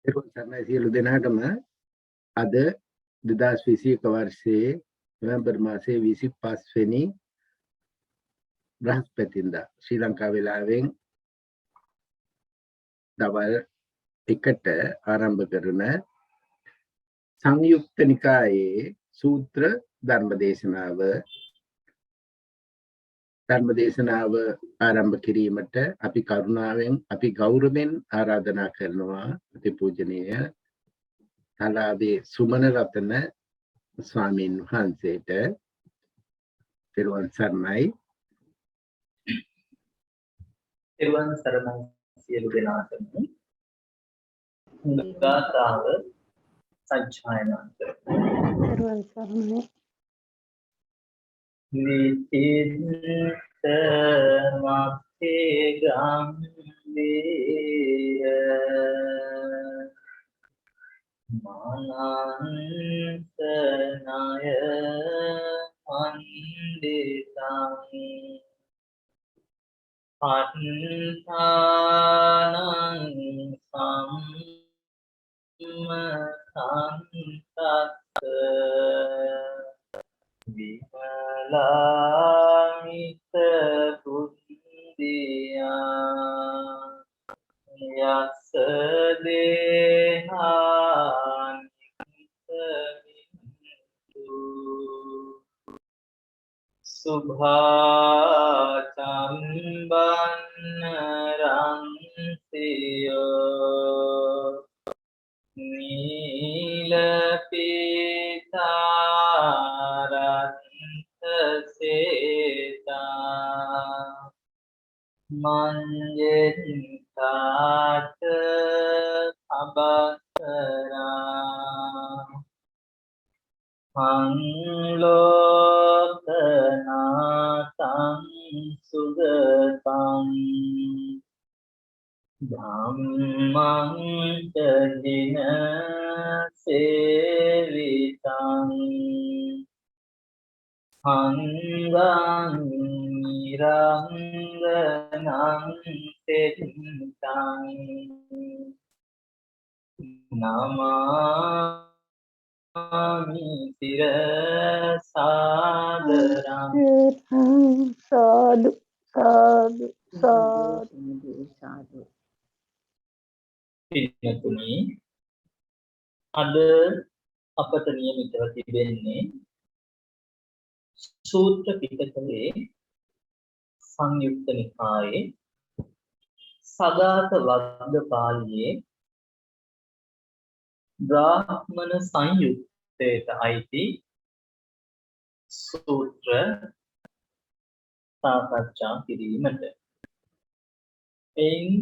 සර්ණයි සියලු දෙනාටම අද 2021 වර්ෂයේ නොවැම්බර් මාසයේ 25 වෙනි බ්‍රහස්පතින්දා ශ්‍රී ලංකා වේලාවෙන් දවල් 1ට ආරම්භ කරන සංයුක්ත නිකායේ සූත්‍ර ධර්මදේශනාව ආරම්භ කිරීමට අපි කරුණාවෙන් අපි ගෞරවයෙන් ආරාධනා කරනවා අතිපූජනීය තලාවේ සුමන රතන ස්වාමීන් වහන්සේට. තෙරුවන් සරණයි. තෙරුවන් සරණයි සියලු දෙනාටම. ගාථාව සජ්ජායනා කරමු. තෙරුවන් සරණයි. නිතින්ත මත්තේ ගම්බීර මානන්ත නාය පණ්ඩිතං අත්තානං සම්මතං විමලාමිත බුද්ධියා යස්ස දේහානිත සුභාචම්බන්න රන්සියෝ නීලපීතාරත්ත සේතා මංජෙන්තාට අබස්සරා සංලෝකනාතං සුගතං ධම්මං චදින සේවිතං හංගං නිරංගනං තෙත්තං නමාමි තිර සාදරං සාදු සාදු සාදු. පින්නතුනි, අද අපට නියමිතව තිබෙන්නේ සූත්‍ර පිටකයේ සංයුක්ත නිකායේ සදාත වග්ග පාළියේ බ්‍රාහ්මණ සංයුත්තේට අයිති සූත්‍ර සාකච්ඡා කිරීමට. එයින්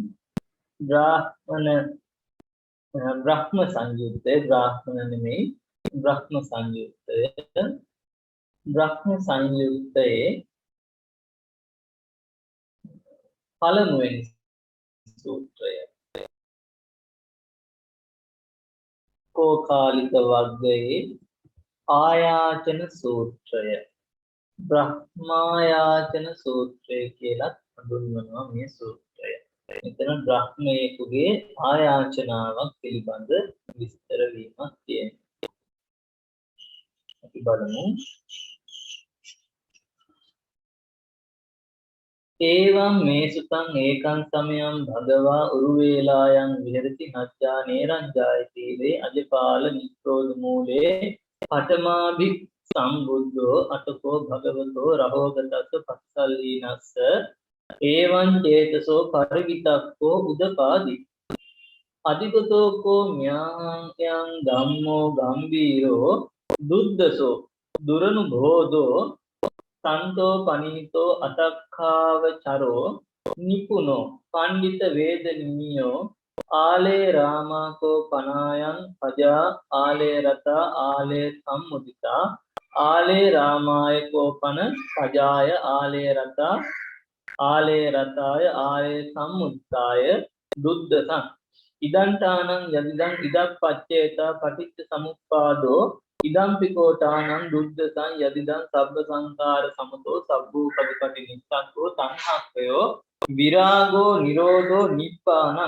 බ්‍රහ්ම සංයුත්තේ බ්‍රාහ්මණ නෙමෙයි බ්‍රහ්ම සංයුත්තය. බ්‍රහ්ම සංයුත්තයේ පළමුවෙනි සූත්‍රය කෝකාලික වග්ගයේ ආයාචන සූත්‍රය, බ්‍රහ්මායාචන සූත්‍රය කියලා හඳුන්වනවා මේ සූත්‍රය. මෙතන බ්‍රහ්මයෙකුගේ ආයාචනාවක් පිළිබඳ විස්තර වීමක් තියෙනවා. අපි බලමු. ඒවම් මේ සුතං ඒකං සමයං භගවා උරුවේලායන් විහෙරති නච්චා නේරංජායති වේ අජපාල නික්‍රෝධ මූලේ පඨමාභි සම්බුද්ධෝ අතකෝ භගවතෝ රහෝගතස්ස පස්සල්ලීනස්ස ඒවං චේතසෝ පරිවිතක්කෝ උදපාදි අධිගතෝ කෝ ඥායං ධම්මෝ ගම්බීරෝ දුද්දසෝ දුරනු භෝදෝ සන්තෝ පනිතෝ අතක්ඛාව චරෝ නිපුනෝ පණ්ඩිත වේදනීයෝ ආලේ රාමාකෝ පනායන් පජා ආලේ රතා ආලේ සම්මුදිතා ආලේ රාමාය කෝපන පජාය ආලේ රතා ආලේ රතාය ආලේ සම්මුත්තාය දුද්දසං ඉදන්තානං යදිදං ඉදක් පච්චේතා පටිච්ච සමුප්පාදෝ ඉදම්පිකෝටානං දුද්දසං යදිදං සබ්බ සංඛාර සමතෝ සබ්බූ පටිපටි නිස්සංකෝ තණ්හක්ඛයෝ විරාගෝ නිරෝධෝ නිබ්බානං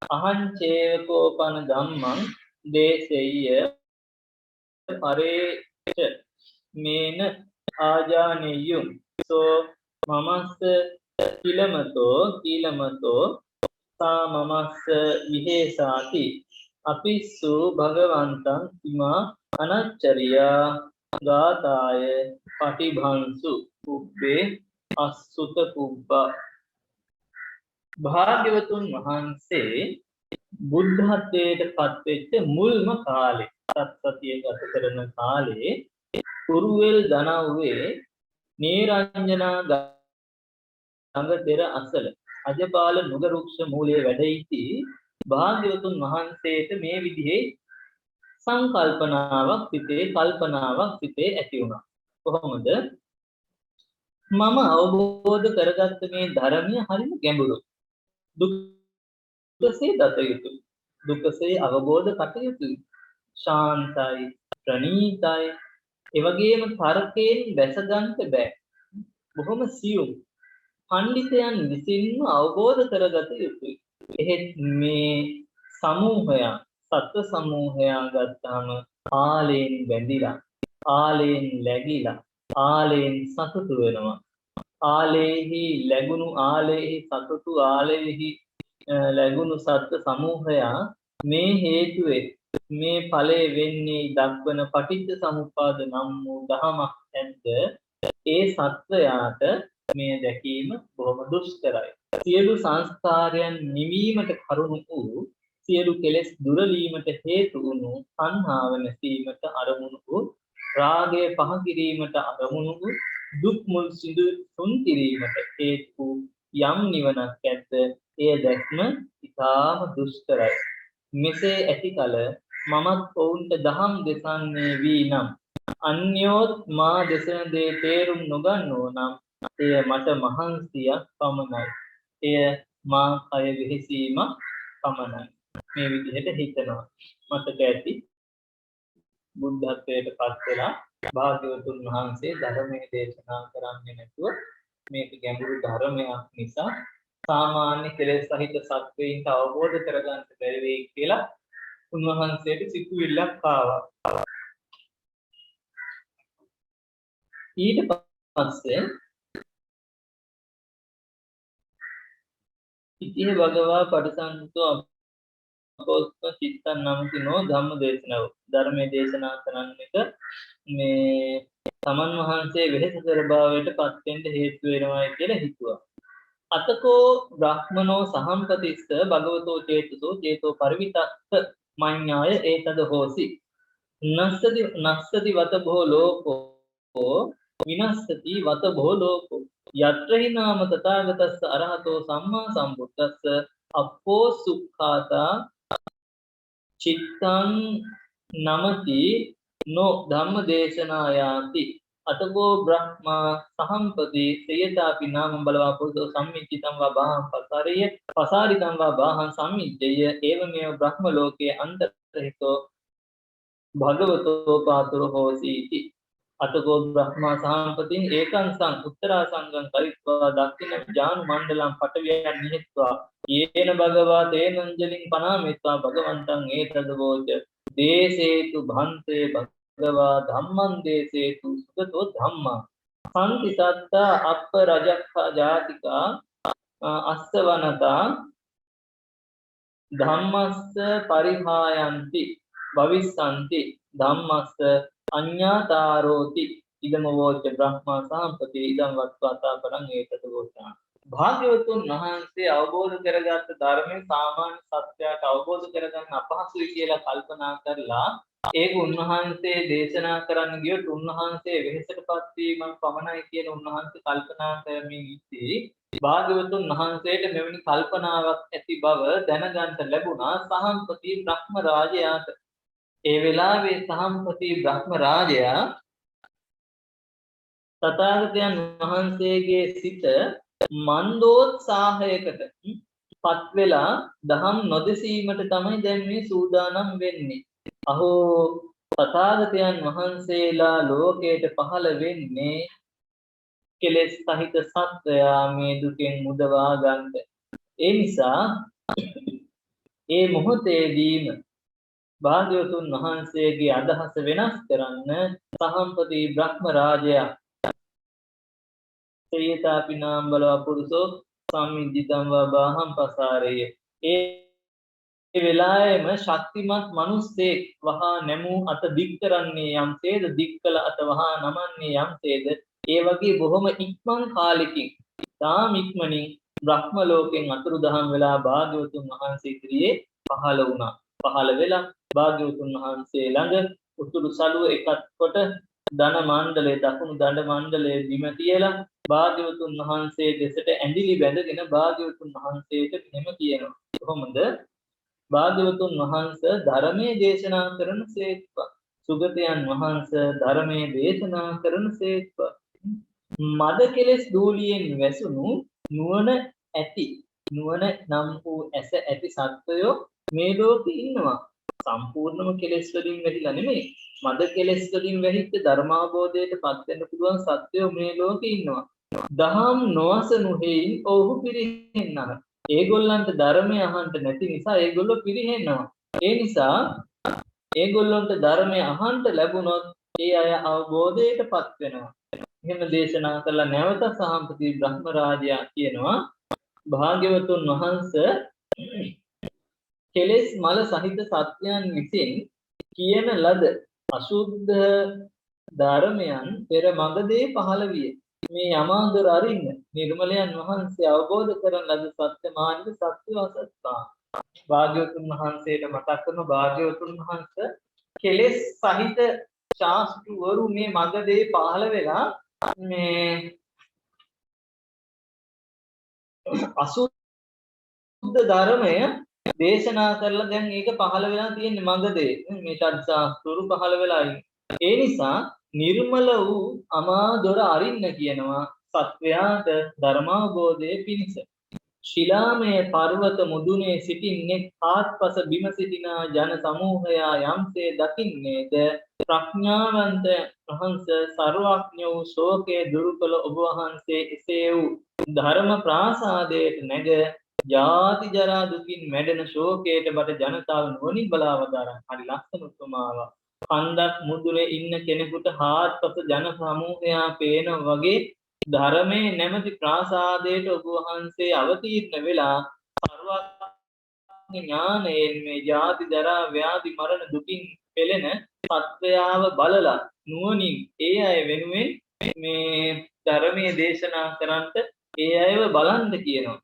අහංචේවකෝපන ධම්මං දේශෙය්‍ය පරේච මේන ආජානෙය්‍යුම් සෝ මමස්ස කිලමතෝ සා මමස්ස විහෙසාති අපිස්සු භගවන්තං ඉමා අනච්චරියා ගාතාය පටිභංසු උබ්බේ අස්සුත පුබ්බා භාග්‍යවතුන් වහන්සේ බුද්ධත්වයට පත්වෙච්ච මුල්ම කාලේ සත්සතිය ගත කරන කාලේ කුරුවෙල් දනව්වේ නීරංජනා ගඟ දෙර අසල අජපාල නුග රුක්ෂ මූලයේ වැඩ සිටි භාග්‍යවතුන් වහන්සේට මේ විදිහේ සංකල්පනාවක් සිතේ ඇති වුණා. කොහොමද? මම අවබෝධ කරගත්ත මේ ධර්මය හරිම ගැඹුරුයි. දුකසේ දත යුතුයි. දුකසේ අවබෝධ කට යුතුයි. ශාන්තයි, ප්‍රණීතයි. ඒ වගේම තර්කයෙන් බැසගන්න බෑ. බොහොම සියුම්. පඬිතයන් විසින්ම අවබෝධ කරගත යුතුයි. එහෙත් මේ සමූහයන්, සත්ව සමූහයන් ගත්තාම ආලයෙන් බැඳිලා, ආලයෙන් läගිලා, ආලයෙන් සතුටු වෙනවා. ආලේහි läගුණු ආලේහි සතුටු ආලේහි läගුණු සත්ව සමූහයා මේ හේතුවේ මේ ඵලයේ වෙන්නේ දක්වන පටිච්ච සමුප්පාද නම් වූ දහමක් ඇද්ද ඒ සත්වයාට මේ දැකීම බොහොම දුෂ්කරයි. සියලු සංස්කාරයන් නිවීමට කරුණු වූ සියලු කෙලෙස් දුරලීමට හේතු වුණු සංහාව නැසීමට අරමුණු වූ රාගය පහ කිරීමට අරමුණු වූ දුක් මුල් සිදු තුන් කිරීමට හේතු යම් නිවනක් ඇද්ද එය දැක්ම ඉතාම දුෂ්කරයි. මෙසේ ඇති කල මමත් ඔවුන්ට දහම් දෙසන්නේ වී නම් අන්‍යෝත් මා දෙසන දේ තේරුම් නොගන්නෝ නම් එය මට මහන්සියක් පමණයි. එය මා කය වෙහෙසීමක් පමණයි. මේ විදිහට හිතනවා. මතක ඇති බුද්ධත්වයට පත් වෙලා භාග්‍යවතුන් වහන්සේ ධර්මයේ දේශනා කරන්නේ නැතුව මේක ගැඹුරු ධර්මයක් නිසා සාමාන්‍ය කෙලෙස් සහිත සත්වයින්ට අවබෝධ කරගන්න බැරි වෙයි කියලා උන්වහන්සේට සිතුවිල්ලක් ආවා. ඊට පස්සේ ඉතිහ භගවා පටිසන්තෝ අපෝස්ත චිත්තං නමකිනෝ ධම්ම දේශනාව ධර්මයේ දේශනා කරන එක මේ තමන් වහන්සේ වෙහෙසතර භාවයට පත් වෙන්න හේතු වෙනවායි කියලා හිතුවා. අතකෝ බ්‍රහ්මනෝ සහම්පතිස්ස භගවතෝ චේතසෝ චේතෝ පරිවිතක්ක මඤ්ඤාය ඒතද හෝසි නස්සති වත භෝ ලෝකෝ විනස්සති වත භෝ ලෝකෝ යත්‍රහි නාම තථාගතස්ස අරහතෝ සම්මා සම්බුද්දස්ස අපෝ සුඛාතා චිත්තං නමති නෝ ධම්ම දේශනායාති අතකෝ බ්‍රහ්මා සහම්පති සයතාපි නාම බලවා පුරුෂෝ සම්මිච්ඡිතං වා බාහං පසාරිතං වා බාහං සම්මිච්ඡය ඒවමේව බ්‍රහ්ම ලෝකේ අන්තරහිතෝ භගවතෝ පාතුරෝ හෝසීති අතකෝ බ්‍රහ්මා සහම්පතින් ඒකං සං උත්තරා සංගං කරිත්වා දක්ඛින ඥාන මණ්ඩලං පටවියන් නිහිත්වා යේන භගවා තේනංජලින් පනාමිත්වා භගවන්තං ඒතදවෝච දේසේතු භන්තේ භගවා ධම්මං දේසේතු සුගතෝ ධම්මා සම්තිසත්තා අප්ප රජක්ඛා ජාතිකා අස්සවනතා ධම්මස්ස පරිහායන්ති භවිස්සන්ති ධම්මස්ස අඤ්ඤාතාරෝති ඉදම වෝච බ්‍රහ්මා සම්පති ඉදම් වත්වාතා පරං ඒතදවෝචා භාග්‍යවතුන් වහන්සේ අවබෝධ කරගත්ත ධර්මයේ සාමාන්‍ය සත්‍යයට අවබෝධ කරගන්න අපහසුයි කියලා කල්පනා කරලා ඒක උන්වහන්සේ දේශනා කරන්න ගියොත් උන්වහන්සේ වෙහෙසටපත් වීමක් පමණයි කියන උන්වහන්සේ කල්පනා කරමින් ඉති භාග්‍යවතුන් වහන්සේට මෙවැනි කල්පනාවක් ඇති බව දැනගන්න ලැබුණා සහම්පති බ්‍රහ්ම රාජයාට. ඒ වෙලාවේ සහම්පති බ්‍රහ්ම රාජයා තථාගතයන් වහන්සේගේ සිත මන්දෝත්සාහයකට පත් වෙලා දහම් නොදෙසීමට තමයි දැන් මේ සූදානම් වෙන්නේ. අහෝ තථාගතයන් වහන්සේලා ලෝකයට පහළ වෙන්නේ කෙලෙස් සහිත සත්වයා මේ දුකෙන් මුදවා ගන්න. ඒ නිසා ඒ මොහොතේදීම භාග්‍යවතුන් වහන්සේගේ අදහස වෙනස් කරන්න සහම්පති බ්‍රහ්ම රාජයා සේයතාපි නාම බලව පුරුෂෝ සම්මිජ්ජිතං වා බාහං පසාරේය. ඒ වෙලාවෙම ශක්තිමත් මිනිස්සෙක් වහා නැමූ අත දික් කරන්නේ යම්සේද දික් කළ අත වහා නමන්නේ යම්සේද ඒ වගේ බොහොම ඉක්මන් කාලෙකින් තාම ඉක්මනින් බ්‍රහ්ම ලෝකෙන් අතුරුදහන් වෙලා භාග්‍යවතුන් වහන්සේ ඉදිරියේ පහළ වුණා. පහළ වෙලා භාග්‍යවතුන් වහන්සේ ළඟ උතුරු සළුව එකත් කොට ධන මණ්ඩලයේ දකුණු දඬ මණ්ඩලයේ බිම තියලා භාග්‍යවතුන් වහන්සේ දෙසට ඇඳිලි බැඳගෙන භාග්‍යවතුන් වහන්සේට මෙහෙම කියනවා. කොහොමද? භාග්‍යවතුන් වහන්සේ ධර්මයේ දේශනා කරන සේක්වා. සුගතයන් වහන්සේ ධර්මයේ දේශනා කරන සේක්වා. මද කෙලෙස් දූලියෙන් වැසුණු නුවණ ඇති නුවණ නම් වූ ඇස ඇති සත්වයෝ මේ ලෝකේ ඉන්නවා. සම්පූර්ණම කෙලෙස් වලින් වැහිලා නෙමෙයි. මද කෙලෙස් වලින් වැහිච්ච ධර්මාබෝධයට පත් වෙන්න පුළුවන් සත්වයෝ මේ ලෝකේ ඉන්නවා. දහම් නොවසනු හේයින් ඔහු පිරිහෙන්නහ. ඒගොල්ලන්ට ධර්මය අහන්න නැති නිසා ඒගොල්ලෝ පිරිහෙනවා. ඒ නිසා ඒගොල්ලන්ට ධර්මය අහන්න ලැබුණොත් ඒ අය අවබෝධයටපත් වෙනවා. එහෙම දේශනා කළා. නැවත සහම්පති බ්‍රහ්ම රාජයා කියනවා භාග්‍යවතුන් වහන්සේ කෙලෙස් මල සහිත සත්‍යයන් විසින් කියන ලද අසුද්ධ ධර්මයන් පෙර මගදී පහළ විය. මේ යමාඳුර අරින්න නිර්මලයන් වහන්සේ අවබෝධ කරන ලද සත්‍ය මාර්ග සත්‍ය වසත්තා. භාග්‍යවතුන් වහන්සේට මතක් කරන භාග්‍යවතුන් වහන්සේ කෙලෙස් සහිත ශාස්ත්‍රවරු මේ මගදී පහළ වෙලා මේ අසුද්ධ ධර්මය දේශනා කරලා දැන් ඒක පහළ වෙලා තියෙන්නේ මගදී මේ ශාස්ත්‍රවරු පහළ වෙලා ඉන්නේ. ඒ නිසා නිර්මල වූ අමාදොර අරින්න කියනවා සත්වයාට ධර්මාවබෝධයේ පිණිස. ශිලාමය පර්වත මුදුනේ සිටින්නේ ආත්පස බිම සිටිනා ජන සමූහයා යම්සේ දකින්නේද ප්‍රඥාවන්ත වහන්සේ සර්වඥ වූ ශෝකයේ දුරු කළ ඔබ වහන්සේ එසේ වූ ධර්ම ප්‍රාසාදයට නැග ජාති ජරා දුකින් මැඩෙන ශෝකයට බට ජනතාව නොනින් බලාවදාරන්. හරි ලස්සන උපමාවක්. කන්දක් මුදුනේ ඉන්න කෙනෙකුට හාත්පස ජන සමූහයා පේන වගේ ධර්මයේ නැමැති ප්‍රාසාදයට ඔබ වහන්සේ අවතීර්ණ වෙලා සර්වඥ ඥානයෙන් මේ ජාති ජරා ව්‍යාධි මරණ දුකින් පෙළෙන සත්වයාව බලලා නුවණින් ඒ අය වෙනුවෙන් මේ ධර්මයේ දේශනා කරන්ට ඒ අයව බලන්න කියනවා.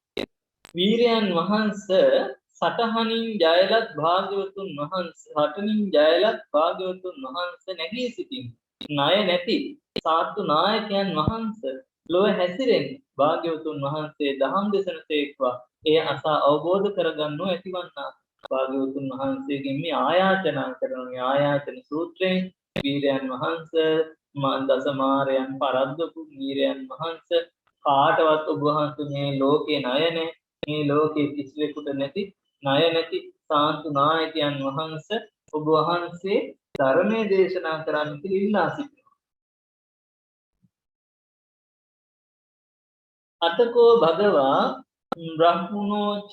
වීරයන් වහන්සේ සටහනින් ජයලත් භාග්‍යවතුන් වහන්සේ හටනින් ජයලත් භාග්‍යවතුන් වහන්සේ නැගී සිටින්. ණය නැති සාතු නායකයන් වහන්සේ ලොව හැසිරෙන් භාග්‍යවතුන් වහන්සේ දහම් දේශන තේක්වා. එය අසා අවබෝධ කරගන්නෝ ඇතිවන්නා. භාග්‍යවතුන් වහන්සේගෙන් මේ ආයාචනා කරන ආයාචන සූත්‍රයෙන් වීරයන් වහන්සේ දසමාරයන් පරද්දපු වීරයන් වහන්සේ කාටවත් ඔබ වහන්සේ මේ ලෝකේ ණය නැහැ. මේ ලෝකේ කිසිවෙකුට නැති ණය නැති සාන්තු නායකයන් වහන්සේ ඔබ වහන්සේ ධර්මයේ දේශනා කරන්න කියලා ඉල්ලා සිටිනවා. අතකෝ භගවා බ්‍රහ්මනෝච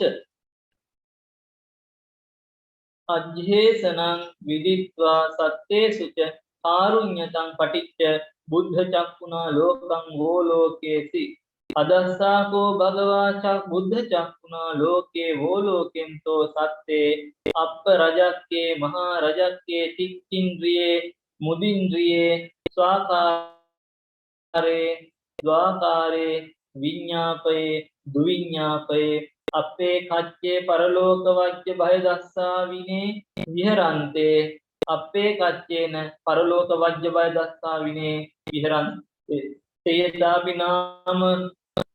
අජ්ජේසනං විදිත්වා සත්තේසුච කාරුඤ්ඤතං පටිච්ච බුද්ධ චක්කුණා ලෝකං වෝ ලෝකේසි අදස්සාකෝ භගවා බුද්ධ චක්කුණා ලෝකේ වෝ ලෝකෙන්තෝ සත්තේ අප්ප රජක්කේ මහා රජක්කේ තික්ඛින්ද්‍රියේ මුදින්ද්‍රියේ ස්වාකාරේ ද්වාකාරේ විඤ්ඤාපේ දුවිඤ්ඤාපේ අපේ කච්චේ පරලෝක වජ්‍ය භය දස්සා විනේ විහරන්තේ අපේ කච්චේන පරලෝක වජ්‍ය භය දස්සා විනේ විහරන්තේ තේදාපි නාම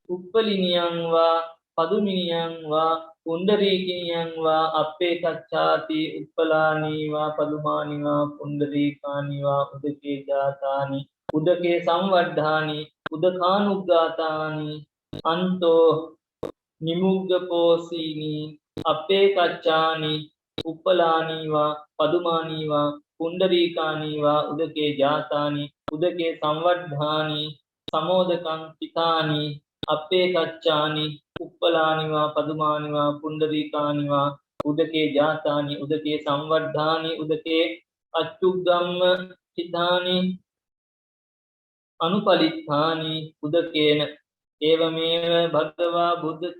උප්පලිනියං වා පදුමිනියං වා පුණ්ඩරීකිනියං වා අපේ කච්ඡාති උප්පලානී වා පදුමානි වා පුණ්ඩරීකානි වා උදකේ ජාතානි උදකේ සංවද්ධානි උදකානුග්ගාතානි අන්තෝ නිමුග්ගපෝසීනි අපේ කච්ඡානි උප්පලානී වා පදුමානී වා පුණ්ඩරීකානි වා උදකේ ජාතානි උදකේ සංවද්ධානි සමෝදකං පිතානි අපේ කච්ඡානි උප්පලානි වා පදුමානි වා පුණ්ඩරීකානි වා උදකේ ජාතානි උදකේ සංවර්ධානි උදකේ අච්චුග්ගම්ම චිතානි අනුපලිත්තානි උදකේන ඒවමේව භගවා බුද්ධ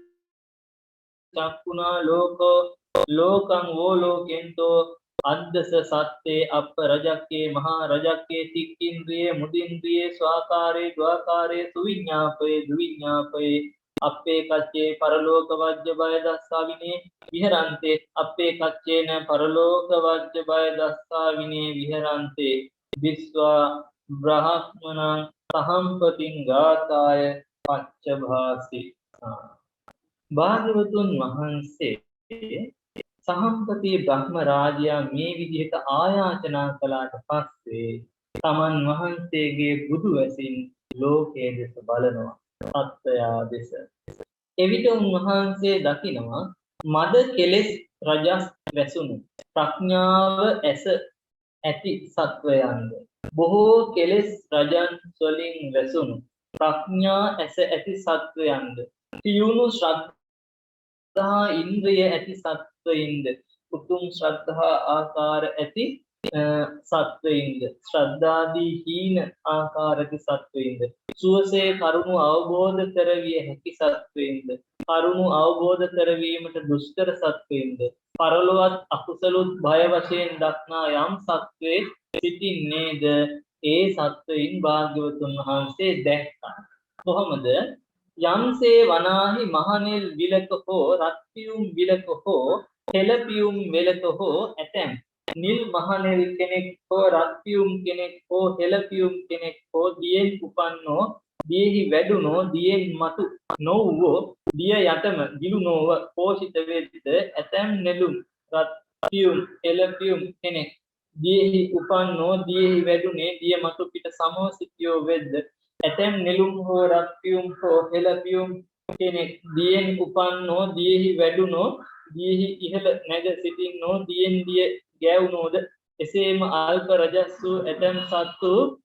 චක්කුණා ලෝකෝ ලෝකං වෝ ලෝකෙන්තෝ අද්දස සත්‍යේ අප රජක්කේ මහා රජක්කේ තික්කින්ද්‍රියේ මුදින්ද්‍රියේ ස්වාකාරේ ද්වාකාරේ සුවිඤ්ඤාපේ දුවිඤ්ඤාපේ අපේ කච්චේ පරලෝක වජ්‍ය බය දස්සාවිනේ විහරන්තේ අපේ කච්චේන පරලෝක වජ්‍ය බය දස්සාවිනේ විහරන්තේ විස්වා බ්‍රහ්මණං සහම්පතින් ගාතාය පච්චභාසි භාග්‍යවතුන් වහන්සේ සහම්පති බ්‍රහ්ම රාජයා මේ විදිහට ආයාචනා කළාට පස්සේ තමන් වහන්සේගේ බුදු වැසින් ලෝකයේ දෙස බලනවා සත්වයා දෙස එවිට උන්වහන්සේ දකිනවා මද කෙලෙස් රජස් වැසුණු ප්‍රඥාව ඇස ඇති සත්වයන්ද බොහෝ කෙලෙස් රජන් වලින් වැසුණු ප්‍රඥා ඇස ඇති සත්වයන්ද තියුණු ශ්‍රද්ධා ඉන්ද්‍රිය ඇති සත්වයින්ද උතුම් ශ්‍රද්ධා ආකාර ඇති සත්වයින්ද ශ්‍රද්ධාදී හීන ආකාර ඇති සත්වයින්ද සුවසේ කරුණු අවබෝධ කරවිය හැකි සත්වයින්ද කරුණු අවබෝධ කරවීමට දුෂ්කර සත්වයින්ද පරලොවත් අකුසලුත් භය වශයෙන් දක්නා යම් සත්වයේ සිටින්නේද ඒ සත්වයින් භාග්‍යවතුන් වහන්සේ දැක්කා කොහොමද යම්සේ වනාහි මහනෙල් විලක හෝ රත්පියුම් විලක හෝ හෙළපියුම් වෙලක හෝ ඇතැම් නිල් මහනෙල් කෙනෙක් හෝ රත්පියුම් කෙනෙක් හෝ හෙළපියුම් කෙනෙක් හෝ දියෙන් උපන්නෝ දියෙහි වැඩුණෝ දියෙන් මතු නොවුවෝ දිය යටම ගිලු නොව පෝෂිත වෙද්ද ඇතැම් නෙළුම් රත්පියුම් හෙළපියුම් කෙනෙක් දියෙහි උපන්නෝ දියෙහි වැඩුණේ දිය මතු පිට සමව සිටියෝ වෙද්ද ඇතැම් නෙළුම් හෝ රත්පියුම් හෝ හෙළපියුම් කෙනෙක් දියෙන් උපන්නෝ දියෙහි වැඩුණෝ දියෙහි ඉහළ නැග සිටින්නෝ දියෙන් දිය ගෑවුණෝද එසේම අල්ප රජස්සු ඇතැම් සත්තු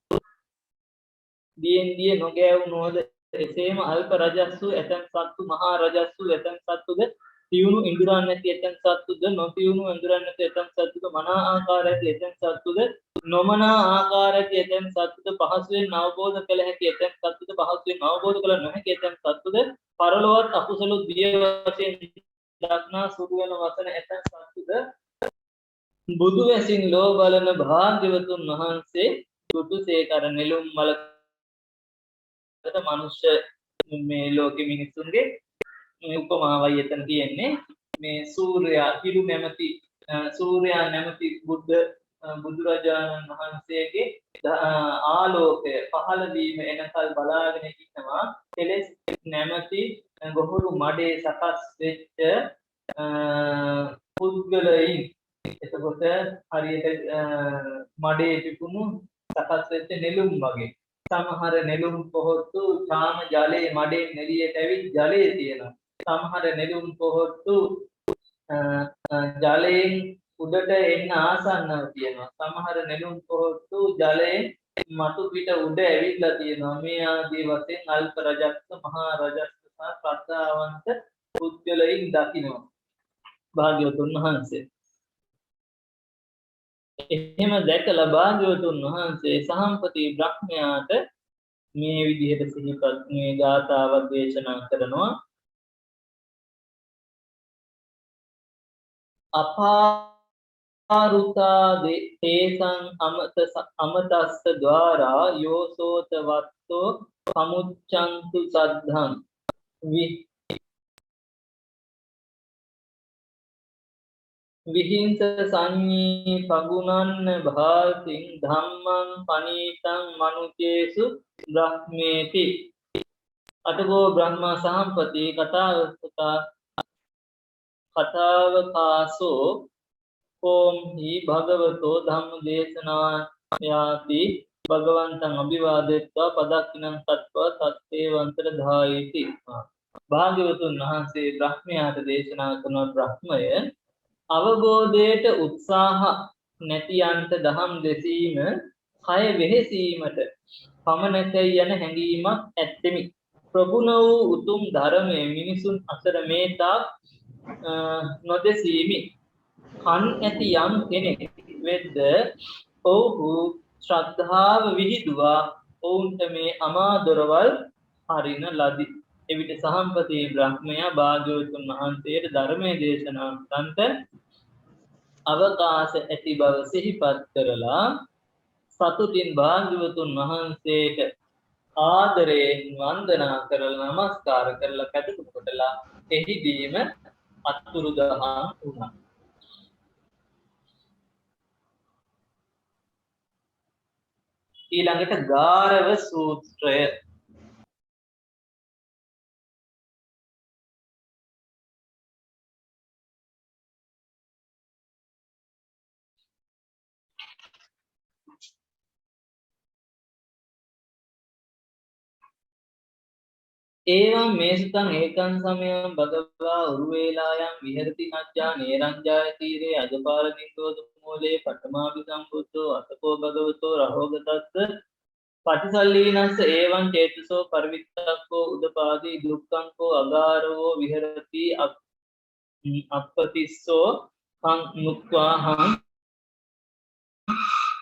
දියෙන් දිය නොගෑවුණෝද එසේම අල්ප රජස්සු ඇතැම් සත්තු මහා රජස්සු ඇතැම් සත්තුද තියුණු ඉඳුරන් නැති ඇතැම් සත්තුද නොතියුණු ඉඳුරන් නැති ඇතැම් සත්තුද මනා ආකාර ඇති ඇතැම් සත්තුද නොමනා ආකාර ඇති ඇතැම් සත්තුද පහසුවෙන් අවබෝධ කළ හැකි ඇතැම් සත්තුද පහසුවෙන් අවබෝධ කළ නොහැකි ඇතැම් සත්තුද පරලොවත් අකුසල දිය වශයෙන් දක්නා සුදු වෙන වසන ඇතැම් සත්තුද බුදු වැසින් ලෝ බලන භාග්‍යවතුන් වහන්සේ දුටුසේ කර නෙළුම් මලකට මනුෂ්‍ය මේ ලෝකෙ මිනිසුන්ගේ උපමාවයි එතන තියෙන්නේ මේ සූර්යයා හිරු නැමැති සූර්යයා නැමැති බුදුරජාණන් වහන්සේගේ ආලෝකය පහළ වීම එනකල් බලාගෙන ඉන්නවා කෙලෙස් නැමැති ගොහරු මඩේ සකස් වෙච්ච පුද්ගලයින් එතකොට හරියට මඩේ පිපුණු සකස් වෙච්ච නෙළුම් වගේ සමහර නෙළුම් පොහොත්තු ඡාම ජලයේ මඩේ නෙලියට ඇවිත් ජලයේ තියෙනවා සමහර නෙළුම් පොහොත්තු ජලයෙන් උඩට එන්න ආසන්නව තියෙනවා සමහර නෙළුම් පොහොත්තු ජලයෙන් මතු පිට උඩ ඇවිල්ලා තියෙනවා මේ ආදී වශයෙන් අල්ප රජස්ස මහා රජස්ස සහ ශ්‍රද්ධාවන්ත පුද්ගලයින් දකිනවා භාග්‍යවතුන් වහන්සේ එහෙම දැකලා භාග්‍යවතුන් වහන්සේ සහම්පති බ්‍රහ්මයාට මේ විදිහට සිහිපත් මේ ගාථාවක් දේශනා කරනවා අපාරුතා තේසං අමතස්ස ద్వාරා යෝසෝත වත්තෝ සමුච්ඡන්තු සද්ධං විහිංස සංඤී පගුණන්න භාතින් ධම්මං පනීතං මනුකේසු බ්‍රහ්මේති අතගෝ බ්‍රහ්මා සහම්පති කතාවකාසෝ ඕම් හි භගවතෝ ධම්ම දේශනායාති භගවන්තං අභිවාදෙත්වා පදක්ඛිනං තත්වා තත්තේවන්තර ධායති භාග්‍යවතුන් වහන්සේ බ්‍රහ්මයාට දේශනා කරන බ්‍රහ්මය අවබෝධයට උත්සාහ නැතියන්ට දහම් දෙසීම කය වෙහෙසීමට පමණකයි යන හැඟීමක් ඇත්තෙමි ප්‍රගුණ වූ උතුම් ධර්මයේ මිනිසුන් අතර මේතා නොදෙසීමි කන් ඇති යම් කෙනෙක් වෙද්ද ඔව්හු ශ්‍රද්ධාව විහිදුවා ඔවුන්ට මේ අමා දොරවල් හරින ලදි. එවිට සහම්පති බ්‍රහ්මයා භාග්‍යවතුන් වහන්සේට ධර්මයේ දේශනා කරන්ට අවකාශ ඇති බව සිහිපත් කරලා සතුටින් භාග්‍යවතුන් වහන්සේට ආදරයෙන් වන්දනා කරලා නමස්කාර කරලා පැතුම් කොටලා එහිදීම අතුරුදහන් වුණා. ඊළඟට ගාරව සූත්‍රය. ඒවං මේසුතං ඒකං සමයං භගවා උරුවේලායන් විහෙරති නජ්ජා නේරංජාය තීරේ අජපාල නින්දෝද මූලේ පඨමාභි සම්බුද්ධෝ අතකෝ භගවතෝ රහෝගතස්ස පටිසල්ලීනස්ස ඒවං චේතසෝ පරිවිත්තක්කෝ උදපාදී දුක්ඛංකෝ අගාරවෝ විහෙරති අප්පතිස්සෝ කං මුක්ඛාහං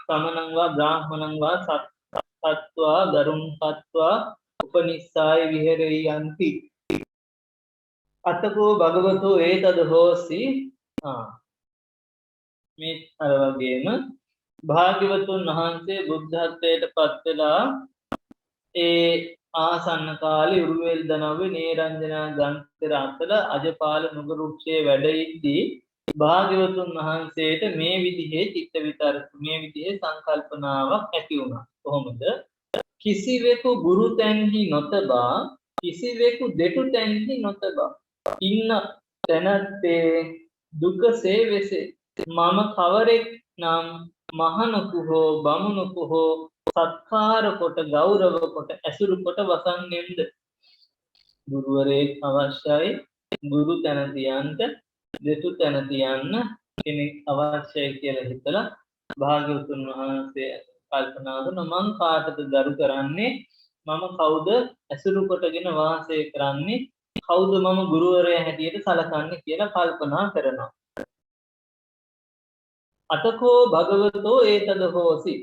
සමනං වා බ්‍රාහ්මණං වා සත්ත්වා ගරුං සත්ත්වා උපනිස්සාය විහෙරයන්ති අතකෝ භගවතෝ ඒතද හෝසි. මේ අර වගේම භාග්‍යවතුන් වහන්සේ බුද්ධත්වයට පත් වෙලා ඒ ආසන්න කාලේ උරුවෙල් දනව්වේ නේරංජනා ගන්තර අතල අජපාල නුග වෘක්ෂයේ වැඩ ඉද්දී භාග්‍යවතුන් වහන්සේට මේ විදිහේ චිත්ත විතරක මේ විදිහේ සංකල්පනාවක් ඇති වුණා. කොහොමද? කිසිවෙකු ගුරු තැන්හි නොතබා කිසිවෙකු දෙටු තැන්හි නොතබා ඉන්න තැනැත්තේ දුකසේ වෙසේ. මම කවරෙක් නම් මහණකු හෝ බමුණකු හෝ සත්කාර කොට ගෞරව කොට ඇසුරු කොට වසන්නේම්ද? ගුරුවරයෙක් අවශ්‍යයි. ගුරු තැන තියන්න දෙටු තැන තියන්න කෙනෙක් අවශ්‍යයි කියලා හිතලා භාග්‍යවතුන් වහන්සේ කල්පනා කරන මං කාටද ගරු කරන්නේ? මම කවුද ඇසුරු කොටගෙන වාසය කරන්නේ? කවුද මම ගුරුවරයා හැටියට සලකන්නේ කියලා කල්පනා කරනවා. අතකෝ භගවතෝ ඒතද හෝසි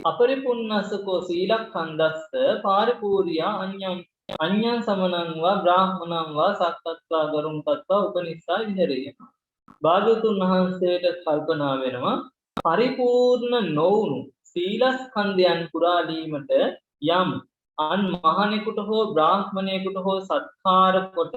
අපරිපුන්නස්සකෝ සීලක්ඛන්දස්ස පාරිපූර්යා අඤ්ඤං සමනං වා බ්‍රාහ්මණං වා සක්කත්වා ගරුං තත්වා උපනිස්සා විහෙරේ. භාග්‍යවතුන් වහන්සේට කල්පනා වෙනවා පරිපූර්ණ නොවුණු සීලස්කන්ධයන් පුරාලීමට යම් අන් මහණෙකුට හෝ බ්‍රාහ්මණයෙකුට හෝ සත්කාර කොට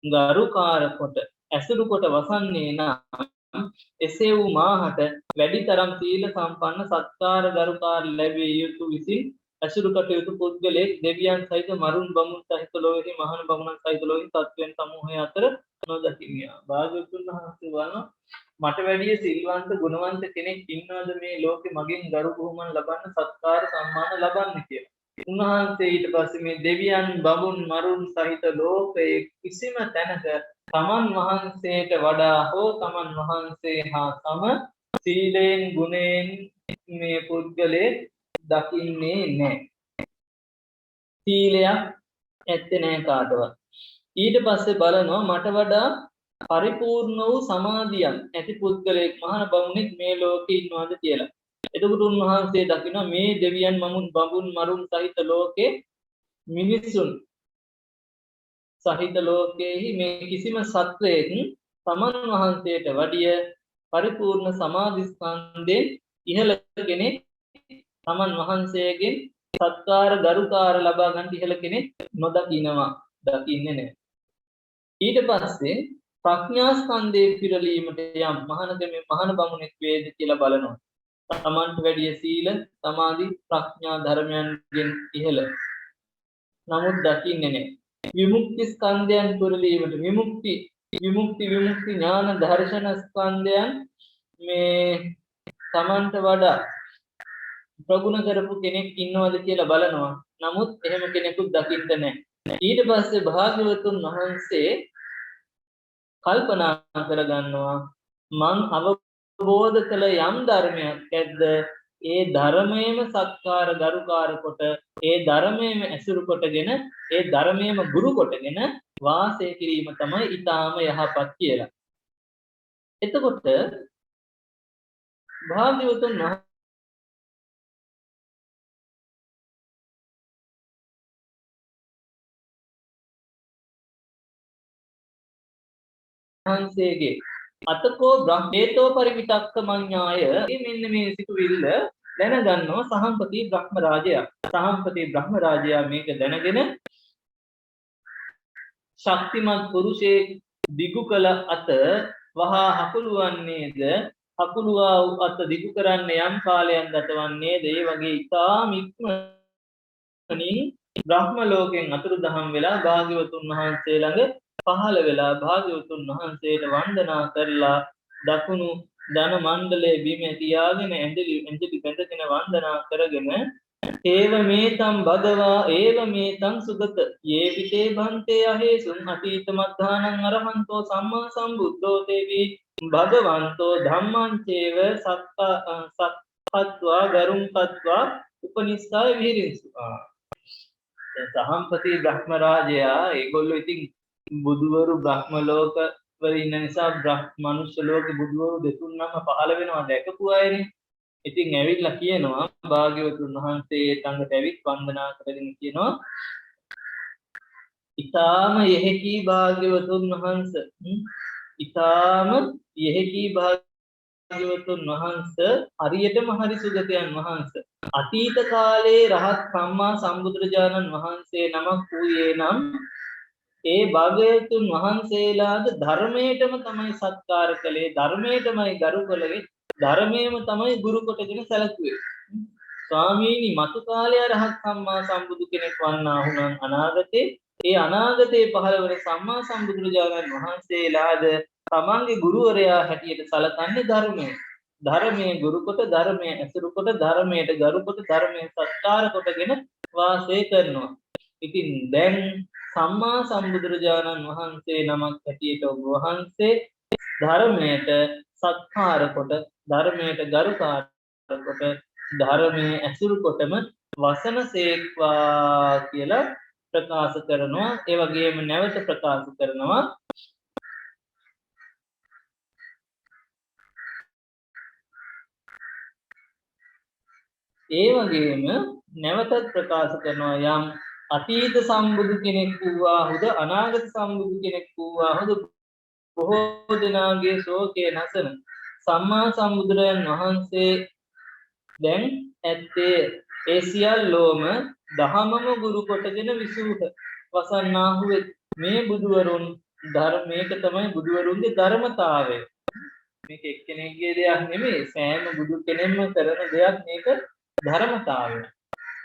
ගරුකාර කොට ඇසුරු කොට වසන්නේ නම් එසේ වූ මාහට වැඩිතරම් සීල සම්පන්න සත්කාර ගරුකාර ලැබිය යුතු විසින් ඇසුරු කටයුතු පුද්ගලයෙක් දෙවියන් සහිත මරුන් බමුණු සහිත ලෝකෙහි මහණ බමුණන් සහිත ලෝකෙහි සත්වයන් සමූහය අතර නොදකිමියා. භාග්‍යවතුන් වහන්සේ වන මට වැඩිය සිල්වන්ත ගුණවන්ත කෙනෙක් ඉන්නවද මේ ලෝකෙ මගෙන් ගරු බුහුමන් ලබන්න සත්කාර සම්මාන ලබන්න කියලා. උන්වහන්සේ ඊට පස්සේ මේ දෙවියන් බඹුන් මරුන් සහිත ලෝකයේ කිසිම තැනක තමන් වහන්සේට වඩා හෝ තමන් වහන්සේ හා සම සීලයෙන් ගුණයෙන් මේ පුද්ගලයෙක් දකින්නේ නැහැ. සීලයක් ඇත්තේ නැහැ කාටවත්. ඊට පස්සේ බලනවා මට වඩා පරිපූර්ණ වූ සමාධියක් ඇති පුද්ගලයෙක් මහාන බමුණෙක් මේ ලෝකේ ඉන්නවද කියලා. එතකොට උන්වහන්සේ දකිනවා මේ දෙවියන් බඹුන් මරුන් සහිත ලෝකේ මිනිසුන් සහිත ලෝකෙහි මේ කිසිම සත්වයෙක් තමන් වහන්සේට වැඩිය පරිපූර්ණ සමාධි ස්කන්ධයෙන් ඉහළ කෙනෙක් තමන් වහන්සේගෙන් සත්කාර ගරුකාර ලබා ගන්න ඉහළ කෙනෙක් නොදකින්නවා, දකින්නේ නැහැ. ඊට පස්සේ ප්‍රඥා ස්කන්ධයේ පිරලීමට යම් මහාන බමුණෙක් වේද කියලා බලනවා. තමන්ට වැඩිය සීල, සමාධි, ප්‍රඥා ධර්මයන්ගෙන් ඉහළ. නමුත් දකින්නේ නැහැ. විමුක්ති ස්කන්ධයන් පිරලීමට විමුක්ති ඥාන දර්ශන ස්කන්ධයන් මේ තමන්ට වඩා ප්‍රගුණ කරපු කෙනෙක් ඉන්නවද කියලා බලනවා. නමුත් එහෙම කෙනෙකුත් දකින්න නැහැ. ඊට පස්සේ භාග්‍යවතුන් වහන්සේ කල්පනා කරගන්නවා මං අවබෝධ කළ යම් ධර්මයක් ඇද්ද ඒ ධර්මයේම සත්කාර ගරුකාර කොට ඒ ධර්මයේම ඇසුරු කොටගෙන ඒ ධර්මයේම ගුරු කොටගෙන වාසය කිරීම තමයි ඊටාම යහපත් කියලා. එතකොට භාග්‍යවතුන් වහන්සේගේ අතකෝ බ්‍රහ්මේතෝ පරිවිතක්ක මඤ්ඤාය මෙන්න මේ සිතුවිල්ල දැනගන්නවා සහම්පති බ්‍රහ්ම රාජයා. සහම්පති බ්‍රහ්ම රාජයා මේක දැනගෙන ශක්තිමත් පුරුෂේ දිගු කළ අත වහා හකුලුවන්නේද හකුලුවා අත දිගු කරන්න යම් කාලයක් ගතවන්නේද ඒ වගේ ඉතාම ඉක්මනින් බ්‍රහ්ම ලෝකෙන් අතුරුදහන් වෙලා භාග්‍යවතුන් වහන්සේ ළඟ පහළ වෙලා භාග්‍යවතුන් වහන්සේට වන්දනා කරලා දකුණු ධන මණ්ඩලයේ බිම තියාගෙන ඇඳලි බැඳගෙන වන්දනා කරගෙන ඒව මේතම් භගවා ඒව මේතම් සුගත යේ පිටේ භන්තේ අහේසුන් අතීත මද්ධානං අරහන්තෝ සම්මා සම්බුද්ධෝ තේවි භගවන්තෝ ධම්මං චේව සත්ත්වා ගරුම් පත්වා උපනිස්සාය විහෙරින්සු. සහම්පති බ්‍රහ්ම රාජයා ඒගොල්ලෝ ඉතින් බුදුවරු බ්‍රහ්ම ලෝක වල ඉන්න නිසා මනුෂ්‍ය ලෝකෙ බුදුවරු දෙතුන්ම පහළ වෙනවා දැකපු අයනේ. ඉතින් ඇවිල්ලා කියනවා භාග්‍යවතුන් වහන්සේ ළඟට ඇවිත් වන්දනා කරගෙන කියනවා ඊ타ම යෙහිකි භාග්‍යවතුන් වහන්සේ ඊ타ම යෙහිකි භාග්‍යවතුන් වහන්සේ හරියටම හරි සුගතයන් වහන්සේ අතීත කාලේ රහත් සම්මා සම්බුදුරජාණන් වහන්සේ නමක් වූයේ නම් ඒ භාග්‍යවතුන් වහන්සේලාගේ ධර්මයටම තමයි සත්කාර කළේ ධර්මයටමයි ගරු කළේ ධර්මයේම තමයි ගුරු කොටගෙන සැලකුවේ. ස්වාමීනි මතු කාලය රහත් සම්මා සම්බුදු කෙනෙක් වන්නා වුණන් අනාගතේ ඒ අනාගතේ පහළ වන සම්මා සම්බුදුරජාණන් වහන්සේලාද තමන්ගේ ගුරුවරයා හැටියට සැලකන්නේ ධර්මය. ධර්මයේ ගුරු කොට ධර්මයේ ඇසුරු කොට ධර්මයට ගරු කොට ධර්මයේ සත්කාර කොටගෙන වාසය කරනවා. ඉතින් දැන් සම්මා සම්බුදුරජාණන් වහන්සේ නමක් හැටියට ඔබ වහන්සේ ධර්මයට සත්කාර කොට ධර්මයට ගරුකාර කොට ධර්මයේ ඇසුරු කොටම වසනසේක්වා කියලා ප්‍රකාශ කරනවා. ඒ වගේම නැවත ප්‍රකාශ කරනවා ඒ වගේම නැවතත් ප්‍රකාශ කරනවා යම් අතීත සම්බුදු කෙනෙක් වූවාහුද අනාගත සම්බුදු කෙනෙක් වූවාහුද බොහෝ දෙනාගේ ශෝකය නැසන සම්මා සම්බුදුරයන් වහන්සේ දැන් ඇත්තේ ඒ සියල්ලෝම දහමම ගුරු කොටගෙන විසූහ වසන්නාහු මේ බුදුවරුන් ධර්මයක තමයි බුදුවරුන්ගේ ධර්මතාවය. මේක එක්කෙනෙක්ගේ දෙයක් නෙමෙයි සෑම බුදු කෙනෙක්ම කරන දෙයක් මේක ධර්මතාවය.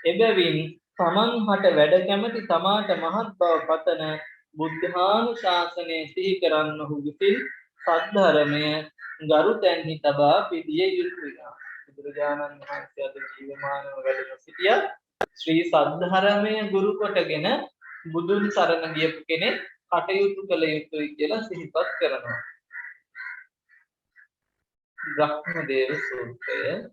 එබැවින් තමන් හට වැඩ කැමති තමාට මහත් බව පතන බුද්ධානුශාසනය සිහි කරන්නහු විසින් සද්ධර්මය ගරු තැන්හි තබා පිළිය යුතුය. බුදුරජාණන් වහන්සේ අද ජීවමානව වැඩ සිටියා ශ්‍රී සද්ධර්මය ගුරු කොටගෙන බුදුන් සරණ ගියපු කෙනෙක් කටයුතු කළ යුතුයි කියලා සිහිපත් කරනවා. බ්‍රහ්මදේව සූත්‍රය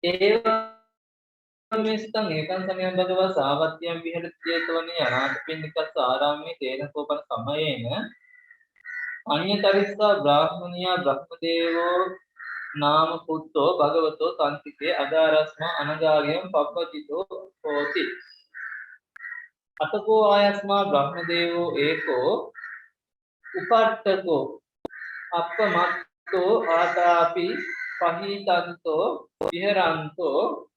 ඒවමෙස්තං ඒකං සමයං භගවා සාවත්‍යං විහෙරති චේතවනේ අනාථපිණ්ඩිකස්ස ආරාමේ තේන කෝපන සමයේන අඤ්ඤතරිස්සා බ්‍රාහ්මනියා බ්‍රහ්මදේවෝ නාම පුත්තෝ භගවතෝ තන්තිකේ අදාරස්මා අනගාරියම් පබ්බතිතෝ හෝති අතකෝ ආයස්මා බ්‍රහ්මදේවෝ ඒකෝ උපට්ඨකෝ අප්පමත්තෝ ආදාපි පහිතන්තෝ විහරන්තෝ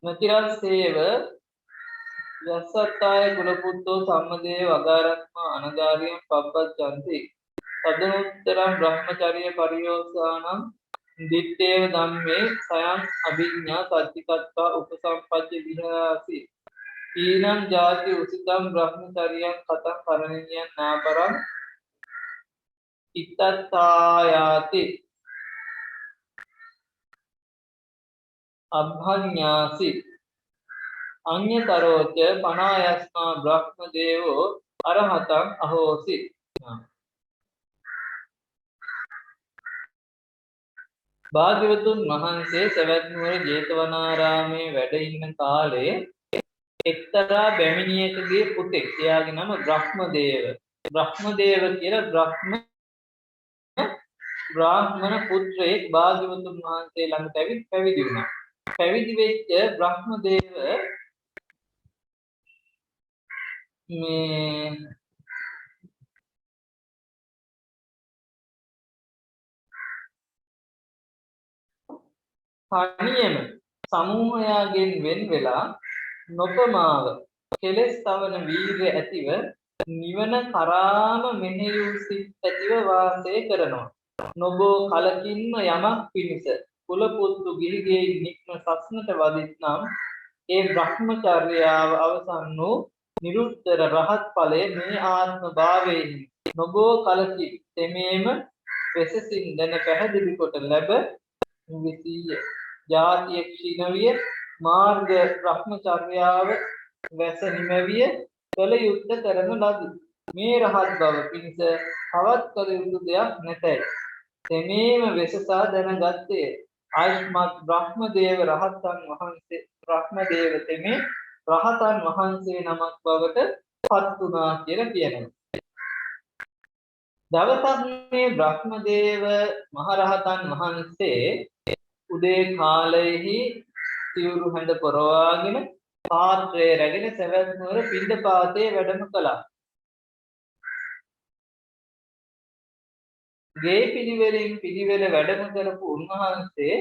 නතිරස්සේව යස්සත්තාය කුලපුත්තෝ සම්මදේව අගාරත්මා අනගාරියම් පබ්බච්චන්ති තදනුත්තරම් බ්‍රහ්මචර්ය පරියෝසානං දිත්තේව ධම්මේ සයං අභිඥා සච්චිකත්වා උපසම්පජ්ජ විහාසි ඊනම් ජාති උසිතම් බ්‍රහ්මචර්යං කතං කරණීයං නාපරං ඉත්තත්තායාති අභඤ්ඤාසි අඤ්ඤතරෝච පනායස්මා බ්‍රහ්මදේවෝ අරහතං අහෝසි. භාග්‍යවතුන් වහන්සේ සවැත් නුවර ජේතවනාරාමේ වැඩ ඉන්න කාලේ එක්තරා බැමිණියකගේ පුතෙක්. එයාගේ නම බ්‍රහ්මදේව. බ්‍රහ්මදේව කියලා බ්‍රාහ්මණ පුත්‍රයෙක් භාග්‍යවතුන් වහන්සේ ළඟට ඇවිත් පැවිදි වුණා. පැවිදි වෙච්ච බ්‍රහ්මදේව මේ තනියම සමූහයාගෙන් වෙන් වෙලා නොපමාව කෙලස් තවන වීර්ය ඇතිව නිවන කරාම මෙහෙයූ සිත් ඇතිව වාසය කරනවා. නොබෝ කලකින්ම යමක් පිණිස කුල පුත්තු ගිහිගේ නික්ම සස්නට වදිත්නම් ඒ බ්‍රහ්මචර්යාව අවසන් වූ නිරුත්තර රහත් ඵලය මේ ආත්ම භාවයෙන් නොබෝ කලකින් තෙමේම වෙසසින් දැන පැහැදිලි කොට ලැබ විසීය. ජාතිය ක්ෂීණවිය මාර්ග බ්‍රහ්මචර්යාව වැස නිමැවිය කල යුද්ධ කරන ලද මේ රහත් බව පිණිස තවත් කල යුතු දෙයක් නැතයි. තෙමේම වෙසසා දැනගත්තේ ආයුෂ්මත් බ්‍රහ්මදේව රහතන් වහන්සේ. බ්‍රහ්මදේව තෙමේ රහතන් වහන්සේ නමක් බවට පත් වුණා කියලා කියනවා. දවසක් මේ බ්‍රහ්මදේව මහරහතන් වහන්සේ උදේ කාලයේහි සිවුරු හැඳ පොරවාගෙන පාත්‍රය රැගෙන සවැත් නුවර පිණ්ඩපාතේ වැඩම කළා. ගේ පිළිවෙලින් පිළිවෙල වැඩම කරපු උන්වහන්සේ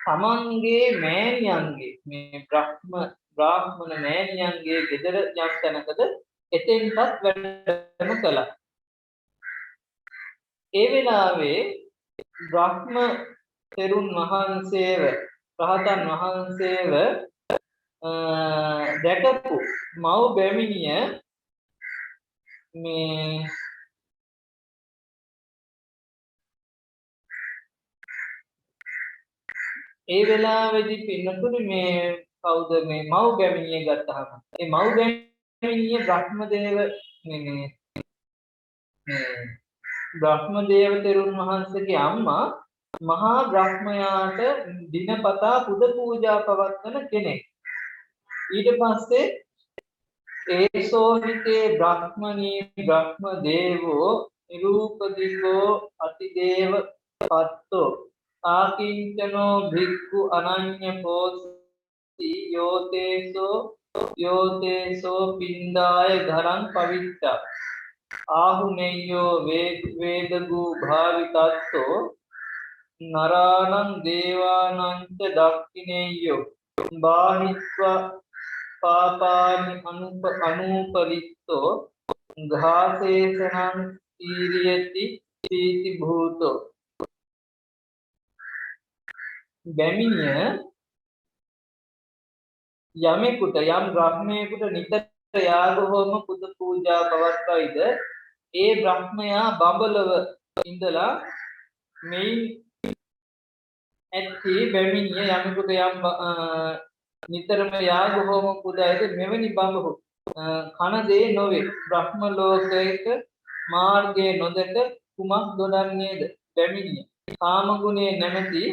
තමන්ගේ මෑණියන්ගේ මේ බ්‍රාහ්මණ මෑණියන්ගේ ගෙදර යම් තැනකද එතෙන්ටත් වැඩම කළා. ඒ වෙලාවේ බ්‍රහ්ම තෙරුන් වහන්සේව රහතන් වහන්සේව දැකපු මව් බැමිණිය මේ ඒ වෙලාවේදී පින්නතුනේ මේ කවුද මේ මව් බැමිණිය ගත්තාම ඒ මව් බැමිණිය බ්‍රහ්මදේව මේ බ්‍රහ්මදේව තෙරුන් වහන්සේගේ අම්මා මහා බ්‍රහ්මයාට දිනපතා පුද පූජා පවත්වන කෙනෙක්. ඊට පස්සේ ඒසෝහිතේ බ්‍රහ්මණී බ්‍රහ්මදේවෝ නිරූපදිකෝ අතිදේව පත්තෝ ආකින්චනෝ භික්ඛු අනඤ්ඤ පෝසති යෝතේසෝ පින්දාය ධරං පවිත්තා ආහුනේයෝ වේදගු භාවිතත්තෝ නරාණං දේවානං ච දක්ඛිනේයෝ බාහිත්වා පාපානි අනුපරිත්තෝ ඝාසේසනං ඊරියති පීති භූතෝ. බැමිණිය යමෙකුට යම් බ්‍රහ්මයෙකුට නිතර යාග හෝම පුද පූජා පවත්වයිද ඒ බ්‍රහ්මයා බඹලව ඉඳලා මෙයින් ඇති බැමිණිය යමෙකුට යම් නිතරම යාග හෝම පුදායද මෙවැනි බඹහු කන දේ නොවේ. බ්‍රහ්ම ලෝකයක මාර්ගයේ නොදක කුමක් දොඩන්නේද? බැමිණිය කාම ගුණේ නැමැති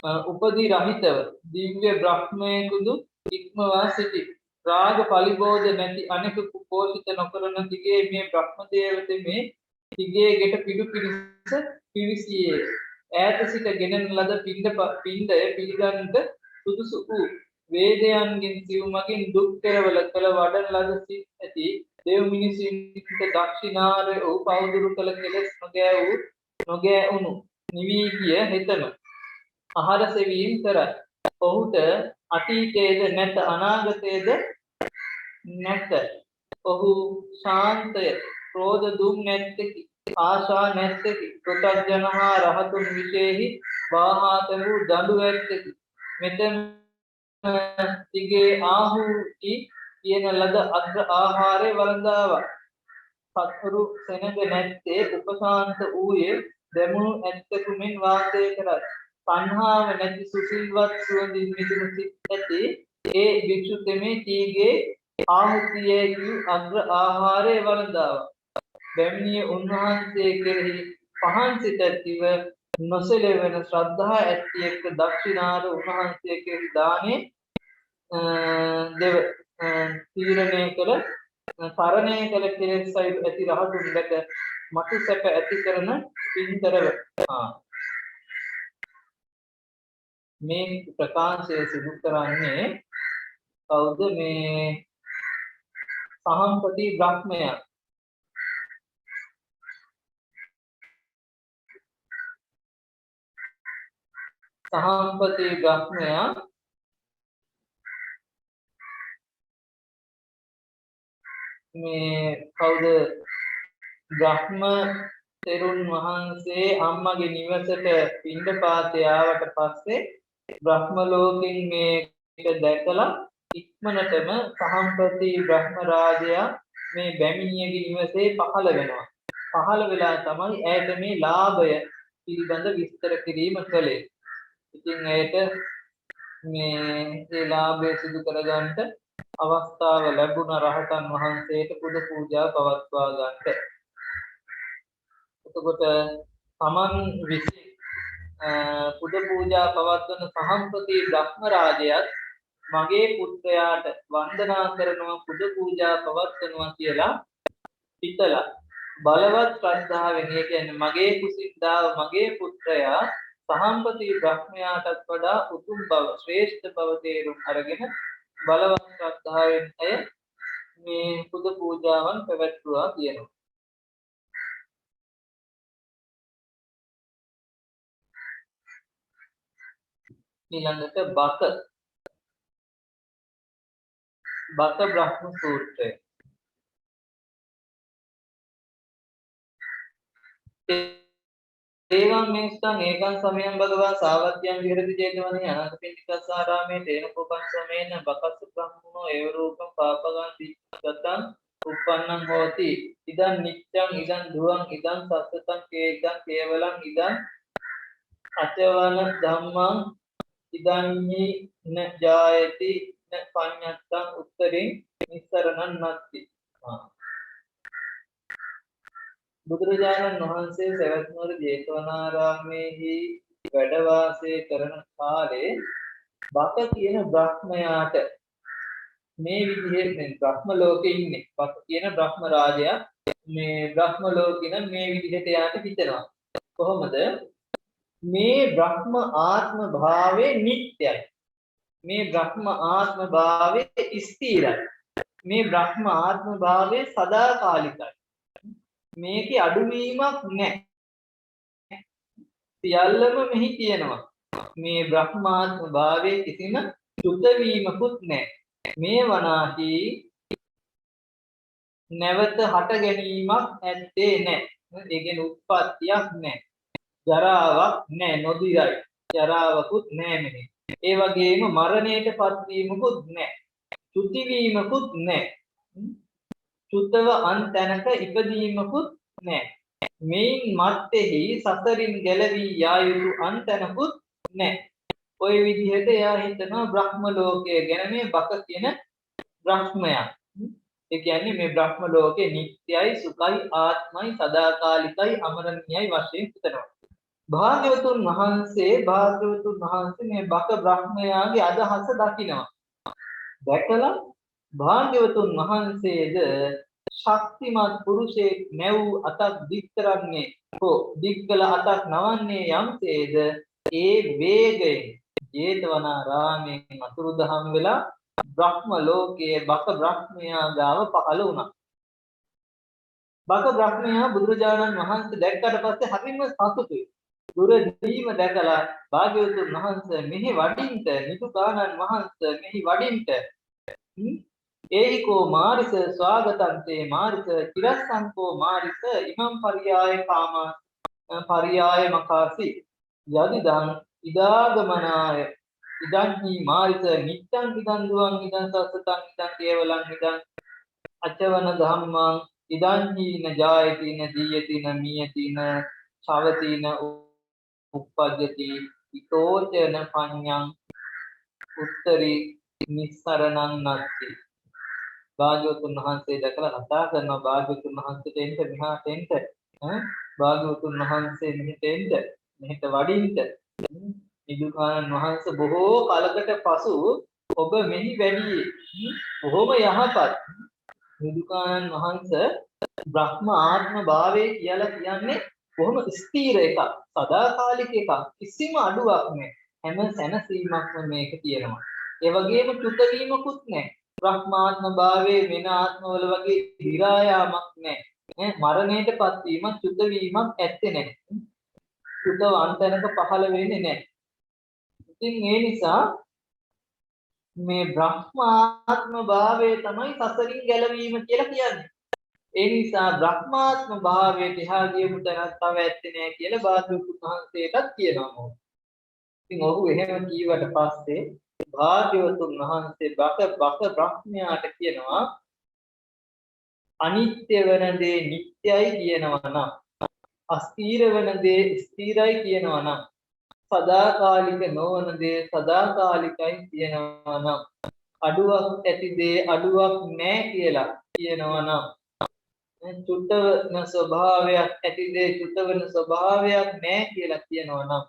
උපදී රහිතව දිව්‍ය බ්‍රහ්මයෙකුදු ඉක්මවා සිටි. රාග පලිබෝධ නැති අනෙක කුපෝෂිත නොකරන දිගේ මේ බ්‍රහ්මදේවත මේ දිගේ ගෙට පිඩු පිරිස පිවිසියේ. ඈත සිට ගෙනෙන ලද පිණ්ඩය පිළිගන්නට සුදුසු වූ වේදයන්ගෙන් සිව්මගින් දුක් කෙරවල කළ වඩන ලද සිත් ඇති දෙව් මිනිසුන්ට දක්ෂිනාරය වූ පවුදුරු කළ කෙලෙස් නොගෑවුණු නිවී ගිය හෙතම ආහාර සෙවීම කරයි. ඔහුට අතීතයේද නැත අනාගතයේද නැත. ඔහු ශාන්තය, ක්‍රෝධ දුම් නැත්තකි, ආශා නැත්තකි. කෘතඥහා රහතුන් විශේෂෙහි වාහාත වූ දඬු ඇත්තකි. මෙතන තිගේ ආහුති කියන ලද අග්‍ර ආහාරය වළඳාවා. සත්වරු සෙනඟ නැත්තේ උපශාන්ත වූයේ දැමුණු ඇත්තකු මෙන් වාසය කරයි. සංහාව නැති සුසිල්වත් සුවඳින් මිදුණු සිත් ඇති ඒ භික්ෂු තෙමේ තීගේ ආහුතියේ කිව් අග්‍ර ආහාරය වළඳාවා. බැමිණිය උන්වහන්සේ කෙරෙහි පහන් සිත ඇතිව නොසෙලවෙන ශ්‍රද්ධා ඇත්තියෙක් දක්ෂිනාර උන්වහන්සේ කෙරෙහි දානේ දෙව තීරණය කළ තරණය කළ කෙලෙස් සහිත ඇති රහතුන් දැක මතු සැප ඇති කරන පින්තරව මේ ප්‍රකාශය සිදු කරන්නේ කවුද මේ සහම්පති බ්‍රහ්මයා සහම්පති බ්‍රහ්මයා මේ කවුද බ්‍රහ්ම තෙරුන් වහන්සේ අම්මගේ නිවසට පිණ්ඩපාතේ ආවට පස්සේ බ්‍රහ්ම ලෝකෙන් මේක දැකලා ඉක්මනටම සහම්පති බ්‍රහ්ම රාජයා මේ බැමිණියගේ නිවසේ පහළ වෙනවා. පහළ වෙලා තමයි ඇයට මේ ලාභය පිළිබඳ විස්තර කිරීම කළේ. ඉතින් ඇයට මේ ලාභය සිදු කරගන්නට අවස්ථාව ලැබුණ රහතන් වහන්සේට පුද පූජා පවත්වා ගන්නට. එතකොට තමන් විසින් පුද පූජා පවත්වන සහම්පති බ්‍රහ්ම රාජයාත් මගේ පුත්‍රයාට වන්දනා කරනවා පුද පූජා පවත්වනවා කියලා හිතලා බලවත් ශ්‍රද්ධාවෙන් ඒ කියන්නේ මගේ කුසින්දාව මගේ පුත්‍රයා සහම්පති බ්‍රහ්මයාටත් වඩා උතුම් බව ශ්‍රේෂ්ඨ බව තේරුම් අරගෙන බලවත් ශ්‍රද්ධාවෙන් අය මේ පුද පූජාවන් පැවැත්වුවා කියනවා. ඊළඟට බක බ්‍රහ්ම සූත්‍රය. ඒවං මේස්තං ඒකං සමයං භගවා සාවත්‍යං විහෙරති චේතවනේ අනන්තපිණ්ඩිකස්සාරාමේ තේන කෝපං සමේන බකස්ස බ්‍රහ්මෝ ඒව රූපං පාපගං පිච්ඡතං උප්පන්නං හෝති ඉදං නිච්ඡං ඉදං දුවං ඉදං සස්සතං කේකං කේවලං ඉදං අචවන ධම්මං ඉදං න ජායති න පඤ්ඤත්තං උත්තරින් නිස්සරණං නත්ති. බුදුරජාණන් වහන්සේ සවැත් නුවර ජේතවනාරාමයේහි වැඩ වාසය කරන කාලේ බක කියන බ්‍රහ්මයාට මේ විදිහේ බ්‍රහ්ම ලෝකේ ඉන්නේ බක කියන බ්‍රහ්ම රාජයා මේ බ්‍රහ්ම ලෝකින මේ විදිහට යාට හිතනවා. කොහොමද මේ බ්‍රහ්ම ආත්ම භාවයේ නිට්ටයයි. මේ බ්‍රහ්ම ආත්ම භාවයේ ස්ථිරයි. මේ බ්‍රහ්ම ආත්ම භාවයේ සදාකාලිකයි. මේකේ අඩුවීමක් නැහැ. සියල්ලම මෙහි තියෙනවා. මේ බ්‍රහ්මාත්ම භාවයේ කිසිම චුත වීමකුත් නැහැ. මේ වනාහි නැවත හට ගැනීමක් ඇත්තේ නැහැ. ඒ කියන්නේ උත්පත්තියක් නැහැ. ජරාවක් නැහැ, නොදිරයි. ජරාවකුත් නැහැ මෙහි. ඒ වගේම මරණයටපත් වීමකුත් නැහැ. චුති වීමකුත් නැහැ. චුතව අන්තනක ඉපදීමකුත් නැහැ. මේන් මත්තේහි සසරින් ගැලවී යා යුතු අන්තනකුත් නැහැ. ওই විදිහට එයා හිතනවා බ්‍රහ්ම ලෝකය ගැන මේ බක කියන බ්‍රහ්මයා. ඒ කියන්නේ මේ බ්‍රහ්ම ලෝකේ නිට්ටයයි, සුඛයි, ආත්මයි, සදාකාලිකයි, අමරණීයයි වශයෙන් හිතනවා. භාග්‍යවතුන් වහන්සේ මේ බක බ්‍රහ්මයාගේ අදහස දකිනවා. දැකලා භාග්‍යවතුන් වහන්සේද ශක්තිමත් පුරුෂයෙක් නැව් අතක් දික් කරන්නේ හෝ දික් කළ අතක් නවන්නේ යම්සේද ඒ වේගයෙන් ජේතවනාරාමයෙන් අතුරුදහන් වෙලා බ්‍රහ්ම ලෝකයේ බක බ්‍රහ්මයා ගාව පහළ වුණා. බක බ්‍රහ්මයා බුදුරජාණන් වහන්සේ දැක්කට පස්සේ හරිම සතුටුයි. දුරදීම දැකලා භාග්‍යවතුන් වහන්සේ මෙහි වඩින්ට නිදුකානන් වහන්සේ මෙහි වඩින්ට ඒකෝ මාරිස ස්වාගතන්තේ මාරිස චිරස්සංකෝ මාරිස ඉමම් පරියාය කාම පරියාය මකාසි යදිදං ඉදාගමනාය ඉදං හි මාරිස නිච්ඡං ඉදං දුවං ඉදං සස්සතං ඉදං කේවලං ඉදං අචවන ධම්මං ඉදං හි න ජායති න දීයති න මියති න ශවති න උප්පජ්ජති ඊතෝචන පඤ්ඤං උත්තරී නිස්සරණං නැති. භාග්‍යවතුන් වහන්සේ දැකලා කතා කරනවා භාග්‍යවතුන් වහන්සේට එන්න මෙහාට එන්න භාග්‍යවතුන් වහන්සේ මෙහෙට වඩින්න. නිදුකානන් වහන්සේ බොහෝ කලකට පසු ඔබ මෙහි වැඩි බොහොම යහපත් බුදුකානන් වහන්සේ බ්‍රහ්ම ආත්ම භාවය කියලා කියන්නේ බොහොම ස්ථීර එකක් සදාකාලික එකක් කිසිම අඩුවක් නැහැ හැම සැනසීමක්ම මේක තියෙනවා ඒ වගේම චුත වීමකුත් නැහැ බ්‍රහ්මාත්ම භාවයේ වෙන ආත්මවල වගේ දි รา යාමක් නැහැ මරණයටපත් වීමක් චුත වීමක් ඇත්තේ නැහැ චුත වන්තනක පහළ වෙන්නේ නැහැ ඉතින් ඒ නිසා මේ බ්‍රහ්මාත්ම භාවය තමයි සසරින් ගැලවීම කියලා කියන්නේ. ඒ නිසා බ්‍රහ්මාත්ම භාවයට එහා ගියමු තැනක් තව ඇත්තේ නැහැ කියලා භාග්‍යවතුන් වහන්සේටත් කියනවා. ඉතින් ඔහු එහෙම කීවට පස්සේ භාග්‍යවතුන් වහන්සේ බක බ්‍රහ්මයාට කියනවා අනිත්‍ය වෙන දේ නිට්ටයයි කියනවා නම් අස්ථීර වෙන දේ ස්ථිරයි කියනවා නම් සදාකාලික නොවන දේ සදාකාලිකයි කියනවා නම් අඩුවක් ඇති දේ අඩුවක් නැහැ කියලා කියනවා නම් චුත වෙන ස්වභාවයක් ඇති දේ චුත වෙන ස්වභාවයක් නැහැ කියලා කියනවා නම්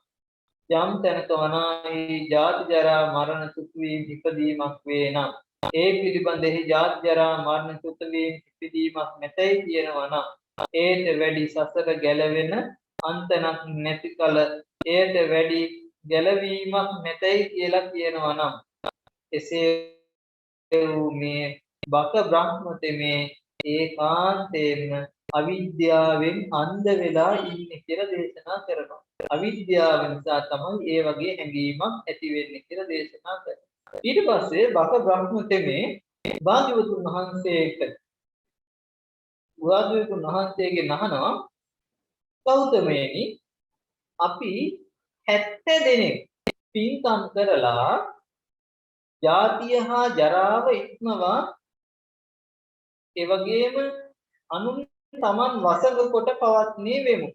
යම් තැනක වනාහි ජාති ජරා මරණ සුඛ වීම ඉපදීමක් වේ නම් ඒ පිළිබඳෙහි ජාති ජරා මරණ සුඛ වීම ඉපදීමක් නැතයි කියනවා නම් ඒට වැඩි සසර ගැලවෙන අන්තනක් නැති කල ඒට වැඩි ගැලවීමක් නැතයි කියලා කියනවා නම් එසේ මේ බක බ්‍රහ්මතෙමේ ඒකාන්තයෙන්ම අවිද්‍යාවෙන් අන්ධ වෙලා ඉන්නේ කියලා දේශනා කරනවා. අවිද්‍යාව නිසා තමයි ඒ වගේ හැඟීමක් ඇති වෙන්නේ කියලා දේශනා කරනවා. ඊට පස්සේ බක බ්‍රහ්මතෙමේ භාග්‍යවතුන් වහන්සේගෙන් අහනවා ගෞතමයනි අපි 70 දෙනෙක් පින්කම් කරලා ජාතිය හා ජරාව ඉක්මවා ඒ වගේම අනුන් තමන් වසඟ කොට පවත්නේ වෙමු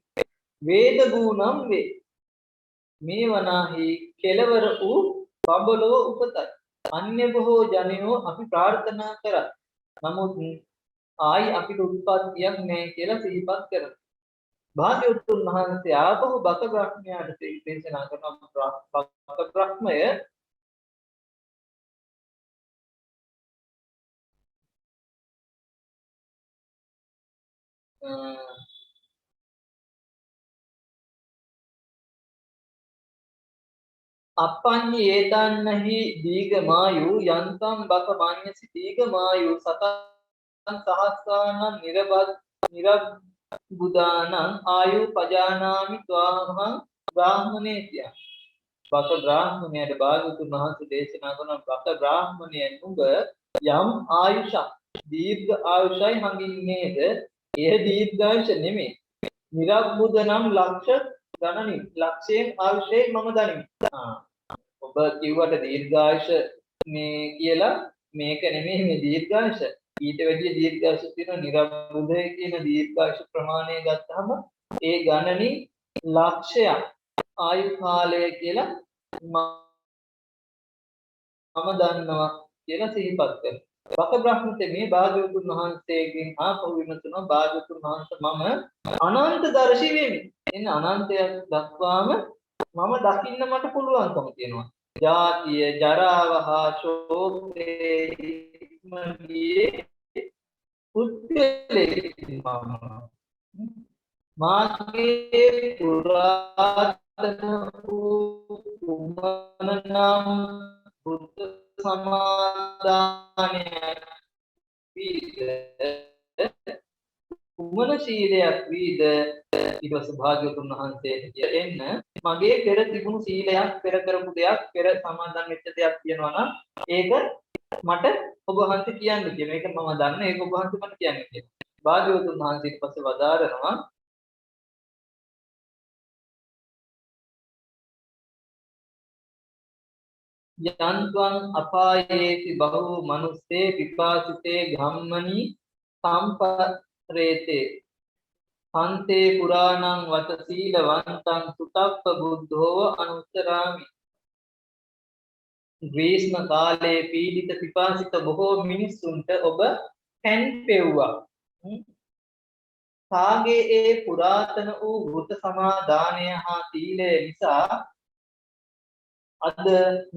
වේද ගුණම් වේ මේ වනාහි කෙලවර වූ බඹලව උපතයි අන්‍ය බොහෝ ජනයෝ අපි ප්‍රාර්ථනා කරත් නමුත් ආයි අපිට උත්පත්තියක් නැහැ කියලා සිහිපත් කරනවා භාග්‍යවතුන් වහන්සේ ආපහු බක බ්‍රහ්මයාට දේශනා කරන බක බ්‍රහ්මය අප්පඤ්ඤ ඒතන්නහි දීගමායු යන්තම් බක මඤ්ඤසි දීගමායු සතං සහස්සානං නිරබ්බුදානං ආයු පජානාමි ත්වාහං බ්‍රාහ්මණේත්‍ය බක බ්‍රාහ්මණයට භාග්‍යවතුන් වහන්සේ දේශනා කරන බක බ්‍රාහ්මණය නුඹ යම් ආයුෂක් දීර්ඝ ආයුෂයි හඟින්නේද එය දීර්ඝායුෂ නෙමෙයි නිරබ්බුදනම් ලක්ෂ ගණනින් ලක්ෂයෙන් ආයුෂේ මම දනිමි ඔබ කිව්වට දීර්ඝායුෂ මේ කියලා මේක නෙමෙයි මේ දීර්ඝායුෂ ඊට වැඩිය දීර්ඝායුෂ තියෙන නිරබ්බුදය කියන දීර්ඝායුෂ ප්‍රමාණය ගත්තාම ඒ ගණනින් ලක්ෂයක් ආයු කාලය කියලා මම දන්නවා කියලා සිහිපත් කරනවා. බක බ්‍රහ්මතේ මේ භාග්‍යවතුන් වහන්සේගෙන් ආපහු විමසනවා භාග්‍යවතුන් වහන්සේ මම අනන්ත දර්ශී වෙමි. එන්න අනන්තයක් දක්වාම මම දකින්න මට පුළුවන්කම තියෙනවා. ජාතිය ජරාව හා ශෝකේ ඉක්මනියේ උත්කලේ මාගේ පුරාතන උමනනම් බුද්ධ සමාදානය වීද උමන ශීලයක් වීද ඊට භාග්‍යවතුන් වහන්සේට එන්න මගේ පෙර තිබුණු සීලයක් පෙර කරපු දෙයක් පෙර සමාදන් වෙච්ච දෙයක් තියෙනවා නම් ඒක මට ඔබ වහන්සේ කියන්න කියන එක මම දන්න ඒක ඔබ වහන්සේ මට කියන්න කියලා. භාග්‍යවතුන් වහන්සේ ඊට පස්සේ වදාරනවා යන්ත්වං අපායේති බහූ මනුස්සේ පිපාසිතේ ගම්මනි සම්පරේතේ අන්තේ පුරාණං වත සීලවන්තං සුතප්ප බුද්ධෝව අනුත්තරාමි ග්‍රීස්ම කාලයේ පීඩිත පිපාසිත බොහෝ මිනිසුන්ට ඔබ පෑන් පෙව්වා කාගේ ඒ පුරාතන වූ වෘත සමාදානය හා සීලය නිසා අද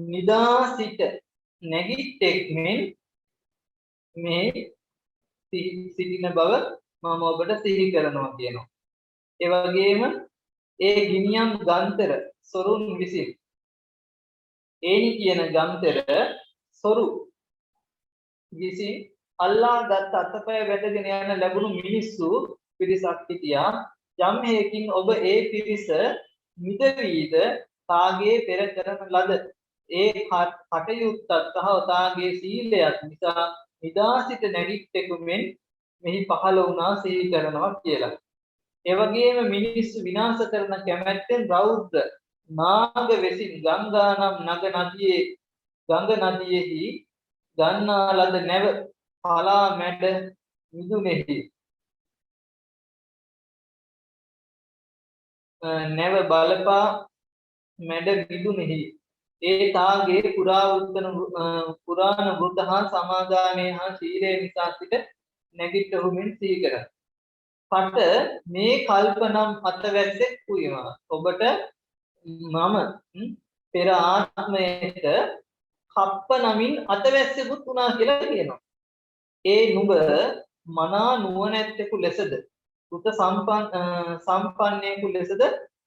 නිදා සිට නැගිට්ටෙක් මෙන් මේ සිටින බව මම ඔබට සිහි කරනවා කියනවා. ඒ වගේම ඒ ගිනියම් ගන්තර සොරුන් විසින් ඒනි කියන ගන්තර සොරු විසින් අල්ලාගත් අතපය වැටගෙන යන ලැබුණු මිනිස්සු පිරිසක් සිටියා. යම් හේකින් ඔබ ඒ පිරිස මිදවීද තාගේ පෙර කරන ලද ඒ කටයුත්තත් සහ තාගේ සීලයක් නිසා නිදා සිට නැගිට්ටෙකු මෙන් මෙහි පහළ වුණා සිහි කරනවා කියලා. ඒ වගේම මිනිස්සු විනාශ කරන කැමැත්තෙන් රෞද්‍ර නාග වෙසින් ගංගා නම් ගංග නදියෙහි ගන්නා ලද නැව පලා මැඩ මිදුනේහි නැව බලපා මැඩ මිදුනේහි ඒ තාගේ පුරාණ වෘත හා සමාදානය හා ශීලය නිසා සිට නැගිට්ටහුමින් සිහි කරයි. පට මේ කල්පනම් අතවැස්සෙක් වුණා. ඔබට මම පෙර ආත්මයක කප්ප නමින් අතවැස්සෙකුත් වුණා කියලා කියනවා. ඒ නුඹ මනා නුවණැත්තෙකු ලෙසද වෘත සම්පන්නයෙකු ලෙසද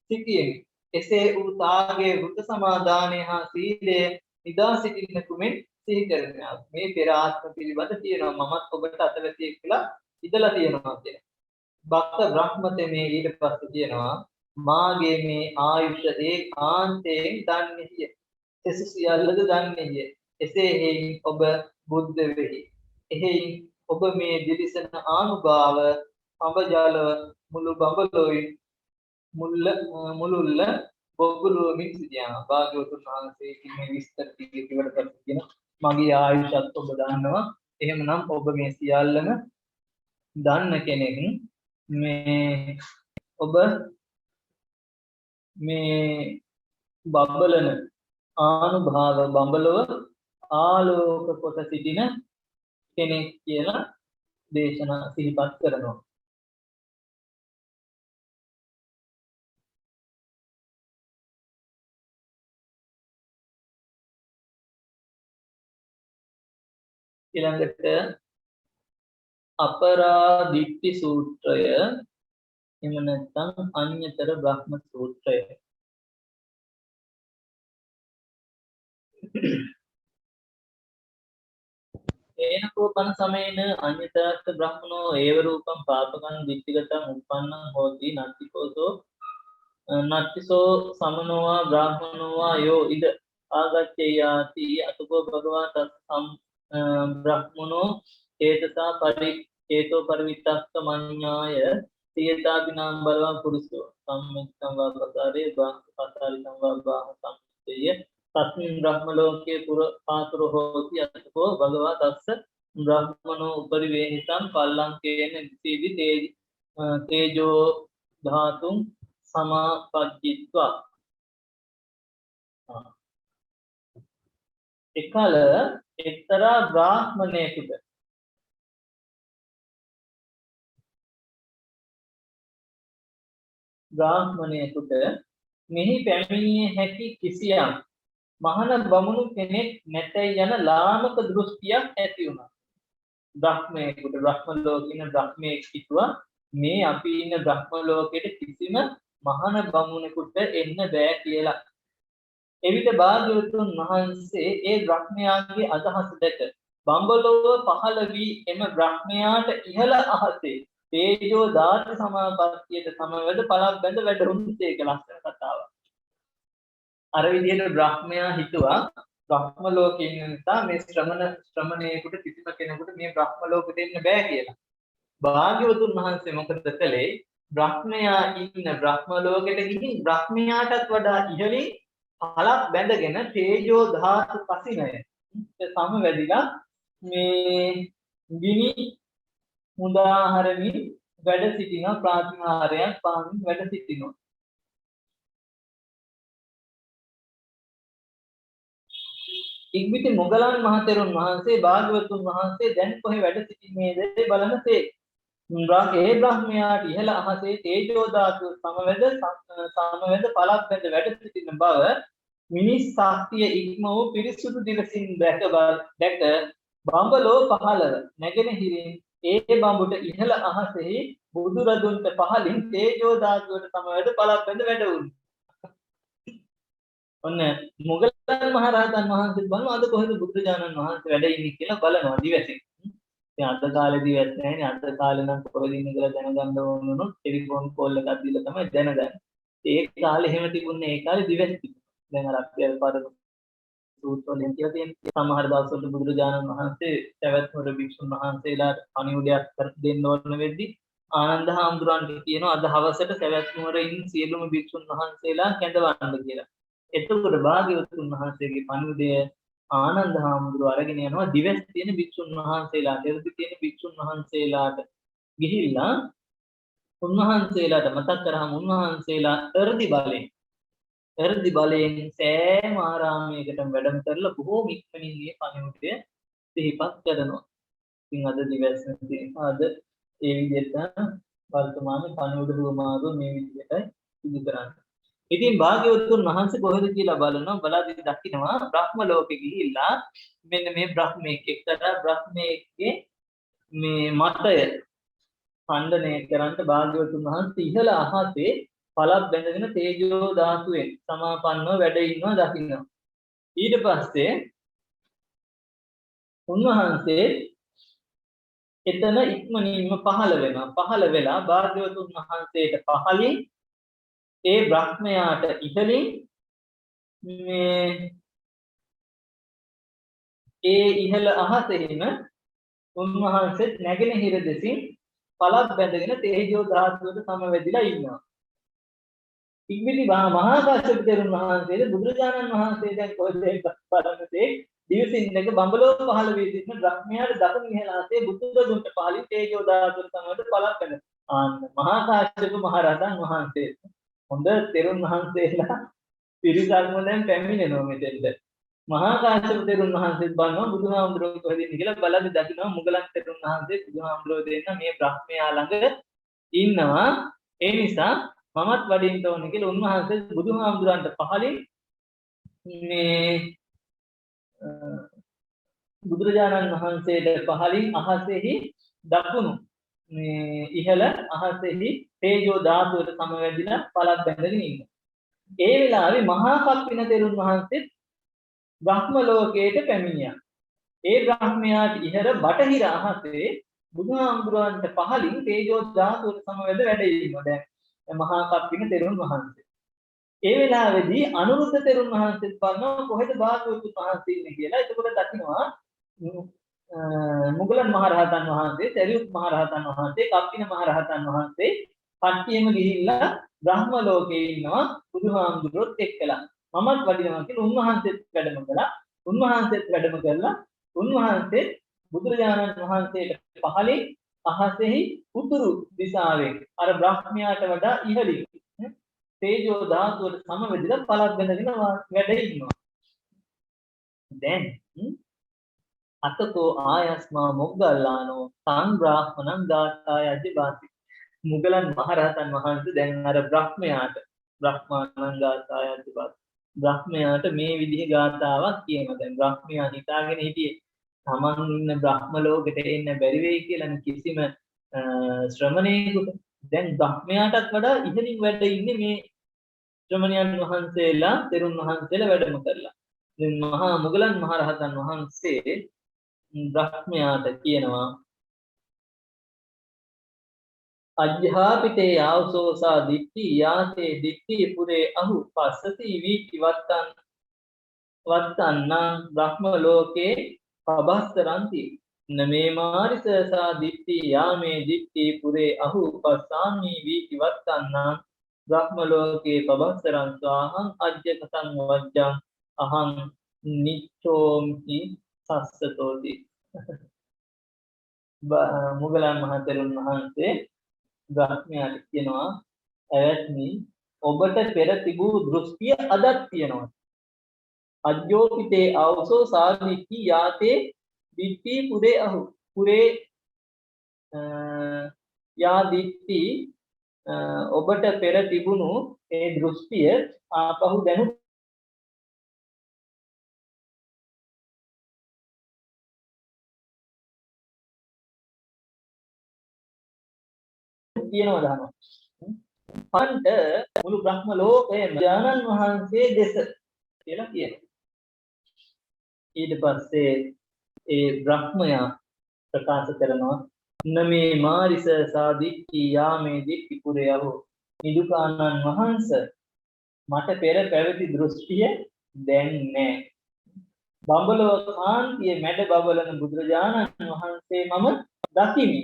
සිටියෙමි. එසේ වූ තාගේ වෘත සමාදානය හා සීලය නිදා සිටින්නෙකු මෙන් සිහි කරනවා. මේ පෙර ආත්ම පිළිබඳ කියනවා මමත් ඔබට අතවැසියෙක් කියලා ඉඳලා තියෙනවා කියලා. භක්ත බ්‍රහ්මතමේ ඊට පස්සේ කියනවා මාගේ මේ ආයුෂ ඒකාන්තයෙන් දන්නේය. සෙසු සියල්ලද දන්නේය. එසේ හේයින් ඔබ බුද්ධ වෙහි. එහෙයින් ඔබ මේ දිලිසෙන ආනුභාව අඹජලව මුළු බඹලොයි මුළුල්ල බොගුලුවමින් සිටියා. භාග්‍යවතුන් වහන්සේ මේ විස්තර ටික ඉවරට පස්සේ කියන මගේ ආයුෂත් ඔබ දන්නවා. එහෙමනම් ඔබ මේ සියල්ලම දන්න කෙනෙක්. මේ ඔබ මේ බබලන ආනුභාව බඹලව ආලෝක කොට සිටින කෙනෙක් කියලා දේශනා සිහිපත් කරනවා. ඊළඟට අපරාදිට්ඨි සූත්‍රය එහෙම නැත්නම් අඤ්‍යතර බ්‍රහ්ම සූත්‍රය. ඒන කෝපන සමේන අඤ්‍යතරස්ස බ්‍රහ්මනෝ ඒව රූපම් පාපකං දිට්ඨිගතං උප්පන්නං හෝති නත්තිසෝ සමනෝවා බ්‍රාහ්මනෝවා යෝ ඉද ආගච්ඡයාති අතකෝ භගවා තස්සම් බ්‍රහ්මනෝ චේතසා චේතෝ පරිවිතස්ස මඤ්ඤාය සියතාපිනාම් බලවං පුරුෂෝ සම්මිත්තං වා පතරේ පතරිතං වා බාහ සම්පේය තස්මින් බ්‍රහ්ම ලෝකේ පුරපාතුරෝ හෝති අතකෝ භගවා තස්ස බ්‍රහ්මනෝ උපරිවේහිතං පල්ලංකේන සීදි තේජෝ ධාතුං සමාපජ්ජිත්වා. එකල එක්තරා බ්‍රාහ්මණයෙකුට මෙහි පැමිණිය හැකි කිසියම් මහන බමුණු කෙනෙක් නැතයි යන ලාමක දෘෂ්ටියක් ඇති වුණා. බ්‍රහ්මයෙකුට බ්‍රහ්ම ලෝකින බ්‍රහ්මයෙක් හිතුවා මේ අපි ඉන්න බ්‍රහ්ම ලෝකෙට කිසිම මහන බමුණෙකුට එන්න බෑ කියලා. එවිට භාග්‍යවතුන් වහන්සේ ඒ බ්‍රහ්මයාගේ අදහස දැක බඹලොව පහළ වී එම බ්‍රහ්මයාට ඉහළ අහසේ තේජෝ ධාතු සමාපත්තියට සමවැද පළක් බැඳ වැඩහුණු ඒක ලස්සන කතාවක්. අර විදිහට බ්‍රහ්මයා හිතුවා බ්‍රහ්ම ලෝකේ ඉන්න නිසා මේ ශ්‍රමණේකට කිසිම කෙනෙකුට මේ බ්‍රහ්ම ලෝකෙට එන්න බෑ කියලා. භාග්‍යවතුන් වහන්සේ මොකද කළේ? බ්‍රහ්මයා ඉන්න බ්‍රහ්ම ලෝකෙට ගිහින් බ්‍රහ්මයාටත් වඩා ඉහළින් පළක් බැඳගෙන තේජෝ ධාතු පසිනය සමවැදිලා මේ ගිනි මුදාහරමින් වැඩ සිටින ප්‍රාතිහාරයක් පාමින් වැඩ සිටිනවා. ඉක්බිති මොගලන් මහතෙරුන් වහන්සේ භාග්‍යවතුන් වහන්සේ දැන් කොහේ වැඩ සිටින්නේද බලනසේ ඒ බ්‍රහ්මයාට ඉහළ අහසේ තේජෝ ධාතු සමවැද පළක් බැඳ වැඩ සිටින බව මිනිස් ශක්තිය ඉක්ම වූ පිරිසුදු දිවසින් දැක බඹලෝ පහළව නැගෙනහිරින් ඒ බඹුට ඉහළ අහසෙහි බුදුරදුන්ට පහළින් තේජෝ ධාතුවට සමවැද පළක් බැඳ වැඩ වුණි. ඔන්න මොගලන් මහරහතන් වහන්සේ බලනවා අද කොහෙද බුදුරජාණන් වහන්සේ වැඩ ඉන්නේ කියලා බලනවා දිවසින්. ඉතින් අද කාලේදී වැස් නැහැනේ. අද කාලේ නම් කොහෙද ඉන්නේ කියලා දැනගන්න ඕන වුණොත් ටෙලිෆෝන් කෝල් එකක් දීලා තමයි දැනගන්නේ. ඒ කාලේ එහෙම තිබුණේ ඒ කාලේ දිවස් තිබුණා. දැන් අර අපි අර පාර සූත්‍රවලින් කියලා තියෙන සමහර දවස්වල බුදුරජාණන් වහන්සේ සවැත් නුවර භික්ෂුන් වහන්සේලාට පණිවිඩයක් දෙන්න ඕන වෙද්දී ආනන්ද හාමුදුරන්ට කියනවා අද හවසට සවැත් නුවර ඉන්න සියලුම භික්ෂුන් වහන්සේලා කැඳවන්න කියලා. එතකොට භාග්‍යවතුන් වහන්සේගේ පණිවිඩය ආනන්ද හාමුදුරුව අරගෙන යනවා දිවස් තියෙන භික්ෂුන් වහන්සේලාට, එර්දි තියෙන භික්ෂුන් වහන්සේලාට ගිහිල්ලා උන්වහන්සේලාට මතක් කරාම උන්වහන්සේලා එර්දි බලයෙන් සෑම ආරාමයකටම වැඩම කරලා බොහෝම ඉක්මනින් මේ පණිවිඩය සිහිපත් කරනවා. ඉතින් අද දිවස් නැති අද ඒ විදිහට වර්තමාන පණිවිඩ දුමාරු මේ විදිහට සිදු කරන්නේ. ඉතින් භාග්‍යවතුන් වහන්සේ කොහෙද කියලා බලනවා බලාදී දකින්නවා බ්‍රහ්ම ලෝකෙ ගිහිල්ලා මෙන්න මේ බ්‍රහ්මයේ එක්තරා බ්‍රහ්මයේ මේ මතය ඛණ්ඩනය කරන්න භාග්‍යවතුන් වහන්සේ ඉහළ අහසේ පළක් බැඳගෙන තේජෝ ධාතුවෙන් සමාපන්නව වැඩ ඉන්නවා දකින්නවා. ඊට පස්සේ උන්වහන්සේ එතන ඉක්මනින්ම පහළ වෙනවා. පහළ වෙලා භාග්‍යවතුන් වහන්සේට පහළින් ඒ බ්‍රහ්මයාට ඉහළින් මේ ඒ ඉහළ අහසෙහිම උන්වහන්සේ නැගෙනහිර දෙසින් පළක් බැඳගෙන තේජෝ ධාතුවට සමවැදිලා ඉන්නවා. ඉක්බිලි මහා කාශ්‍යප තෙරුන් වහන්සේද බුදුරජාණන් වහන්සේ දැන් කොහෙද බලන්නේ දිවසින් එක බඹලෝ පහළ වී සිටින බ්‍රහ්මයාට දකුණු ඉහළ අහසේ බුදුරදුන්ට පහළින් තේජෝ ධාතුවට සමවැද පළක් බැඳ මහා කාශ්‍යප මහ රහතන් වහන්සේ හොඳ තෙරුන් වහන්සේලා පිරිසක්ම දැන් පැමිණෙනවා මෙතෙන්ට. මහා කාශ්‍යප තෙරුන් වහන්සේත් බලනවා බුදුහාමුදුරුවෝ කොහෙද ඉන්නේ කියලා බලද්දි දකිනවා මුගලන් තෙරුන් වහන්සේ බුදුහාමුදුරුවෝ දෙන්න මේ බ්‍රහ්මයා ළඟ ඉන්නවා. ඒ නිසා මමත් වඩින්න ඕනේ කියලා උන්වහන්සේ බුදුහාමුදුරන්ට පහළින් මේ බුදුරජාණන් වහන්සේට පහළින් අහසෙහි දකුණු මේ ඉහළ අහසෙහි තේජෝ ධාතුවට සමවැදිලා පළක් බැඳගෙන ඉන්නවා. ඒ වෙලාවේ මහා කප්පින තෙරුන් වහන්සේ බ්‍රහ්ම ලෝකයට පැමිණියා. ඒ බ්‍රහ්මයාට ඉහළ බටහිර අහසේ බුදුහාමුදුරන්ට පහළින් තේජෝ ධාතුවට සමවැද වැඩ ඉන්නවා. දැන් මහා කප්පින තෙරුන් වහන්සේ. ඒ වෙලාවේදී අනුරුද්ධ තෙරුන් වහන්සේත් බලනවා කොහෙද භාග්‍යවතුන් වහන්සේ ඉන්නේ කියලා. එතකොට දකින්නවා මුගලන් මහරහතන් වහන්සේ, සරියුත් මහරහතන් වහන්සේ, කප්පින මහරහතන් වහන්සේ කට්ටියම ගිහිල්ලා බ්‍රහ්ම ලෝකේ ඉන්නවා බුදුහාමුදුරුවොත් එක්කලා. මමත් වඩිනවා කියලා උන්වහන්සේත් වැඩම කළා. උන්වහන්සේත් වැඩම කළා. උන්වහන්සේ බුදුරජාණන් වහන්සේට පහළින් අහසෙහි උතුරු දිශාවෙන් අර බ්‍රහ්මයාට වඩා ඉහළින් තේජෝ ධාතුවට සමවැදිලා පළක් බැඳගෙන වැඩ ඉන්නවා. දැන් අතකෝ ආයස්මා මොග්ගල්ලානෝ සංබ්‍රාහ්මණං ගාථාය අධිවාසි. මුගලන් මහරහතන් වහන්සේ දැන් අර බ්‍රහ්මයාට බ්‍රහ්මානං ගාථාය අධිවාසි. බ්‍රහ්මයාට මේ විදිහේ ගාථාවක් කියනවා. දැන් බ්‍රහ්මයා හිතාගෙන හිටියේ තමන් ඉන්න බ්‍රහ්ම ලෝකෙට එන්න බැරි වෙයි කියලා කිසිම ශ්‍රමණේකට. දැන් බ්‍රහ්මයාටත් වඩා ඉහළින් වැඩ ඉන්නේ මේ ශ්‍රමණයන් වහන්සේලා තෙරුන් වහන්සේලා වැඩම කරලා. දැන් මහා මුගලන් මහරහතන් වහන්සේ බ්‍රහ්මයාට කියනවා අජ්ජාපිතේ ආවසෝසා දිට්ඨි යාතේ දිට්ඨි පුරේ අහු පස්සති වීති වත්තන්නං බ්‍රහ්ම ලෝකේ පබස්සරන්ති නමේ මාරිසසා දිට්ඨි යාමේ දිට්ඨි පුරේ අහු පස්සාමි වීති වත්තන්නං බ්‍රහ්ම ලෝකේ පබස්සරං ස්වාහං අජ්ජකතං වජ්ජං අහං නිච්ඡෝම්ති සස්සතෝති. මුගලන් මහතෙරුන් වහන්සේ බ්‍රහ්මයාට කියනවා ඇවැත්නි ඔබට පෙර තිබූ දෘෂ්ටිය අදත් තියෙනවා. අජ්ජෝපිතේ අවසෝ සාදිට්ඨි යාතේ දිට්ඨි පුරේ අහු පුරේ යා දිට්ඨි ඔබට පෙර තිබුණු ඒ දෘෂ්ටිය ආපහු දැනු කියනවා දානවා. පන්ට මුළු බ්‍රහ්ම ලෝකයේම ඥානන් වහන්සේ දෙස කියලා කියනවා. ඊට පස්සේ ඒ බ්‍රහ්මයා ප්‍රකාශ කරනවා නමේ මාරිස සාදික්ඛි යාමේ දික්ඛි පුරයෝ නිදුකානන් වහන්සේ මට පෙර පැවති දෘෂ්ටිය දැන් නැහැ. බඹලව කාන්තිය මැඩ බබලන බුදුරජාණන් වහන්සේ මම දකිමි.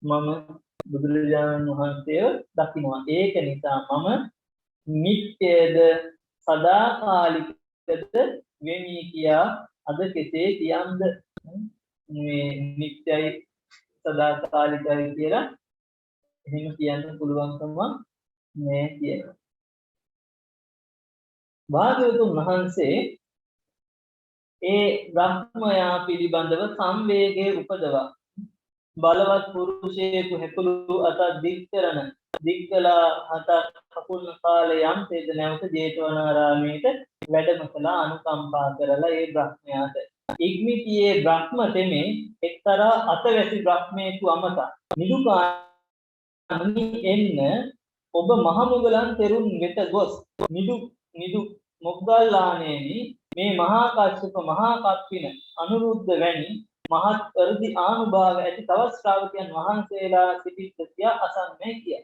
මම බුදුරජාණන් වහන්සේව දකිනවා. ඒක නිසා මම නිත්‍යද සදාකාලිකද වෙමි කියා අද කෙසේ කියම්ද? මේ නිත්‍යයි සදාකාලිකයි කියලා එහෙම කියන්න පුළුවන්කම නෑ කියනවා. භාග්‍යවතුන් වහන්සේ ඒ බ්‍රහ්මයා පිළිබඳව සංවේගයේ උපදවා බලවත් පුරුෂයෙකු හැකුළු අත දික් කරන දික්කලා හත කකුල් කාලේ යම් තේද නැවත ජේතවනාරාමයට වැඩම කළා අනුකම්පා කරලා ඒ බ්‍රහ්මයාට ඉක්මිතියේ බ්‍රහ්ම තෙමේ එක්තරා අතවැසි බ්‍රහ්මයෙකු අමතා නිදුකානි එන්න ඔබ මහමුගලන් තෙරුන් වෙත ගොස් නිදු මොග්ගල්ලානේනි මේ මහා කාශ්‍යප මහා කප්පින අනුරුද්ධ වැනි මහත් වර්ධි ආනුභාව ඇති තවත් ශ්‍රාවකයන් වහන්සේලා සිටිත් කියා අසන්නේ කිය.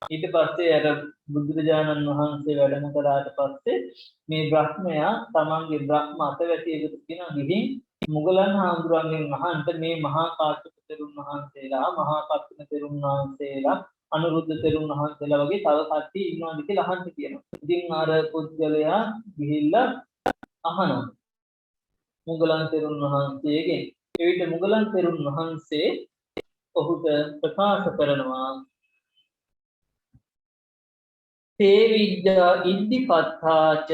ඊට පස්සේ අර බුදුරජාණන් වහන්සේ වැඩම කළාට පස්සේ මේ බ්‍රහ්මයා තමන්ගේ බ්‍රහ්ම අතවැසියෙකුට කියන ගිහින් මුගලන් හාමුදුරන්ගෙන් අහන්න මේ මහා කාශ්‍යප තෙරුන් වහන්සේලා මහා කප්පින තෙරුන් වහන්සේලා අනුරුද්ධ තෙරුන් වහන්සේලා වගේ තව කට්ටිය ඉන්නවද කියලා අහන්න කියනවා. ඉතින් අර පුද්ගලයා ගිහිල්ලා අහනවා මුගලන් තෙරුන් වහන්සේගෙන්. එවිට මුගලන් තෙරුන් වහන්සේ ඔහුට ප්‍රකාශ කරනවා තේ විද්‍යා ඉද්ධිපත්තාච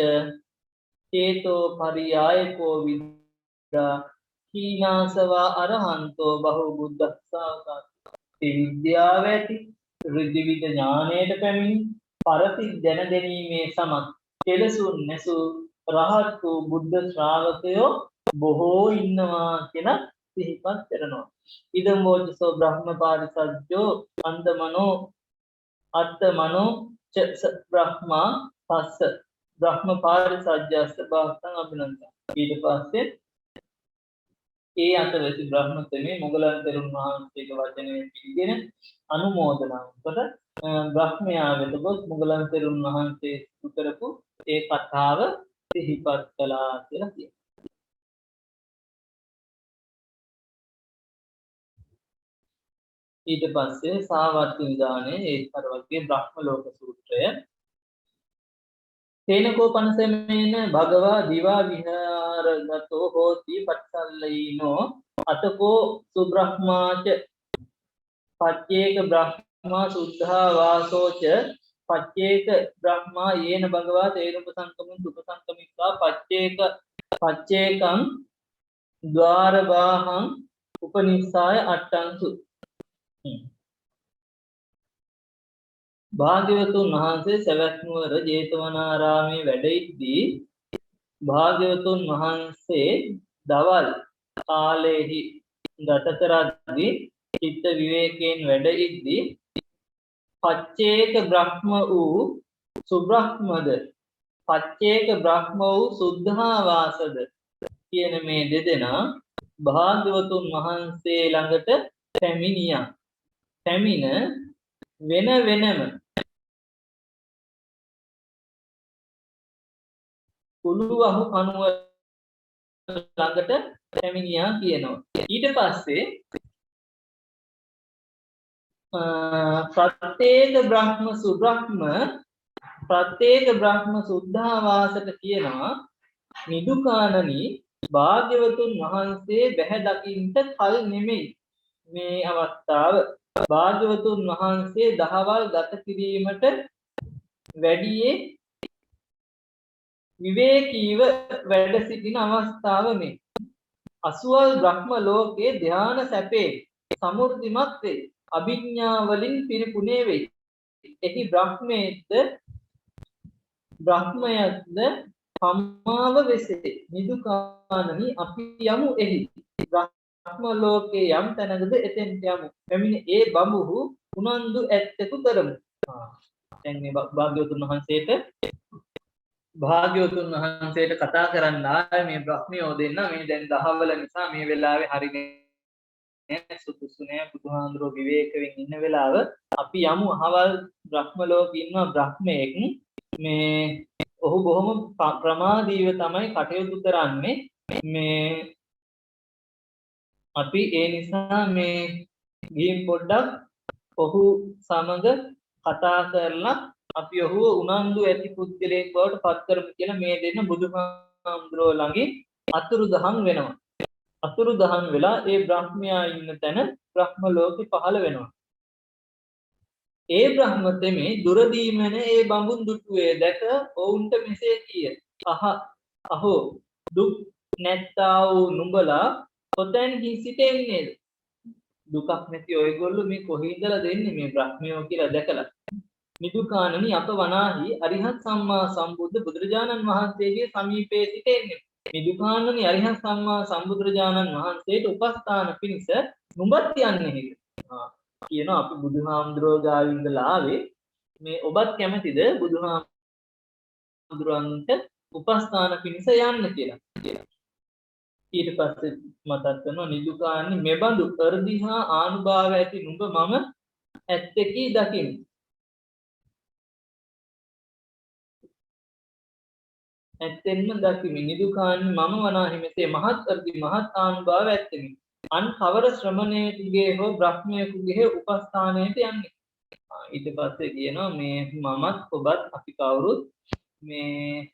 චේතෝ පරියායකෝ විද්‍යා කීනාසවා අරහන්තෝ බහු බුද්ධස්සාවකා. ඒ විද්‍යාව ඇති ඍද්ධිවිද ඥානයට පැමිණි පරති දැන ගැනීමේ සමත් කෙලසුන් නැසු රහත් වූ බුද්ධ ශ්‍රාවකයෝ බොහෝ ඉන්නවා කියලා සිහිපත් කරනවා. ඉදම් වෝචසෝ බ්‍රහ්ම පාරිසජ්ජෝ අන්දමනෝ අත්තමනෝ ච බ්‍රහ්මා පස්ස බ්‍රහ්ම පාරිසජ්ජස්ස බාහතං අභිනන්දන. ඊට පස්සේ ඒ අතවැසි බ්‍රහ්මතමේ මුගලන් තෙරුන් වහන්සේගේ වචනය පිළිගෙන අනුමෝදනා කොට බ්‍රහ්මයා වෙත ගොස් මුගලන් තෙරුන් වහන්සේ උතරපු ඒ කතාව සිහිපත් කළා කියලා කියනවා. ඊට පස්සේ සාවර්ති විදානේ ඒ කරවගේ බ්‍රහ්ම ලෝක සූත්‍රය තේනකෝ පනසමේන භගවා දිවා විහාරගතෝ හෝති පට්සල්ලීනෝ අතකෝ සුබ්‍රහ්මාච පච්චේක බ්‍රහ්මා සුද්ධා වාසෝච පච්චේක බ්‍රහ්මා යේන භගවා තේරුපසංකමුන් දුපසංකමිත්වා පච්චේකං ద్వාරබාහං උපනිස්සාය අට්ටංසු. භාග්‍යවතුන් වහන්සේ සවැත් නුවර ජේතවනාරාමේ වැඩ ඉද්දී භාග්‍යවතුන් වහන්සේ දවල් කාලයේහි ගත කරද්දී චිත්ත විවේකයෙන් වැඩ ඉද්දී පච්චේක බ්‍රහ්ම වූ සුබ්‍රහ්මද පච්චේක බ්‍රහ්ම වූ සුද්ධා වාසද කියන මේ දෙදෙනා භාග්‍යවතුන් වහන්සේ ළඟට පැමිණියා. පැමිණ වෙන වෙනම කුළුවහු කනුව ළඟට පැමිණියා කියනවා. ඊට පස්සේ ප්‍රත්‍යේක බ්‍රහ්ම සුබ්‍රහ්ම ප්‍රත්‍යේක බ්‍රහ්ම සුද්ධා වාසට කියනවා නිදුකානනි භාග්‍යවතුන් වහන්සේ බැහැ දකින්ට කල් නෙමෙයි මේ අවස්ථාව. භාග්‍යවතුන් වහන්සේ දහවල් ගත කිරීමට වැඩියේ විවේකීව වැඩ සිටින අවස්ථාව මේ. අසුවල් බ්‍රහ්ම ලෝකයේ ධ්‍යාන සැපේ සමෘද්ධිමත් වේ. අභිඥා වලින් පිරිපුනේ වේ. එහි බ්‍රහ්මයද්ද පමාව වෙසේ. නිදුකානනි අපි යමු එහි. බ්‍රහ්ම ලෝකේ යම් තැනකද එතෙන්ට යමු. මෙමින් ඒ බඹුහු උනන්දු ඇත්තෙකු කරමු. දැන් මේ භාග්‍යවතුන් වහන්සේට කතා කරන්න ආයේ මේ බ්‍රහ්මියෝ දෙන්න මේ දැන් දහවල නිසා මේ වෙලාවේ හරිනේ සුදුසු නෑ බුදුහාඳුරෝ විවේකයෙන් ඉන්න වෙලාව අපි යමු අහවල් බ්‍රහ්ම ලෝකේ ඉන්න බ්‍රහ්මයෙක් මේ ඔහු බොහොම ප්‍රමාදීව තමයි කටයුතු කරන්නේ මේ අපි ඒ නිසා මේ ගිහින් පොඩ්ඩක් ඔහු සමග කතා කරලා අපි ඔහුව උනන්දු ඇති පුද්ගලයෙක් බවට පත් කරමු කියලා මේ දෙන්න බුදුහාමුදුරුවෝ ළඟින් අතුරුදහන් වෙනවා. අතුරුදහන් වෙලා ඒ බ්‍රහ්මයා ඉන්න තැන බ්‍රහ්ම ලෝකෙ පහළ වෙනවා. ඒ බ්‍රහ්ම තෙමේ දුරදීමන ඒ බඹුන් දුටුවේ දැක ඔවුන්ට මෙසේ කිය. අහෝ දුක් නැත්තා වූ නුඹලා කොතැන්හි සිටින්නේද? දුකක් නැති ඔයගොල්ලෝ මේ කොහේ ඉඳලා දෙන්නේ මේ බ්‍රහ්මයෝ කියලා දැකලා. නිදුකාණනි අප වනාහි අරිහත් සම්මා සම්බුද්ධ බුදුරජාණන් වහන්සේගේ සමීපයේ සිටින්නේ. නිදුකාණනි අරිහත් සම්මා සම්බුදුරජාණන් වහන්සේට උපස්ථාන පිණිස නුඹත් යන්නේ. කියනවා අපි බුදුහාමුදුරුවෝ ගාව ඉඳලා ආවේ මේ ඔබත් කැමතිද බුදුහාමුදුරන්ට උපස්ථාන පිණිස යන්න කියලා. ඊට පස්සේ මතක් කරනවා නිදුකාණනි මෙබඳු අර්ධිහා ආනුභාව ඇති නුඹ මම ඇත්තකී දකින්න. ඇත්තෙන්ම දකිමි නිදුකාණනි මම වනාහි මෙසේ මහත් අර්ධි මහත් ආනුභාව ඇත්තෙමි. අන් කවර ශ්‍රමණයෙකුගේ හෝ බ්‍රහ්මයෙකුගේ උපස්ථානයට යන්නේ. ඊට පස්සේ කියනවා මේ මමත් ඔබත් අපි කවුරුත් මේ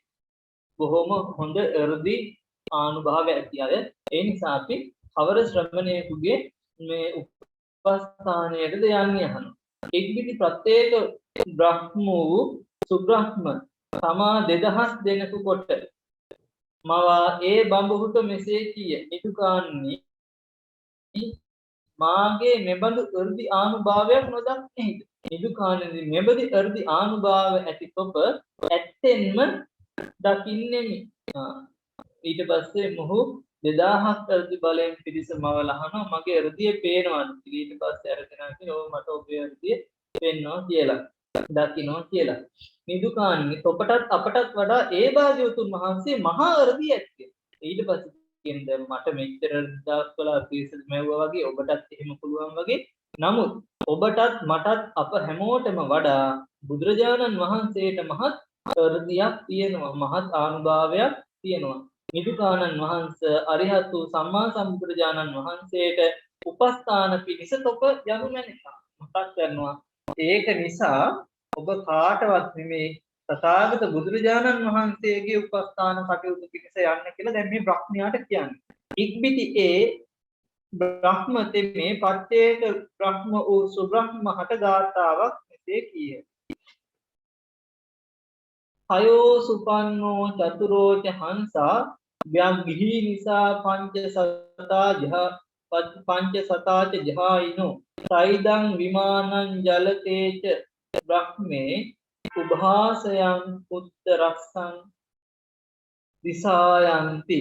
බොහොම හොඳ අර්ධි ආනුභාව ඇති අය. ඒ නිසා අපි කවර ශ්‍රමණයෙකුගේ මේ උපස්ථානයටද යන්නේ අහනවා. එක්විති ප්‍රත්‍යේක බ්‍රහ්ම වූ සුබ්‍රහ්ම තමා 2000 දෙනෙකු කොට මවා ඒ බඹුහුට මෙසේ කිය. නිදුකාණනි මාගේ මෙබඳු අර්ධි ආනුභාවයක් නොදක්නේද? නිදුකාණනි මෙබඳු අර්ධි ආනුභාව ඇති ඔබ ඇත්තෙන්ම දකින්නෙමි. ඊට පස්සේ මොහු 2000ක් අර්ධි බලයෙන් පිරිස මවලහනවා මගේ අර්ධිය පේනවාද? ඊට පස්සේ අරගෙන කිව්වා මට ඔබේ අර්ධිය පේනවා කියලා. දකින්නවා කියලා. නිදුකාණනි ඔබටත් අපටත් වඩා ඒ භාග්‍යවතුන් වහන්සේ මහා අර්ධිය ඇත්තේ. ඊට පස්සේ කියන්නේ මට මෙච්චර දවස්වල පිරිස මෙව්වා වගේ ඔබටත් එහෙම පුළුවන් වගේ. නමුත් ඔබටත් මටත් අප හැමෝටම වඩා බුදුරජාණන් වහන්සේට මහත් අර්ධියක් තියෙනවා. මහත් ආනුභාවයක් තියෙනවා. නිදුකාණන් වහන්සේ අරිහත් වූ සම්මා සම්බුදුරජාණන් වහන්සේට උපස්ථාන පිණිස තොප යනු මැනව. මතක් කරනවා. ඒක නිසා ඔබ කාටවත් නෙමේ තථාගත බුදුරජාණන් වහන්සේගේ උපස්ථාන කටයුතු පිණිස යන්න කියලා දැන් මේ බ්‍රහ්මයාට කියන්නේ. ඉක්බිති ඒ බ්‍රහ්ම තෙමේ ප්‍රත්‍යේක බ්‍රහ්ම වූ සුබ්‍රහ්ම හට ගාථාවක් මෙසේ කීය. හයෝ සුපන්නෝ චතුරෝච හංසා ව්‍යග්හි නිසා පංච සතාච ජහායිනෝ සයිදං විමානං ජලතේච බ්‍රහ්මේ උභාසයන් උත්තරස්සං දිසායන්ති.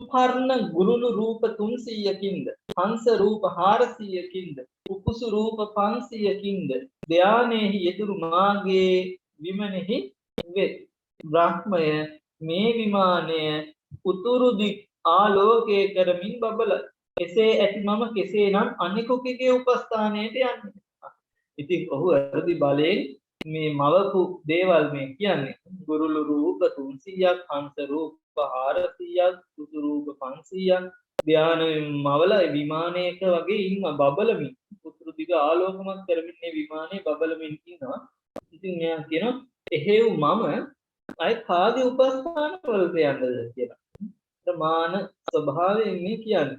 සුපර්ණ ගුරුළු රූප 300කින්ද හංස රූප 400කින්ද උකුසු රූප 500කින්ද ධානයේහි යෙදුරු මාගේ විමනෙහි වෙත්. බ්‍රහ්මය මේ විමානය උතුරු දික් ආලෝකයේ කරමින් බබල. එසේ ඇති මම කෙසේනම් අනිකුකගේ උපස්ථානයට යන්නේ. ඉතින් ඔහු අර්ධි බලයෙන් මේ මවපු දේවල් මේ කියන්නේ ගුරුළු රූප 300ක් හංස රූප 400ක් උකුසු රූප 500ක් ධානයෙන් මවල විමානයක වගේ ඉන්න බබලමින් උතුරු දිග ආලෝකමත් කරමින් මේ විමානයේ බබලමින් ඉන්නවා. ඉතින් මෙයා කියනවා එහෙව් මම අය කාගේ උපස්ථාන වලට යන්නද කියලා. ප්‍රමාණ ස්වභාවයෙන් මේ කියන්නේ.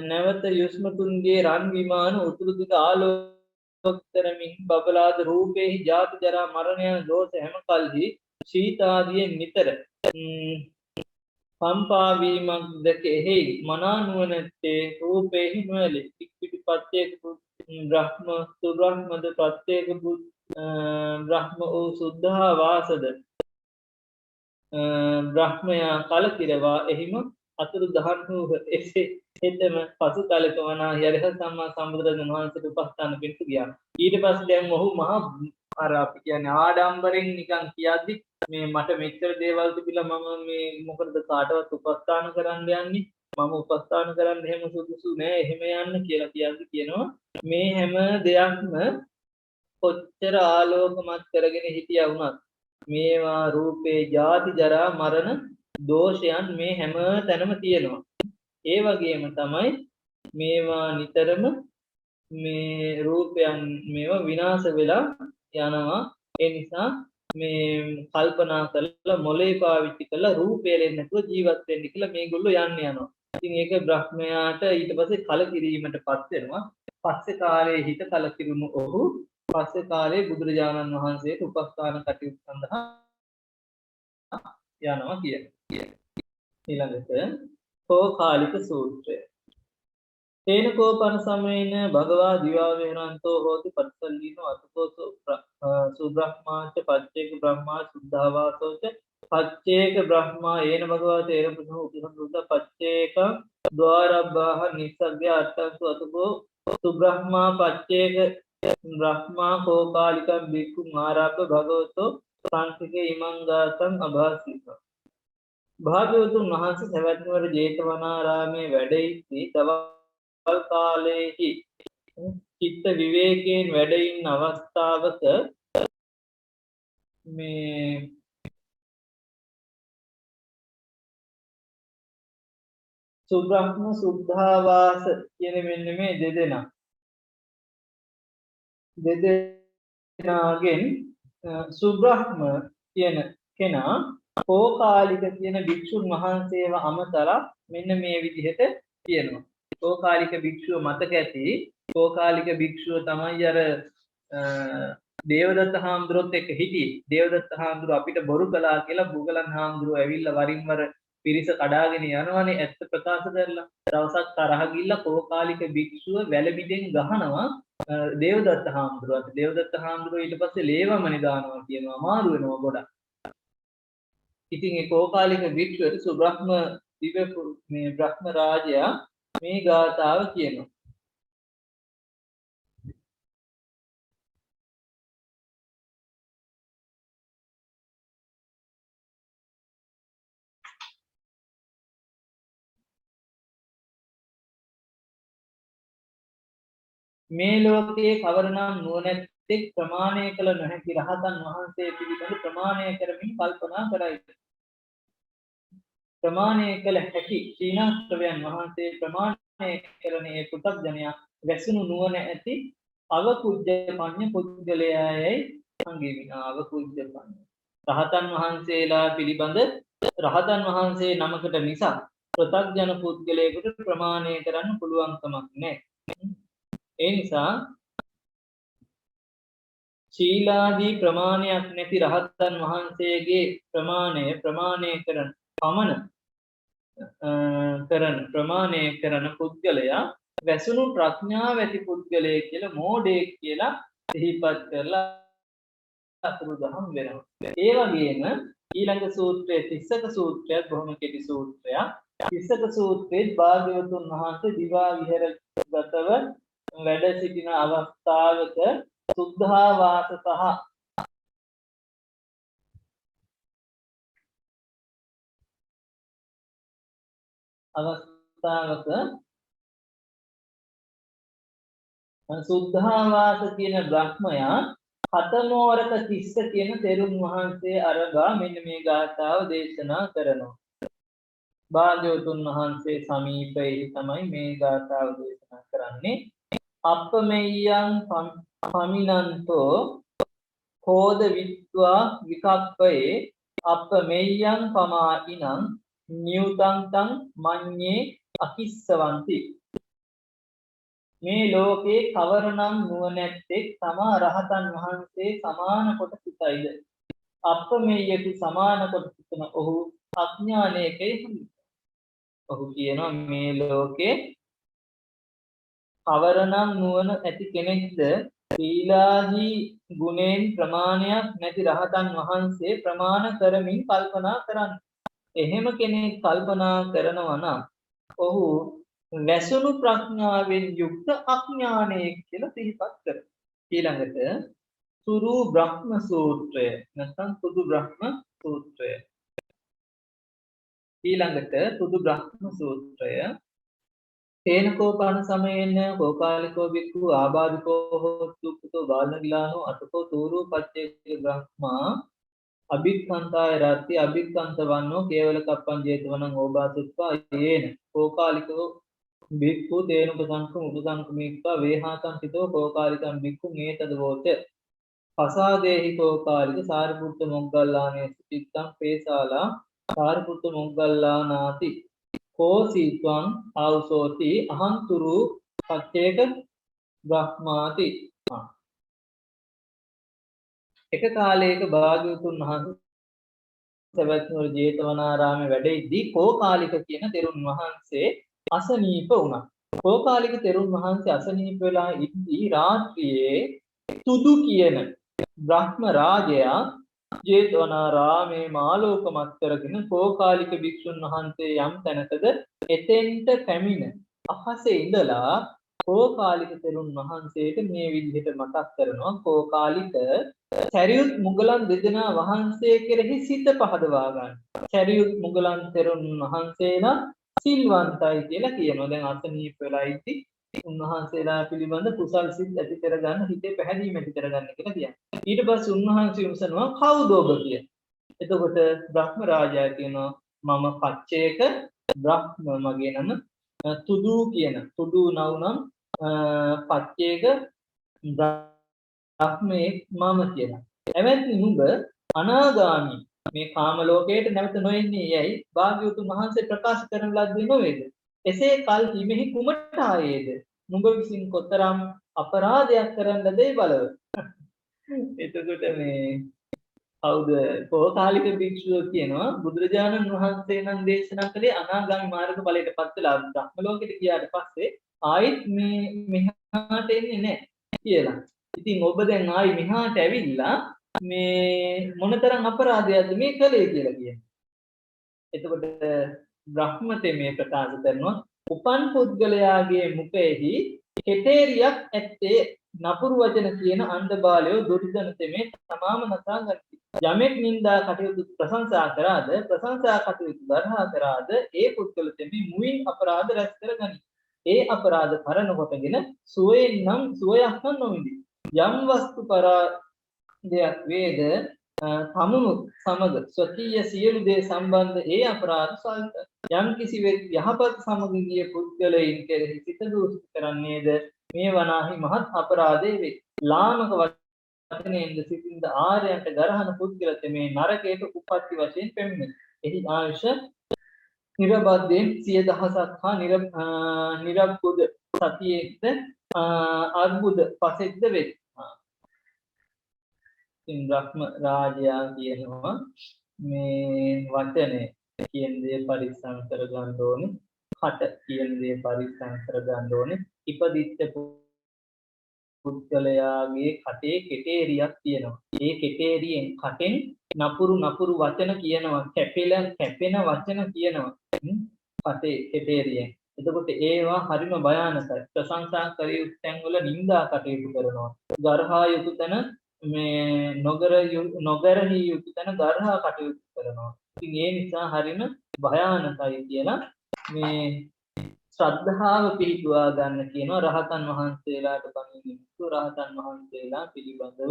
නැවත යුස්මතුන්ගේ රන් විමාන උතුරු දිග ආලෝක කරමින් බබලාද රූපේහි ජාති ජරා මරණ යන දෝෂ හැම කල්හි ශීතාදියෙන් නිතර පම්පාවීමක් දැක එහි මනා නුවණැත්තේ රූපේහි නොඇලෙ. පිටිපත්තේ බ්‍රහ්ම සුබ්‍රහ්මද ප්‍රත්‍යේක බ්‍රහ්ම වූ සුද්ධා වාසද බ්‍රහ්මයා කලකිරවා එහිම අතුරු දහන් වූහ එසේ එතම පසු කලක වනා යරහ සම්මා සම්බුදුරජාණන් වහන්සේට උපස්ථාන පිණිස ගියා. ඊට පස්සේ දැන් ඔහු මහා අර අපි කියන්නේ ආඩම්බරෙන් නිකන් කියද්දි මේ මට මෙච්චර දේවල් තිබිලා මම මේ මොකටද කාටවත් උපස්ථාන කරන්න යන්නේ මම උපස්ථාන කරන්න එහෙම සුදුසු නෑ එහෙම යන්න කියලා කියද්දි කියනවා මේ හැම දෙයක්ම කොච්චර ආලෝකමත් කරගෙන හිටියා වුණත් මේවා රූපේ ජාති ජරා මරණ දෝෂයන් මේ හැම තැනම තියෙනවා. ඒ වගේම තමයි මේවා නිතරම මේ රූපයන් මේවා විනාශ වෙලා යනවා. ඒ නිසා මේ කල්පනා කරලා මොලේ පාවිච්චි කරලා රූපය ලෙන්නකෝ ජීවත් වෙන්න කියලා මේගොල්ලෝ යනවා. ඉතින් ඒක බ්‍රහ්මයාට ඊට පස්සේ කලකිරීමටපත් වෙනවා. පස්සේ කාලේ හිත කලකිරුණු ඔහු පස්සේ කාලේ බුදුරජාණන් වහන්සේට උපස්ථාන කටයුතු සඳහා යනවා කියන්නේ. ඊළඟට කෝකාලික සූත්‍රය. තේන කෝපන සමයේන භගවා දිවා වේරන්තෝ හෝති පත්සල්ලීනෝ අතකෝ සුබ්‍රහ්මාච පච්චේක බ්‍රහ්මා සුද්ධාවාසෝච පච්චේක බ්‍රහ්මා ඒන භගවා තේන ප්‍රථම උපසම්පද පච්චේක ద్వාරබ්බාහ නිස්සග්ගය අත්තං අතකෝ සුබ්‍රහ්මා පච්චේක බ්‍රහ්මා කෝකාලිකම් බික්ඛු ආරාප්ප භගවතෝ සංසිකේ ඉමංගාසං අභාසිත. භාග්‍යවතුන් වහන්සේ සවැත් නුවර ජේතවනාරාමේ වැඩ සිටි දවල් කාලයේහි චිත්ත විවේකයෙන් වැඩ ඉන්න අවස්ථාවක මේ සුබ්‍රහ්ම සුද්ධාවාස කියන මෙන්න මේ දෙදෙනාගෙන් සුබ්‍රහ්ම කියන කෙනා කෝකාලික කියන භික්ෂුන් වහන්සේව අමතලා මෙන්න මේ විදිහට කියනවා. කෝකාලික භික්ෂුව මතක ඇති කෝකාලික භික්ෂුව තමයි අර දේවදත්ත හාමුදුරුවොත් එක්ක හිටියේ. දේවදත්ත හාමුදුරුව අපිට බොරු කළා කියලා බුගලන් හාමුදුරුව ඇවිල්ලා වරින් වර පිරිස කඩාගෙන යනවනේ ඇත්ත ප්‍රකාශ කරලා. දවසක් තරහ ගිහිල්ලා කෝකාලික භික්ෂුව වැලමිටෙන් ගහනවා දේවදත්ත හාමුදුරුවන්ට. දේවදත්ත හාමුදුරුව ඊට පස්සේ ලේවමනේ දානවා කියනවා අමාරු වෙනවා ගොඩක්. ඉතින් ඒ කෝකාලික භික්ෂුවට සුබ්‍රහ්ම දිව්‍ය මේ බ්‍රහ්ම රාජයා මේ ගාථාව කියනවා. මේ ලෝකයේ කවරනම් නුවණැත්තෙක් ප්‍රමාණය කළ නොහැකි රහතන් වහන්සේ පිළිබඳ ප්‍රමාණය කරමින් කල්පනා කරයි. ප්‍රමාණය කළ හැකි සීනාස්ත්‍රයන් වහන්සේ ප්‍රමාණය කරන්නේ පුතග්ජනයා වැසුණු නුවණ ඇති අවකුජ්ජපඤ්ඤ පුද්ගලයායයි සංගීවිනා අවකුජ්ජපඤ්ඤ. රහතන් වහන්සේලා පිළිබඳ රහතන් වහන්සේ නමකට නිසා පුතග්ජන පුද්ගලයෙකුට ප්‍රමාණය කරන්න පුළුවන් කමක් නැහැ. ඒ නිසා ශීලාදී ප්‍රමාණයක් නැති රහතන් වහන්සේගේ ප්‍රමාණය කරන පුද්ගලයා වැසුණු ප්‍රඥාව ඇති පුද්ගලයෙක් කියලා මෝඩයෙක් කියලා සිහිපත් කරලා අතුරුදහන් වෙනවා. ඒ වගේම ඊළඟ සූත්‍රයේ තිස්සක සූත්‍රයත් බොහොම කෙටි සූත්‍රයක්. තිස්සක සූත්‍රයේ භාග්‍යවතුන් වහන්සේ දිවා විහෙරගතව වැඩ සිටින අවස්ථාවක සුද්ධාවාස සුද්ධාවාස කියන බ්‍රහ්මයා හතමෝරක තිස්ස කියන තෙරුන් වහන්සේ අරගා මෙන්න මේ ගාථාව දේශනා කරනවා. භාග්‍යවතුන් වහන්සේ සමීපයේ තමයි මේ ගාථාව දේශනා කරන්නේ. අප්පමෙය්‍යං පමිනන්තෝ හෝද විත්වා විකප්පයේ අප්පමෙය්‍යං පමායිනං නියුතං තං මඤ්ඤේ අකිස්සවಂತಿ. මේ ලෝකේ කවරනම් නුවණැත්තෙක් තමා රහතන් වහන්සේ සමාන කොට සිතයිද? අප්පමෙය්‍යති සමාන කොට සිතන ඔහු අඥානයේ. ඔහු කියනවා මේ ලෝකේ කවරනම් නුවණ ඇති කෙනෙක්ද සීලාදී ගුණෙන් ප්‍රමාණයක් නැති රහතන් වහන්සේ ප්‍රමාණ කරමින් කල්පනා කරන්න. එහෙම කෙනෙක් කල්පනා කරනවා නම් ඔහු වැසුණු ප්‍රඥාවෙන් යුක්ත අඥානයෙක් කියලා සිහිපත් කරනවා. ඊළඟට සුරු බ්‍රහ්ම සූත්‍රය නැත්නම් සුදු බ්‍රහ්ම සූත්‍රය. ඊළඟට සුදු බ්‍රහ්ම සූත්‍රය තේනකෝපන සමයේන කෝකාලිකෝ බික්ඛු ආබාධිකෝ හොත්තුක්ඛතෝ බාලගිලානෝ අතකෝ තූරෝ පච්චේ බ්‍රහ්මා අභික්ඛන්තාය රාත්‍රි අභික්ඛන්තවන්නෝ කේවල කප්පං ජේතවනං ඕබාසුත්වා යේන කෝකාලිකෝ බික්ඛු තේනුපසංකම උපසංකමීක්ඛා වේහාතං සිතෝ කෝකාලිකං බික්ඛු මේතද වෝච පසාදේහි කෝකාලික සාරිපුත්ත මොග්ගල්ලානේ චිත්තං පේසාලා සාරිපුත්ත මොග්ගල්ලානාති කෝසීත්වං ආවසෝති අහංතුරු පච්චේක බ්‍රහ්මාති. එක කාලයක භාග්‍යවතුන් වහන්සේ සවැත්නුවර ජේතවනාරාමේ වැඩෙද්දී කෝකාලික කියන තෙරුන් වහන්සේ අසනීප වුණා. කෝකාලික තෙරුන් වහන්සේ අසනීප වෙලා ඉද්දී රාත්‍රියේ තුදු කියන බ්‍රහ්ම රාජයා ජේතවනාරාමේ මාලෝකමත් කරගෙන කෝකාලික භික්ෂුන් වහන්සේ යම් තැනකද එතෙන්ට පැමිණ අහසේ ඉඳලා කෝකාලික තෙරුන් වහන්සේට මේ විදිහට මතක් කරනවා කෝකාලික සැරියුත් මුගලන් දෙදෙනා වහන්සේ කෙරෙහි සිත පහදවා ගන්න. සැරියුත් මුගලන් තෙරුන් වහන්සේලා සිල්වන්තයි කියලා කියනවා. දැන් අසනීප වෙලා ඉති උන්වහන්සේලා පිළිබඳ කුසල් සිත් ඇති කරගන්න හිතේ පැහැදීම ඇති කරගන්න කියලා කියනවා. ඊට පස්සේ උන්වහන්සේ විමසනවා කවුද ඔබ කියලා. එතකොට බ්‍රහ්ම රාජයා කියනවා මම පච්චේක බ්‍රහ්ම මගේ නම තුදු කියන තුදු නවුනම් පච්චේක බ්‍රහ්මේ මම කියලා. එවැනි නුඹ අනාගාමි මේ කාම ලෝකයට නැවත නොෙන්නේ යයි භාග්‍යවතුන් වහන්සේ ප්‍රකාශ කරන ලද්දේ නොවේද? එසේ කල් හිමෙහි කුමට ආයේද? නුඹ විසින් කොතරම් අපරාධයක් කරන්නද ඒ බලව. එතකොට මේ කවුද කෝකාලික භික්ෂුව කියනවා බුදුරජාණන් වහන්සේ නම් දේශනා කළේ අනාගාමි මාර්ග ඵලයට පත් වෙලා බ්‍රහ්ම ලෝකෙට ගියාට පස්සේ ආයෙත් මේ මෙහාට එන්නේ නැහැ කියලා. ඉතින් ඔබ දැන් ආයි මෙහාට ඇවිල්ලා මේ මොනතරම් අපරාධයක්ද මේ කළේ කියලා කියනවා. එතකොට බ්‍රහ්මතේ මේ ප්‍රකාශ කරනවා උපන් පුද්ගලයාගේ මුඛෙහි කෙටේරියක් ඇත්තේ නපුරු වචන කියන අන්ධ බාලයෝ දුර්ජන තෙමේ තමාම නසා ගනිති. යමෙක් නින්දා කටයුතු ප්‍රශංසා කරාද ප්‍රශංසා කටයුතු දරහා කරාද ඒ පුද්ගල තෙමේ මුවින් අපරාධ රැස් කරගනි. ඒ අපරාධ කරන කොටගෙන සුවයෙන් නම් සුවයක් නම් නොවිඳි. යම් වස්තු පරාදයක් වේද තමුණු සමග ස්වකීය සියලු දේ සම්බන්ධ ඒ අපරාධ සල්ත. යම් කිසිවෙක් යහපත් සමග ගිය පුද්ගලයන් කෙරෙහි සිත දූෂිත කරන්නේද මේ වනාහි මහත් අපරාධේ වේ. ලාමක වචනයෙන්ද සිතින්ද ආර්යයන්ට ගරහන පුද්ගල තෙමේ නරකයට උප්පත්ති වශයෙන් පෙමිණේ. එහි ආයුෂ නිරබද්දෙන් 10000ක් හා නිරබ්බුද සතියේද අර්බුද පසෙද්ද වේ. බ්‍රහ්ම රාජයා කියනවා මේ වචනේ කියන දේ පරිස්සම් කරගන්න ඕනේ. කට කියන දේ පරිස්සම් කරගන්න ඕනේ. ඉපදිච්ච පුද්ගලයාගේ කටේ කෙටේරියක් තියෙනවා. ඒ කෙටේරියෙන් කටෙන් නපුරු වචන කියනවා. කැපෙන වචන කියනවා. කටේ කෙටේරියෙන්. එතකොට ඒවා හරිම භයානකයි. ප්‍රශංසා කර යුතු තැන් වල නිඳා කටයුතු කරනවා. ගර්හා යුතු තැන මේ නොගරහි යුතු තැන ගර්හා කටයුතු කරනවා. ඉතින් ඒ නිසා හරිම භයානකයි කියලා මේ ශ්‍රද්ධාව පිළිතුවා ගන්න කියනවා රහතන් වහන්සේලාට පණිවිඩ රහතන් වහන්සේලා පිළිබඳව.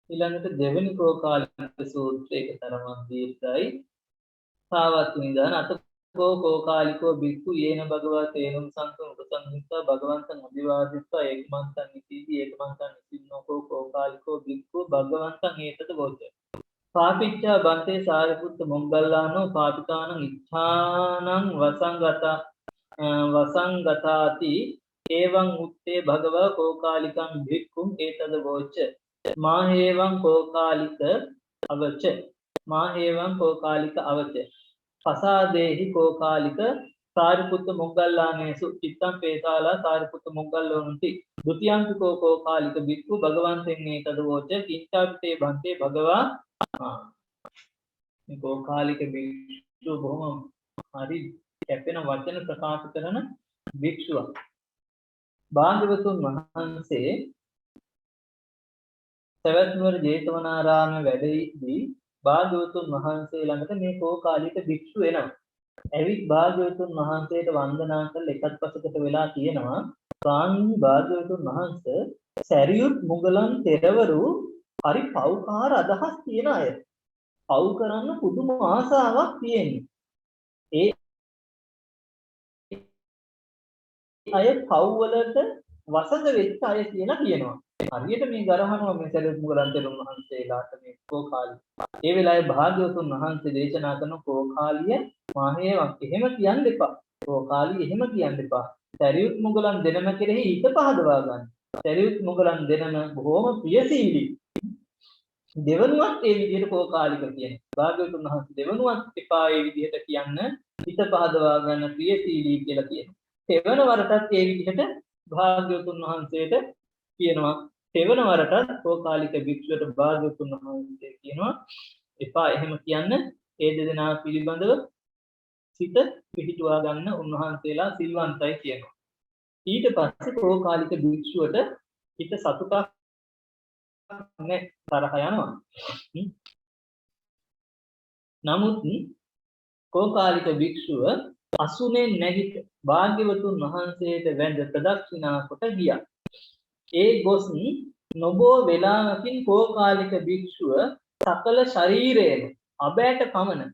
ඊළඟට දෙවෙනි කෝකාලික සූත්‍රයක තරමක් දීර්ඝයි. සාවත් නිදාන අතකෝ කෝකාලිකෝ බික්ඛු යේන භගවා තේනුම් සංසං උපසංහිතා භගවන්තං අභිවාදිත්වා ඒකමන්තං නිසීති ඒකමන්තං නිසින්නෝකෝ කෝකාලිකෝ බික්ඛු භගවන්තං හේතද බෝධය. පාපිච්චා බන්තේ සාරිපුත්ත මොග්ගල්ලානෝ පාපිතානං ඉච්ඡානං වසංගතාති එවං උත්තේ භගවා කෝකාලිකං භික්ඛුං ඒතද වෝච. මාහේවං කෝකාලික අවච පසාදේහි කෝකාලික සාරිපුත්ත මොග්ගල්ලානේසු චිත්තං පේසාලා සාරිපුත්ත මොග්ගල්ලෝන්ති ဒ ුතියංකෝ කෝකාලික බික්ඛු භගවන්තෙන් ඒතදවෝච කිංචාප්තේ බන්තේ භගවා මේ කෝකාලික බික්ඛු බොහොම හරි කැපෙන වචන ප්‍රකාශ කරන භික්ෂුවක්. භාග්‍යවතුන් වහන්සේ සවැත් නුවර ජේතවනාරාමයේ වැඩදී භාග්‍යවතුන් වහන්සේ ළඟට මේ කෝකාලික භික්ෂුව එනවා. ඇවිත් භාග්‍යවතුන් වහන්සේට වන්දනා කරලා එකත් පසකට වෙලා කියනවා ස්වාමීනි භාග්‍යවතුන් වහන්සේ සැරියුත් මුගලන් තෙරවරු හරි පෞකාර අදහස් තියන අය. පව් කරන්න පුදුම ආසාවක් තියෙනවා. ඒ අය පව් වලට වසඟ වෙච්ච අය කියලා කියනවා. හරියට මේ ගරහනවා මේ සැරියුත් මුගලන් තෙරුන් වහන්සේලාට මේ කෝකාලිය. ඒ වෙලාවේ භාග්‍යවතුන් වහන්සේ දේශනා කරන කෝකාලිය මාහේවක් එහෙම කියන්න එපා. කෝකාලිය එහෙම කියන්න එපා. සැරියුත් මුගලන් දෙනම කෙරෙහි හිත පහදවා ගන්න. සැරියුත් මුගලන් දෙනම බොහොම ප්‍රියශීලී. දෙවනුවත් ඒ විදිහට කෝකාලික කියනවා. භාග්‍යවතුන් වහන්සේ දෙවනුවත් එපා ඒ විදිහට කියන්න හිත පහදවා ගන්න ප්‍රියශීලී කියලා කියනවා. තෙවන වරටත් ඒ විදිහට භාග්‍යවතුන් වහන්සේට කියනවා. තෙවන වරටත් කෝකාලික භික්ෂුවට භාග්‍යවතුන් වහන්සේ කියනවා එපා එහෙම කියන්න. ඒ දෙදෙනා පිළිබඳව සිත පිහිටුවා ගන්න උන්වහන්සේලා සිල්වන්තයි කියනවා. ඊට පස්සේ කෝකාලික භික්ෂුවට හිත සතුටක් නැහැ, තරහ යනවා. නමුත් කෝකාලික භික්ෂුව අසුනෙන් නැගිට භාග්‍යවතුන් වහන්සේට වැඳ ප්‍රදක්ෂිනා කොට ගියා. ඒ ගොස් නොබෝ වේලාවකින් කෝකාලික භික්ෂුව සකල ශරීරයේම අබෑට පමණ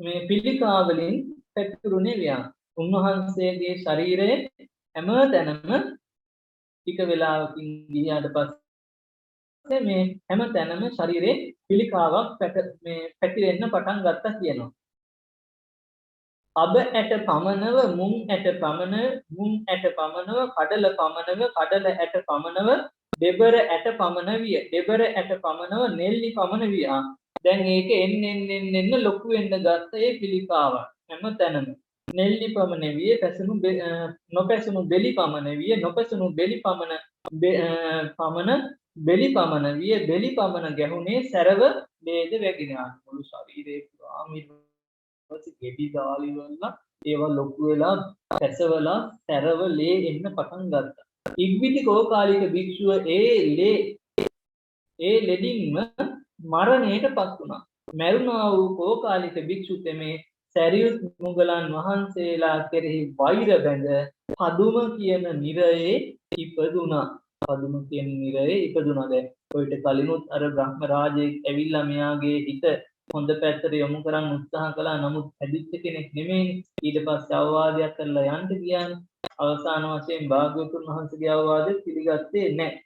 මේ පිළිකා වලින් පැතුරුනේ වියා. උන්වහන්සේගේ ශරීරයේ හැමතැනම ටික වේලාවකින් ගියාට පස්සේ මේ හැමතැනම ශරීරයේ පිළිකාවක් පැතිරෙන්න පටන් ගත්තා කියනවා. අබ ඇට පමනව මුං ඇට පමන මුං ඇට පමනව කඩල පමනව කඩල ඇට පමනව දෙබර ඇට පමන විය. දෙබර ඇට පමනව නෙල්ලි පමන විය. දැන් ඒක එන්න ලොකු වෙන්න ගත්ත ඒ පිළිකාව හැමතැනම නෙල්ලි පමන විය. පැසුණු නොපැසුණු බෙලි පමන විය. නොපැසුණු බෙලි පමන බෙලි පමන විය. බෙලි පමන ගැහුනේ සැරව ලේද වැగిනා. මුළු ශරීරේ පුරාම ගෙඩි දාලි වල ඒවා ලොකු වෙලා පැසවලා සැරව ලේ එන්න පටන් ගත්තා. ඉක්බිති කෝකාලික භික්ෂුව ඒ ලෙඩින්ම මරණයටපත් වුණා. මරුණා වූ කෝකාලික භික්ෂු තෙමේ සැරියුත් මුගලන් වහන්සේලා කෙරෙහි වෛර බැඳ පදුම කියන නිරයේ ඉපදුණා. පදුම කියන නිරයේ ඉපදුණා. දැන් ඔයිට කලිනුත් අර බ්‍රහ්ම රාජයෙක් ඇවිල්ලා මෙයාගේ හිත හොඳ පැත්තට යොමු කරන්න උත්සාහ කළා. නමුත් හැදිච්ච කෙනෙක් නෙමෙයි. ඊට පස්සේ අවවාදයක් කරලා යන්න ගියානේ. අවසාන වශයෙන් භාග්‍යවතුන් වහන්සේගේ අවවාදය පිළිගත්තේ නැහැ.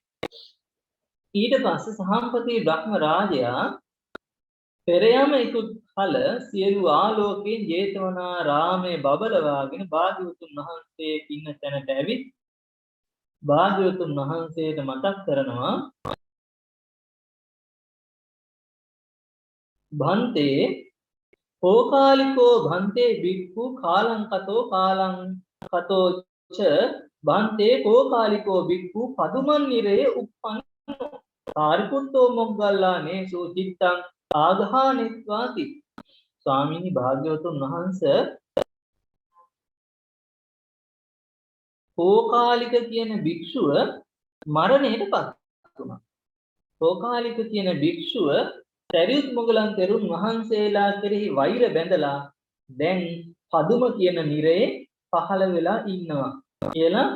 ඊට පස්සේ සහම්පති බ්‍රහ්ම රාජයා පෙර යම ඉක්ුත් කල සියලු ආලෝකයෙන් ජේතවනාරාමයේ බබලවාගෙන භාග්‍යවතුන් වහන්සේ ඉන්න තැනට ඇවිත් භාග්‍යවතුන් වහන්සේට මතක් කරනවා භන්තේ කෝකාලිකෝ භන්තේ බික්ඛු කාලංකතෝ ච භන්තේ කෝකාලිකෝ බික්ඛු පදුමන් නිරේ උප්පන්නෝ සාරිපුත්තෝ මොග්ගල්ලානේසු චිත්තං ආගහානිත්වාති. ස්වාමීනි භාග්‍යවතුන් වහන්සේ කෝකාලික කියන භික්ෂුව මරණයටපත් වුණා. කෝකාලික කියන භික්ෂුව සැරියුත් මුගලන් තෙරුන් වහන්සේලා කෙරෙහි වෛර බැඳලා දැන් පදුම කියන නිරේ පහළ වෙලා ඉන්නවා කියලා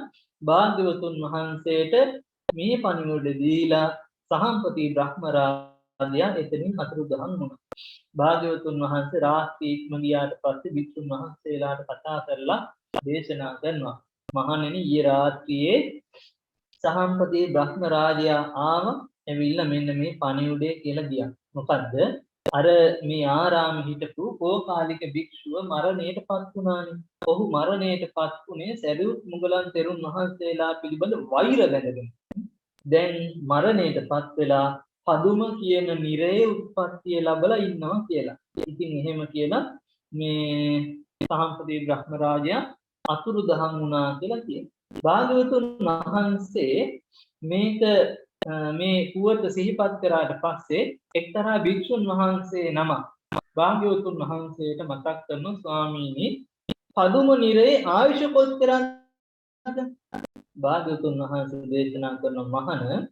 භාග්‍යවතුන් වහන්සේට මේ පණිවුඩ දීලා සහම්පති බ්‍රහ්ම රාජයා එතනින් අතුරුදහන් වුණා. භාග්‍යවතුන් වහන්සේ රාත්‍රී ඉක්ම ගියාට පස්සේ භික්ෂුන් වහන්සේලාට කතා කරලා දේශනා කරනවා. මහණෙනි ඊයේ රාත්‍රියේ සහම්පති බ්‍රහ්ම රාජයා ආව ඇවිල්ලා මෙන්න මේ පණිවුඩේ කියලා ගියා. මොකද්ද? අර මේ ආරාමෙ හිටපු කෝකාලික භික්ෂුව මරණයටපත් වුණානේ. ඔහු මරණයටපත් උනේ සැරියුත් මුගලන් තෙරුන් වහන්සේලා පිළිබඳ වෛර බැඳගෙන. දැන් මරණයටපත් වෙලා පදුම කියන නිරයේ උත්පත්තිය ලැබලා ඉන්නවා කියලා. ඉතින් එහෙම කියලා මේ සාම්ප්‍රදායික බ්‍රහ්ම රාජයා අතුරු දහම් වුණා කියලා කියනවා. භාග්‍යවතුන් වහන්සේ මේක මේ පුවත සිහිපත් කරාට පස්සේ එක්තරා භික්ෂුන් වහන්සේ නම භාග්‍යවතුන් වහන්සේට මතක් කරන ස්වාමීනි පදුම නිරේ ආයුෂ කොච්චරද? භාග්‍යවතුන් වහන්සේ දේශනා කරන මහණ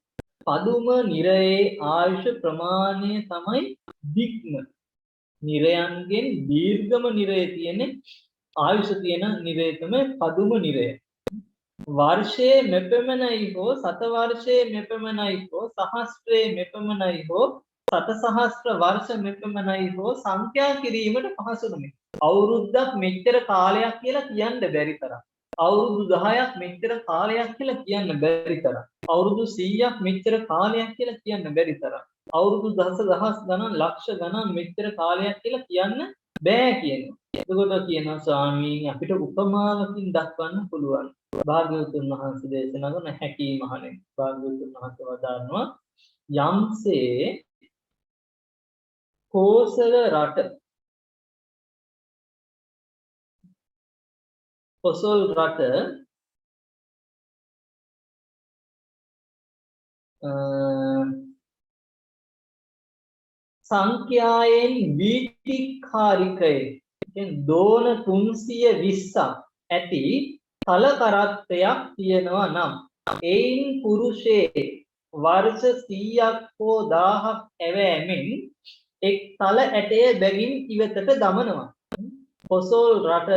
පදුම නිරයේ ආයුෂ ප්‍රමාණය තමයි දික්ම. නිරයන්ගෙන් දීර්ඝම නිරය තියෙන්නේ ආයුෂ තියෙන නිරය තමයි පදුම නිරය. වර්ෂයේ මෙපමණයි හෝ සත වර්ෂයේ මෙපමණයි හෝ සහස්‍රයේ මෙපමණයි හෝ සත සහස්‍ර වර්ෂ මෙපමණයි හෝ සංඛ්‍යා කිරීමට පහසු නෙමෙයි. අවුරුද්දක් මෙච්චර කාලයක් කියලා කියන්න බැරි තරම්. අවුරුදු 10ක් මෙච්චර කාලයක් කියලා කියන්න බැරි තරම්. අවුරුදු 100ක් මෙච්චර කාලයක් කියලා කියන්න බැරි තරම්. අවුරුදු දහස් ගණන් ලක්ෂ ගණන් මෙච්චර කාලයක් කියලා කියන්න බෑ කියනවා. එතකොට කියනවා ස්වාමීනි අපිට උපමාවකින් දක්වන්න පුළුවන්. භාග්‍යවතුන් වහන්සේ දේශනා කරන හැකි මහණෙනි. භාග්‍යවතුන් වහන්සේ වදාරනවා යම්සේ කෝසල රට කොසල් රට සංඛ්‍යායෙන් වීතිකාරිකයේ දෝන 320ක් ඇති තල කරත්තයක් තියෙනවා නම් එයින් පුරුෂයේ වර්ෂ 100ක් හෝ 1000ක් ඇවෑමෙන් එක් තල ඇටය බැගින් ඉවතට දමනවා. කොසල් රට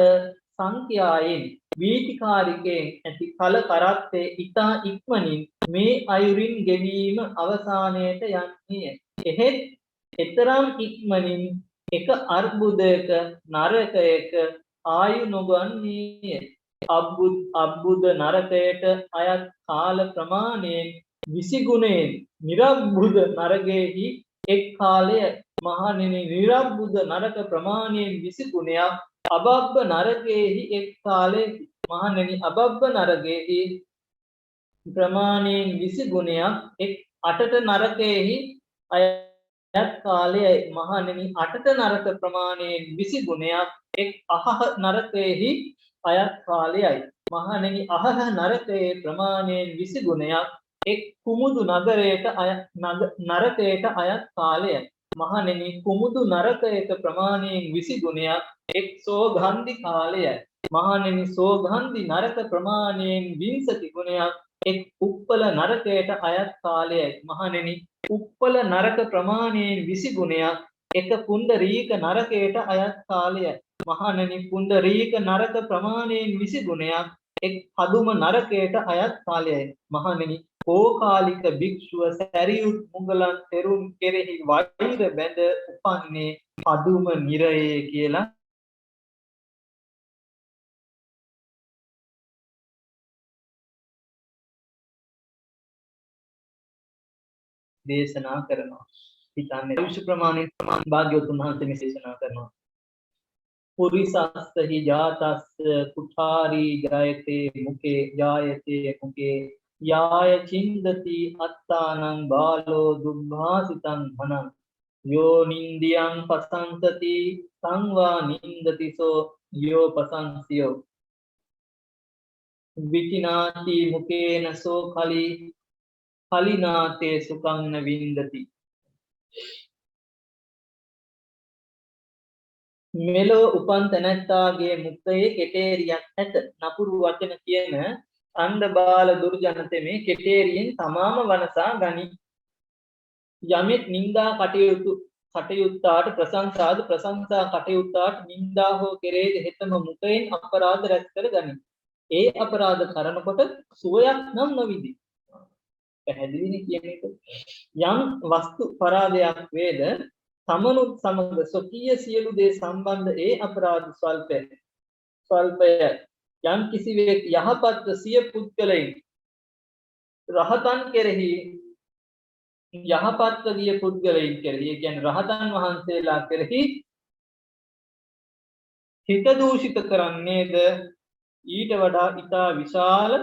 සංඛ්‍යායෙන් වීතිකාරිකයෙන් ඇති තල කරත්තේ ඉතා ඉක්මනින් මේ අයුරින් ගෙවීම අවසානයට යන්නේ. එහෙත් එතරම් ඉක්මනින් එක අර්බුදයක නරකයක ආයු නොගන්නේ. අබ්බුද නරකයට අයත් කාල ප්‍රමාණයෙන් 20 ගුණයෙන් නිරබ්බුද නරකයේහි එක් කාලය මහණෙනි නිරබ්බුද නරක ප්‍රමාණයෙන් 20 ගුණයක් අබබ්බ නරකයේහි එක් කාලයේ මහණෙනි අබබ්බ නරකයේහි ප්‍රමාණයෙන් 20 ගුණයක් එක් අටට නරකයේහි අයත් කාලයයි මහණෙනි අටට නරක ප්‍රමාණයෙන් 20 ගුණයක් එක් අහහ නරකයේහි අයත් කාලයයි මහණෙනි අහහ නරකයේ ප්‍රමාණයෙන් 20 ගුණයක් එක් කුමුදු නගරයට නරකයට අයත් කාලයයි මහණෙනි කුමුදු නරකයක ප්‍රමාණයෙන් 20 ගුණයක් එක් සෝගන්ධි කාලයයි මහණෙනි සෝගන්ධි නරක ප්‍රමාණයෙන් 20 ගුණයක් එක් උප්පල නරකයට අයත් කාලයයි මහණෙනි උප්පල නරක ප්‍රමාණයෙන් 20 ගුණයක් එක පුණ්ඩරීක නරකයට අයත් කාලයයි මහණෙනි පුණ්ඩරීක නරක ප්‍රමාණයෙන් 20 ගුණයක් එක් පදුම නරකයට අයත් කාලයයි මහණෙනි ඕකාලික භික්ෂුව සැරියුත් මුගලන් තෙරුන් කෙරෙහි වෛර බැඳ උපන්නේ පදුම නිරයේ කියලා දේශනා කරනවා. හිතන්නේ විශේෂ ප්‍රමාණයෙන් භාග්‍යවතුන් වහන්සේ මේ දේශනා කරනවා. පුරිසස්තහි ජාතස්ස කුඨාරී ජයතේ මුකේ ජායතේ මුකේ යාය චින්දති අත්තානං බාලෝ දුබ්භාසිතං මනං යෝ නින්දියං පසංසති සංවා නින්දතිසෝ යෝ පසංසියෝ විචිනාති මුකේනසෝ කලිනාතේ සුඛං න වින්දති. මෙලොව උපන් තැනැත්තාගේ මුඛයේ කෙටේරියක් ඇත. නපුරු වචන කියන අන්ධ බාල දුර්ජනතේ කෙටේරියෙන් තමාම වනසා ගනි. යමෙක් නිന്ദා කටයුත්තාට ප්‍රශංසාද ප්‍රශංසා කටයුත්තාට නිന്ദා හෝ කෙරේද හෙතම මුඛයෙන් අපරාධ රැස් කර ගනි. ඒ අපරාධ කරනකොට සුවයක් නම් නොවිදි. පැහැදිලිනේ කියන එක. යම් වස්තු පරාදයක් වේද තමනුත් සමග සොකීය සියලු දේ සම්බන්ධ ඒ අපරාධ ස්වල්පය යම් කිසිවෙක් යහපත් සිය පුද්ගලයන් රහතන් කෙරෙහි යහපත් ගිය පුද්ගලයන් කෙරෙහි කියන්නේ රහතන් වහන්සේලා කෙරෙහි හිත දූෂිත කරන්නේද ඊට වඩා ඉතා විශාල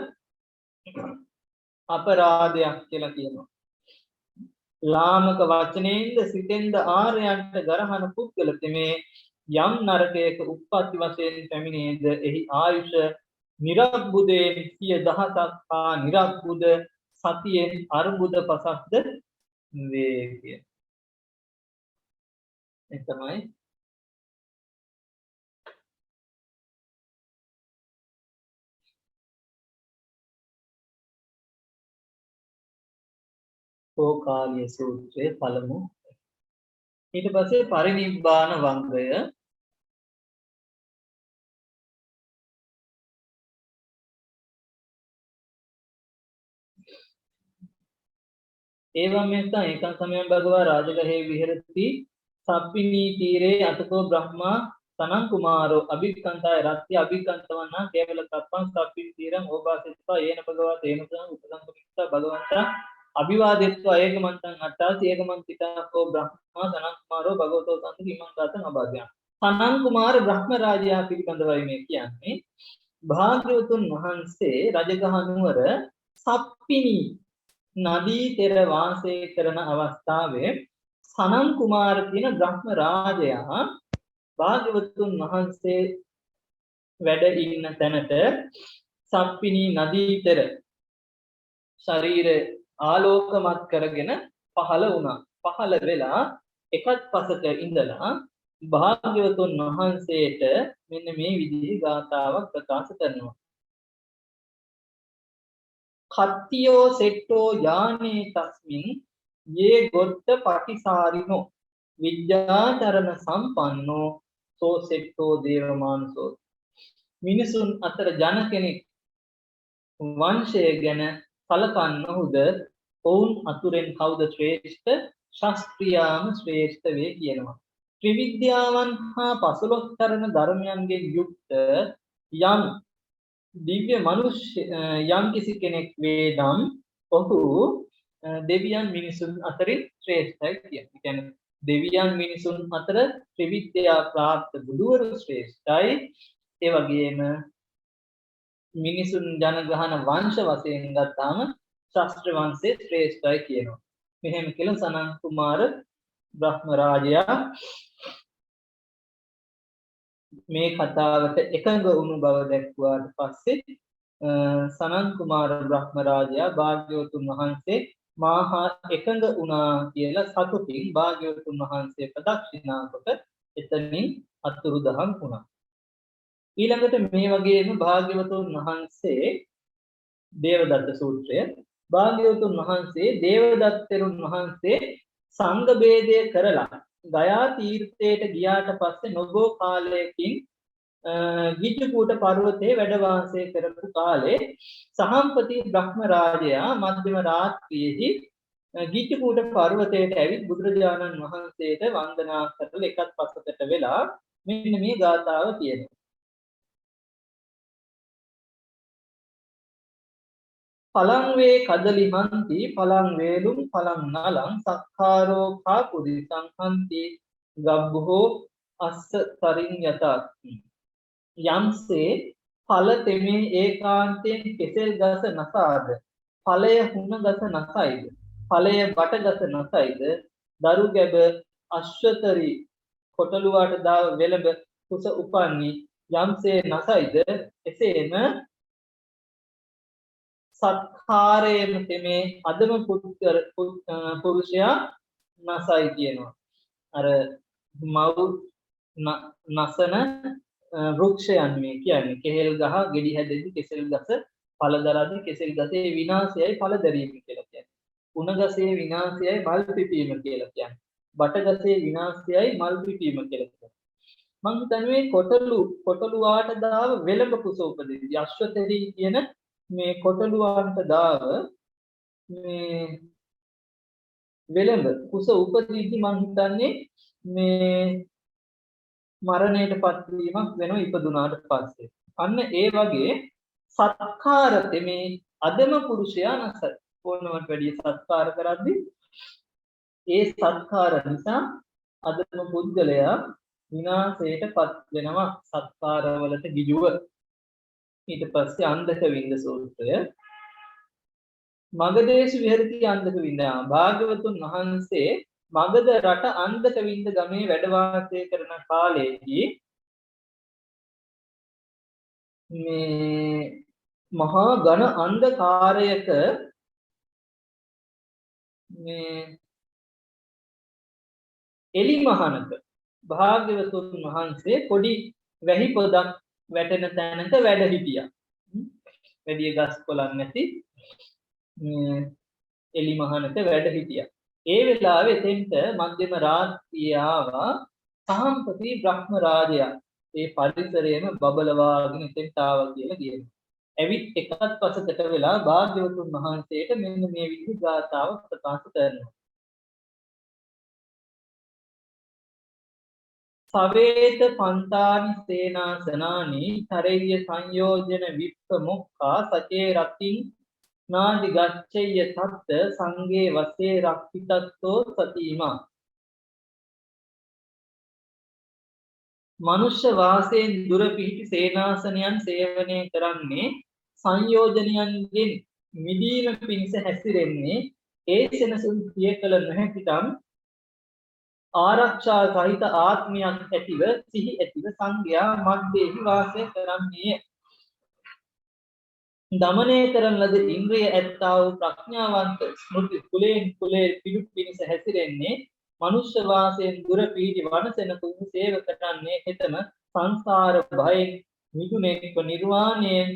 අපරාධයක් කියලා කියනවා. ලාමක වචනයෙන්ද සිතෙන්ද ආර්යයන්ට ගරහන පුද්ගල තෙමේ යම් නරකයක උප්පත්ති වශයෙන් පැමිණේද එහි ආයුෂ නිරබ්බුදයෙන් 10000ක් හා නිරබ්බුද සතියෙන් අර්බුද පසක්ද වේ කිය. ඒ තමයි ඕකාලිය සූත්‍රයේ පළමු. ඊට පස්සේ පරිනිබ්බාන වංගය एवं मेत्ता एकं समयं भगवा राजगहे विहरति सप्पिनी तीरे अतको ब्रह्मा सनं कुमारो अभिकंताय रात्रि अभिकंतवन्ना केवल तप्पं सप्पिनी तीरं ओभासित्वा येन भगवा तेन उपसंगमित्वा भगवन्ता अभिवादित्वा एकमन्तं अट्टासि एकमन्तिता को ब्रह्मा सनं कुमारो भगवतो संति इमं गातं अभाग्यं सनं कुमार ब्रह्म राजया පිළිබඳවයි මේ කියන්නේ භාග්‍යවතුන් වහන්සේ රජගහ නුවර සප්පිනී නදී තෙර වාසය කරන අවස්ථාවේ සනන් කුමාර කියන බ්‍රහ්ම රාජයා භාග්‍යවතුන් වහන්සේ වැඩ ඉන්න තැනට සප්පිනී නදී තෙර ශරීර ආලෝකමත් කරගෙන පහළ වුණා. පහළ වෙලා එකත් පසක ඉඳලා භාග්‍යවතුන් වහන්සේට මෙන්න මේ විදිහේ ගාථාවක් ප්‍රකාශ කරනවා. කත්තියෝ සෙට්ටෝ යානේ තස්මින් යේ ගොට්ට පටිසාරිනෝ විද්‍යාචරණ සම්පන්නෝ සෝ සෙට්ටෝ දේවමානසෝ මිනිසුන් අතර ජන කෙනෙක් වංශය ගැන කලකන්නහුද ඔවුන් අතුරෙන් කවුද ශ්‍රේෂ්ඨ ශාස්ත්‍රියාම ශ්‍රේෂ්ඨ වේ කියනවා. ත්‍රිවිද්‍යාවන් හා 15 කරන ධර්මයන්ගෙන් යුක්ත යම් දිව්‍ය මනුෂ්‍ය යම් කිසි කෙනෙක් වේදම් ඔහු දෙවියන් මිනිසුන් අතරින් ශ්‍රේෂ්ඨයි කියන්නේ. ඒ කියන්නේ දෙවියන් මිනිසුන් අතර ත්‍රිවිද්‍යා ප්‍රාප්ත බුදුවරු ශ්‍රේෂ්ඨයි. ඒ වගේම මිනිසුන් ජනගහන වංශ වශයෙන් ගත්තාම ශාස්ත්‍ර වංශයේ ශ්‍රේෂ්ඨයි කියනවා. මෙහෙම කියලා සනන් කුමාර බ්‍රහ්ම රාජයා මේ කතාවට එකඟ වුණු බව දැක්ුවාට පස්සේ සනන් කුමාර බ්‍රහ්ම රාජයා භාග්‍යවතුන් වහන්සේ මාහා එකඟ වුණා කියලා සතුටින් භාග්‍යවතුන් වහන්සේ ප්‍රදක්ෂිනා කොට එතනින් අතුරුදහන් වුණා. ඊළඟට මේ වගේම භාග්‍යවතුන් වහන්සේ දේවදත්ත සූත්‍රය භාග්‍යවතුන් වහන්සේ දේවදත්තරුන් වහන්සේ සංඝ ભેදය කරලා ගයා තීර්ථයට ගියාට පස්සේ නොබෝ කාලයකින් ගිජ්ජකූට පර්වතයේ වැඩ වාසය කරපු කාලේ සහම්පති බ්‍රහ්ම රාජයා මධ්‍යම රාත්‍රියේදී ගිජ්ජකූට පර්වතයට ඇවිත් බුදුරජාණන් වහන්සේට වන්දනා කරලා එකත් පසකට වෙලා මෙන්න මේ ගාථාව කියනවා. පලං වේ කදලිහන්ති පලං වේලුම් පලං නලං සක්කාරෝ කාපුරි සංහන්ති ගබ්බෝ අස්ස තරින් යතත් යම්සේ ඵල තෙමේ ඒකාන්තයෙන් කෙසෙල් ගස නසාද ඵලය හුණ ගස නසයිද ඵලය බට ගස නසයිද දරු ගැබ අශ්වතරි කොටලුවාට දාව වෙලඹ කුස උපන්නි යම්සේ නසයිද එසේම සත්කාරයෙන් තෙමේ අදම පුරුෂයා නසයි කියනවා. අර මව් නසන වෘක්ෂයන් මේ කියන්නේ කෙහෙල් ගහ ගෙඩි හැදෙද්දි කෙසෙල් ගස ඵල දරද්දි කෙසෙල් ගසේ විනාශයයි ඵල දැරීම කියලා කියන්නේ. උණ ගසේ විනාශයයි මල් පිපීම කියලා කියන්නේ. බට ගසේ විනාශයයි මල් පිපීම කියලා කියන්නේ. මං හිතන්නේ කොටලු වාට දාව වෙලඹ කුස උපදිද්දි අශ්වතරි කියන මේ කොටලුවන්ට දාව මේ වෙලඹ කුස උපදිද්දි මං හිතන්නේ මේ මරණයටපත් වීමක් වෙනවා ඉපදුනාට පස්සේ. අන්න ඒ වගේ සත්කාර තෙමේ අදම පුරුෂයා නැස ඕනවට වැඩි සත්කාර කරද්දී ඒ සත්කාර නිසා අදම පුද්ගලයා විනාශයටපත් වෙනවා සත්කාරවලට ගිජුව. ඊට පස්සේ අන්ධක වින්ද සූත්‍රය මගදේශ විහෙරති අන්ධක වින්දා භාග්‍යවතුන් වහන්සේ මගධ රට අන්ධකවින්ද ගමේ වැඩ වාසය කරන කාලයේදී මේ මහා ඝන අන්ධකාරයක මේ එලිමහනක භාග්‍යවතුන් වහන්සේ පොඩි වැහි පොදක් වැටෙන තැනක වැඩ හිටියා. වැඩි ගස් කොළන් නැති එලිමහනක වැඩ හිටියා. ඒ වෙලාවේ එතෙන්ට මධ්‍යම රාත්‍රියේ ආවා සහම්පති බ්‍රහ්ම රාජයා. ඒ පරිසරයේම බබලවාගෙන එතෙන්ට ආවා කියලා කියනවා. ඇවිත් එකත් පසකට වෙලා භාග්‍යවතුන් වහන්සේට මෙන්න මේ විදිහේ ගාථාව ප්‍රකාශ කරනවා. සවේත පන්තානි සේනාසනානි තරෙය්‍ය සංයෝජන විප්ප මොක්ඛා සචේ රතින් නාදි ගච්ඡය තත්ත සංගේ වසේ රක්ඛිතත්වෝ සතිමා. මනුෂ්‍ය වාසයෙන් දුර පිහිටි සේනාසනයන් සේවනය කරන්නේ සංයෝජනයන්ගෙන් මිදීම පිණිස හැසිරෙන්නේ ඒ සෙනසුන් ප්‍රිය කළ නොහැකිතම් ආරක්ෂා සහිත ආත්මයක් ඇතිව සිහි ඇතිව සංඝයා මැදෙහි වාසය කරන්නේ. දමනය කරන ලද ඉන්ද්‍රිය ඇත්තා වූ ප්‍රඥාවන්ත ස්මෘති කුලයෙන් කුලයේ පිළිප පිණිස හැසිරෙන්නේ මනුෂ්‍ය වාසයෙන් දුර පිහිටි වනසෙනසුන් සේව කරන්නේ හෙතම සංසාර භයෙන් මිදුණෙක්ව නිර්වාණයෙන්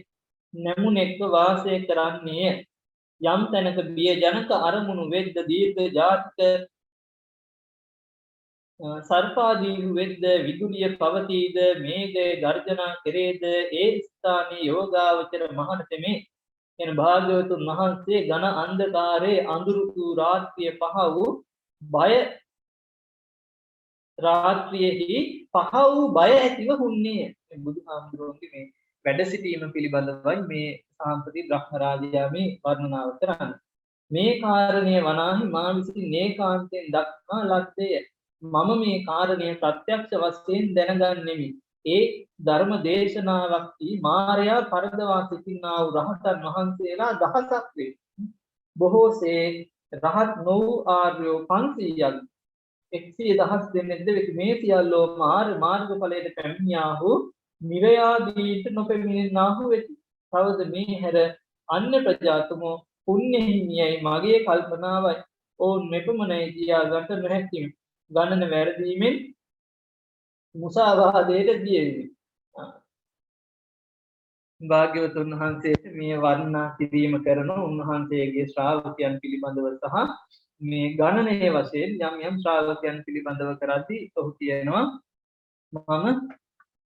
නැමුණෙක්ව වාසය කරන්නේ. යම් තැනක බිය ජනක අරමුණු වෙද්ද දීර්ඝ ජාතික සර්පාදී වෙද්ද විදුලිය පවතීද මේඝය ගර්ජනා කෙරේද ඒ ස්ථානයේ යෝගාවචර මහණතෙමේ එන භාග්‍යවතුන් වහන්සේ ඝන අන්ධකාරයේ අඳුරු වූ රාත්‍රිය පහ වූ බය රාත්‍රියේහි පහ වූ බය ඇතිව හුන්නේ. බුදුහාමුදුරුවන්ගේ මේ වැඩ සිටීම පිළිබඳවයි මේ සාම්පති බ්‍රහ්ම රාජයා මේ වර්ණනාව කරන්නේ. මේ කාරණය වනාහි මා විසින් ඒකාන්තයෙන් දක්නා ලද්දේ. මම මේ කාරණය ප්‍රත්‍යක්ෂ වශයෙන් දැනගන්නෙමි. ඒ ධර්ම දේශනාවක් වී මාර්යා පරදවා සිටිනා වූ රහතන් වහන්සේලා දහසක් වේ. බොහෝසේ රහත් නො වූ ආර්යෝ 500ක් 100,000 දෙනෙක්ද වෙති. මේ සියල්ලෝ මාර්ගඵලයට පැමිණියාහු නිරයාදීට නොපැමිණෙනාහු වෙති. තවද මේ හැර අන්‍ය ප්‍රජාතුමෝ පුණ්‍ය හිමියයි මගේ කල්පනාවයි. ඕන් මෙපමණයි කියා ගත නොහැකියි. ගණන වැරදීමෙන් මුසාවාදයට ගියෙමි. භාග්‍යවතුන් වහන්සේට මේ වර්ණනා කිරීම කරන උන්වහන්සේගේ ශ්‍රාවකයන් පිළිබඳව සහ මේ ගණනයේ වශයෙන් යම් යම් ශ්‍රාවකයන් පිළිබඳව කරද්දී ඔහු කියනවා මම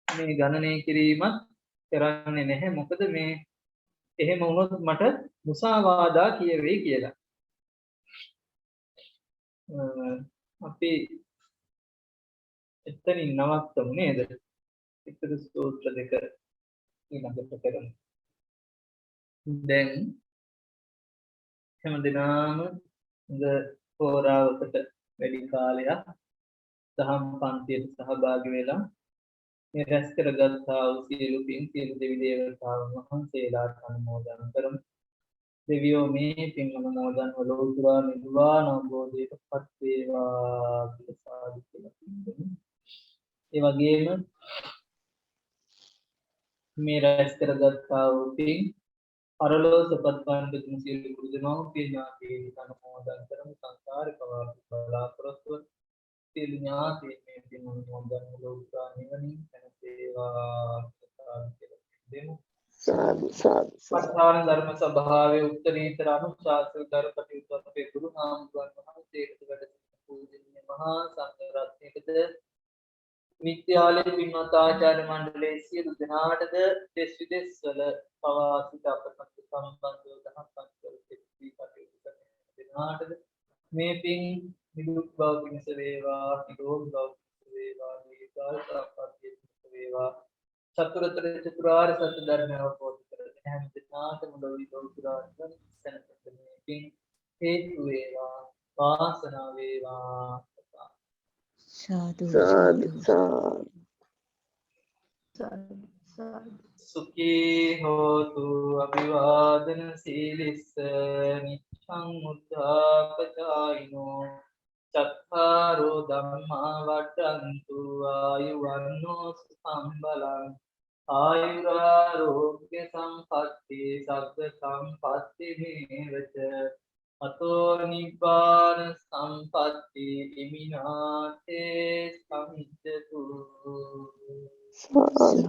මේ ගණනය කිරීමත් කරන්නේ නැහැ. මොකද මේ එහෙම වුණොත් මට මුසාවාදා කියවෙයි කියලා. අපි එතනින් නවත්තමු නේද? ඉතිරි සූත්‍ර දෙක ඊළඟට කරමු. දැන් හැමදෙනාම හොඳ හෝරාවකට වැඩි කාලයක් දහම් පන්තියට සහභාගී වෙලා මේ රැස් කරගත්තා වූ සියලු පින් සියලු දෙවි දේවතාවුන් වහන්සේලාට අනුමෝදන් කරමු. දෙවියෝ මේ පින් අනුමෝදන් වලෝතුරා නිර්වාණ අවබෝධයට පත් වේවා කියලා සාදු කියලා. ඒ වගේම මේ රැස් කරගත්තා වූ පින් පරලෝකපත් වන්ට සියලු කුරුදමෝපිය ඥාතීන් අනුමෝදන් කරමු. සංසාරික බලාපොරොත්තු සියලු ඥාතීන් මේ පින් අනුමෝදන් වලෝතුරා නිවනින් සැනසේවා කියලා දෙමු. සාදු සාදු පඨාන ධර්ම සභාවේ උත්තරීතර අනුශාසක ධර්මපති උත්පේ ගුරු නාමයන් වහන්සේට වැඩ සිටින පූජනීය මහා සංඝ රත්නයේද විද්‍යාලයේ පින්වත් ආචාර්ය මණ්ඩලයේ සියලු දෙනාටද දෙස් විදෙස් වල පවා සිට අපට සම්බන්ධව දහම් පන්තිවලදී කටයුතු කරන දෙනාටද මේ පින් නිදුක් බව පිණිස වේවා නිරෝගී බව පිණිස වේවා දීර්ඝායුෂ වේවා චතුරාර්ය චතුරාර්ය සත්‍ය ධර්මය අවබෝධ කරගන්න හැම දිනාටම ලෝතුරා නිවන සැනසෙන්නේ පින් හේතු වේවා වාසනාව වේවා. සාදු සාදු සාදු සුඛී හෝතු අභිවාදන සීලිස්ස නිච්ඡං උද්ධාපචායිනෝ චත්තාරෝ ධම්මා වඩ්ඩන්තු ආයුවන්නෝ සුඛං බලං ආයුරාෝග්‍ය සම්පatti සග්ග සම්පatti මේවච අතෝ නිබ්බාන සම්පatti ඉමිනාතේ සමිච්ඡතු සාදු